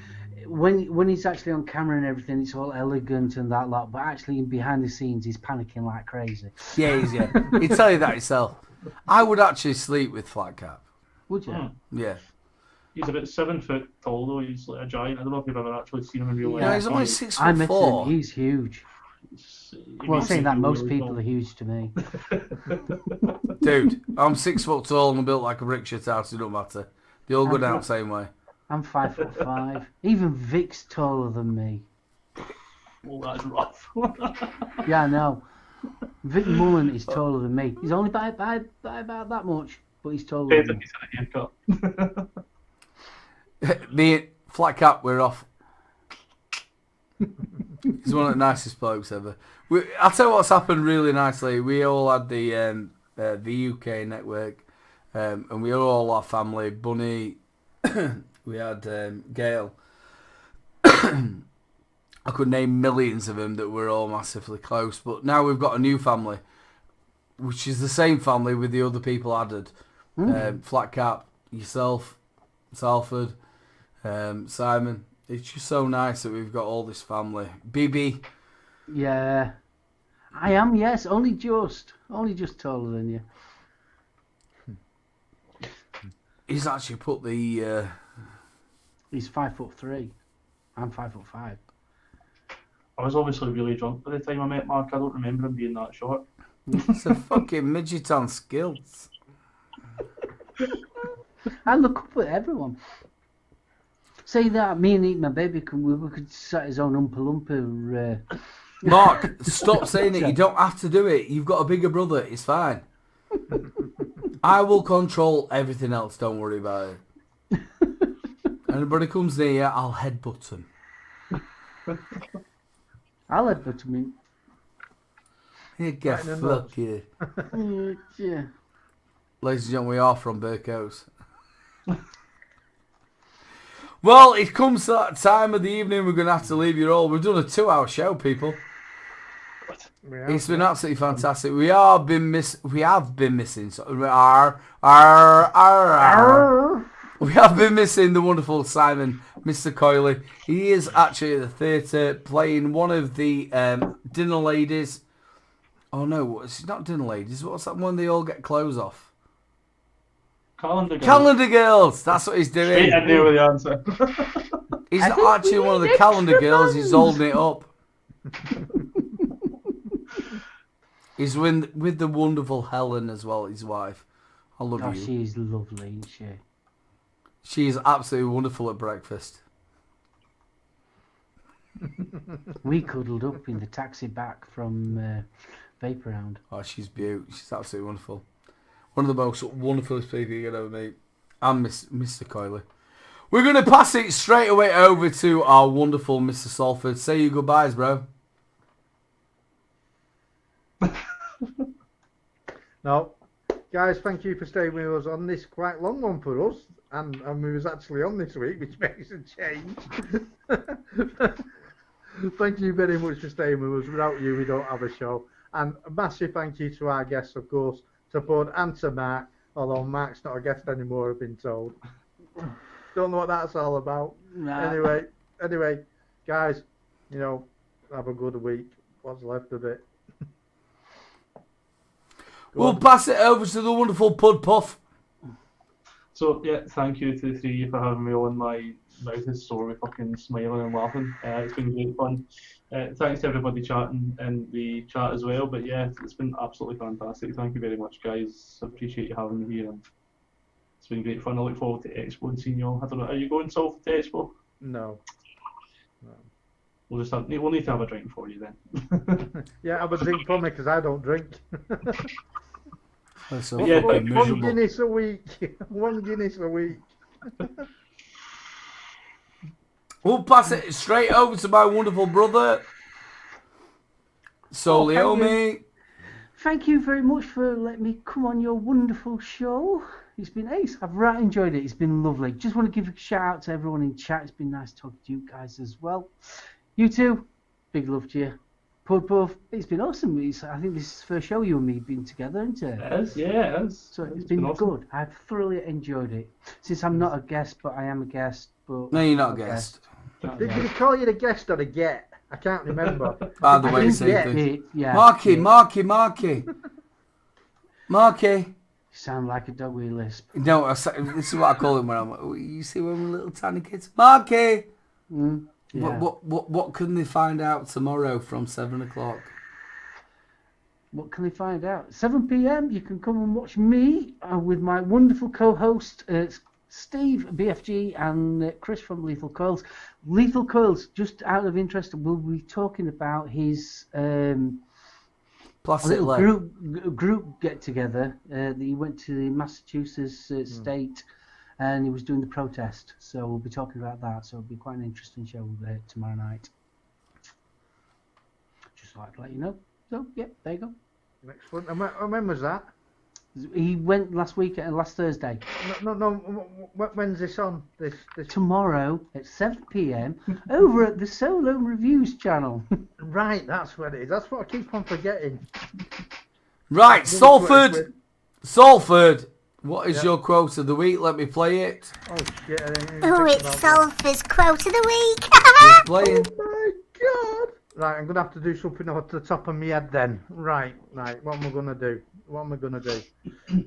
when he's actually on camera and everything, it's all elegant and that lot. But actually, behind the scenes, he's panicking like crazy. Yeah, he's, yeah. He'd tell you that himself. I would actually sleep with Flatcap. Would you? Yeah. He's about 7 foot tall though. He's like a giant. I don't know if you've ever actually seen him in real life. Yeah, he's only 6'4". I met him. He's huge. He Well, makes saying it that, really, most really people tall. are huge to me. Dude, I'm 6 foot tall and built like a brick shit house. It don't matter. They all go down the same way. I'm 5'5". Even Vic's taller than me. Well, that's rough. Yeah, I know. Vic Mullen is taller than me. He's only by about that much, but he's taller Depends than if me. he's had a haircut. Me and Flatcap, we're off. He's one of the nicest blokes ever. I'll tell you what's happened really nicely. We all had the UK network, and we were all our family. Bunny, we had Gail. I could name millions of them that were all massively close. But now we've got a new family, which is the same family with the other people added. Flatcap, yourself, Salford, Simon. It's just so nice that we've got all this family. BB. Yeah. I am, yes, only just taller than you. He's actually put the. He's 5'3". I'm 5'5". I was obviously really drunk by the time I met Mark. I don't remember him being that short. It's a fucking midget on skills. I look up at everyone. Say that, me and Eat My Baby, we could set his own Oompa Loompa. Mark, stop saying it. You don't have to do it. You've got a bigger brother. It's fine. I will control everything else. Don't worry about it. Anybody comes near you, I'll headbutt him. I'll headbutt him. You get fuck you. Yeah. Ladies and gentlemen, we are from Burkos. Well, it comes that time of the evening. We're going to have to leave you all. We've done a 2-hour show, people. It's been absolutely fantastic. We have been missing. So, we have been missing the wonderful Simon, Mr. Coyley. He is actually at the theatre playing one of the dinner ladies. Oh no, it's not dinner ladies. What's that one they all get clothes off? Calendar girls. That's what he's doing. Straight in there with the answer. He's not actually one of the calendar girls. He's holding it up. He's with the wonderful Helen as well, his wife. I love you. She's lovely, isn't she? She is absolutely wonderful at breakfast. We cuddled up in the taxi back from Vape Round. Oh, she's beautiful. She's absolutely wonderful. One of the most wonderful people you can ever meet. And Mr. Coyley. We're going to pass it straight away over to our wonderful Mr. Salford. Say your goodbyes, bro. No. Guys, thank you for staying with us on this quite long one for us. And we was actually on this week, which makes a change. Thank you very much for staying with us. Without you, we don't have a show. And a massive thank you to our guests, of course, to Bud and to Mark, although Mark's not a guest anymore, I've been told. Don't know what that's all about. Nah. Anyway, guys, have a good week. What's left of it. We'll pass it over to the wonderful Pud Puff. So, yeah, thank you to the three of you for having me on. My mouth is sore with fucking smiling and laughing. It's been great fun. Thanks to everybody chatting in the chat as well. But yeah, it's been absolutely fantastic. Thank you very much, guys. I appreciate you having me here. And it's been great fun. I look forward to Expo and seeing you all. I don't know, are you going, Sol, to Expo? No. We'll need to have a drink for you then. Yeah, have a drink for me because I don't drink. That's so Yeah, fucking One miserable. Guinness a week. 1 Guinness a week. We'll pass it straight over to my wonderful brother, Soliomi. Thank you very much for letting me come on your wonderful show. It's been ace. I've right enjoyed it. It's been lovely. Just want to give a shout out to everyone in chat. It's been nice talking to you guys as well. You too. Big love to you. Pud Puff, it's been awesome. I think this is the first show you and me been together, isn't it? It is, yeah, it is. So it's been awesome. good. I've thoroughly enjoyed it. Since I'm not a guest, but I am a guest. But No, you're not a guest. Did he call you the guest or the get? I can't remember. By the way, think say yeah. things. Yeah. Marky. You sound like a dog with a lisp. No, this is what I call him when I'm. You see when we're little tiny kids. Marky. Yeah. What can they find out tomorrow from 7 o'clock? What can they find out? 7 p.m. You can come and watch me with my wonderful co-host Steve BFG and Chris from Lethal Coils. Lethal Coils, just out of interest, we'll be talking about his Plastic leg. group get together. He went to the Massachusetts state. And he was doing the protest, so we'll be talking about that. So it'll be quite an interesting show tomorrow night. Just like to let you know. So yeah, there you go. Next one. And when was that? He went last Thursday. No. When's this on? This. Tomorrow at 7 p.m. over at the Solo Reviews channel. Right, that's what it is. That's what I keep on forgetting. Right, Salford. What is your quote of the week? Let me play it. Oh shit! Oh, it's Salford's quote of the week. It's playing. Oh my god! Right, I'm gonna have to do something off the top of my head then. Right. What am I gonna do?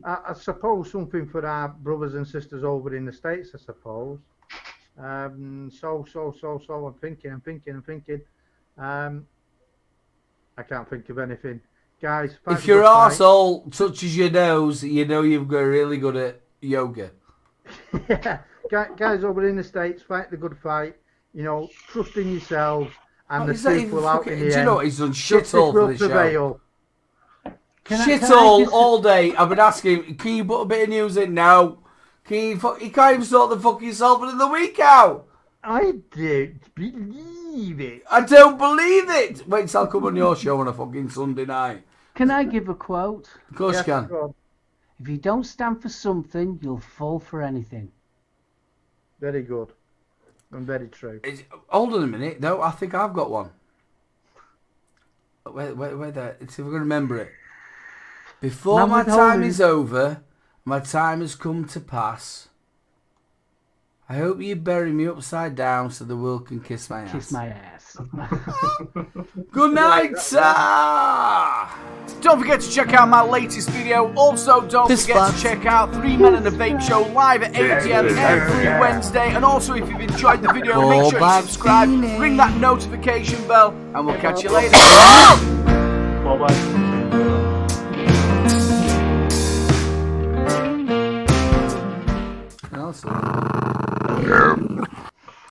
I suppose something for our brothers and sisters over in the States. I suppose. So. I'm thinking. I can't think of anything, guys. If your arsehole touches your nose, you know you've got really good at yoga. Yeah, guys over in the States, fight the good fight. You know, trust in yourselves, and the truth will out in the end. Do you know what? He's done shit all for this show. Shit all day. I've been asking, can you put a bit of news in? No. You can't even sort the fuck yourself in the week out. I don't believe it. I don't believe it. Wait till I come on your show on a fucking Sunday night. Can I give a quote? Of course you can. If you don't stand for something, you'll fall for anything. Very good. And very true. Hold on a minute, though. I think I've got one. Wait there. See if I can remember it. Before my time is over, my time has come to pass. I hope you bury me upside down so the world can kiss my ass. Kiss my ass. Good night, sir. Don't forget to check out my latest video. Also, don't forget to check out 3 Men and a Vape Show live at 8 PM every Wednesday. And also, if you've enjoyed the video, make sure you subscribe, ring that notification bell, and we'll catch you later. Bye-bye. Also.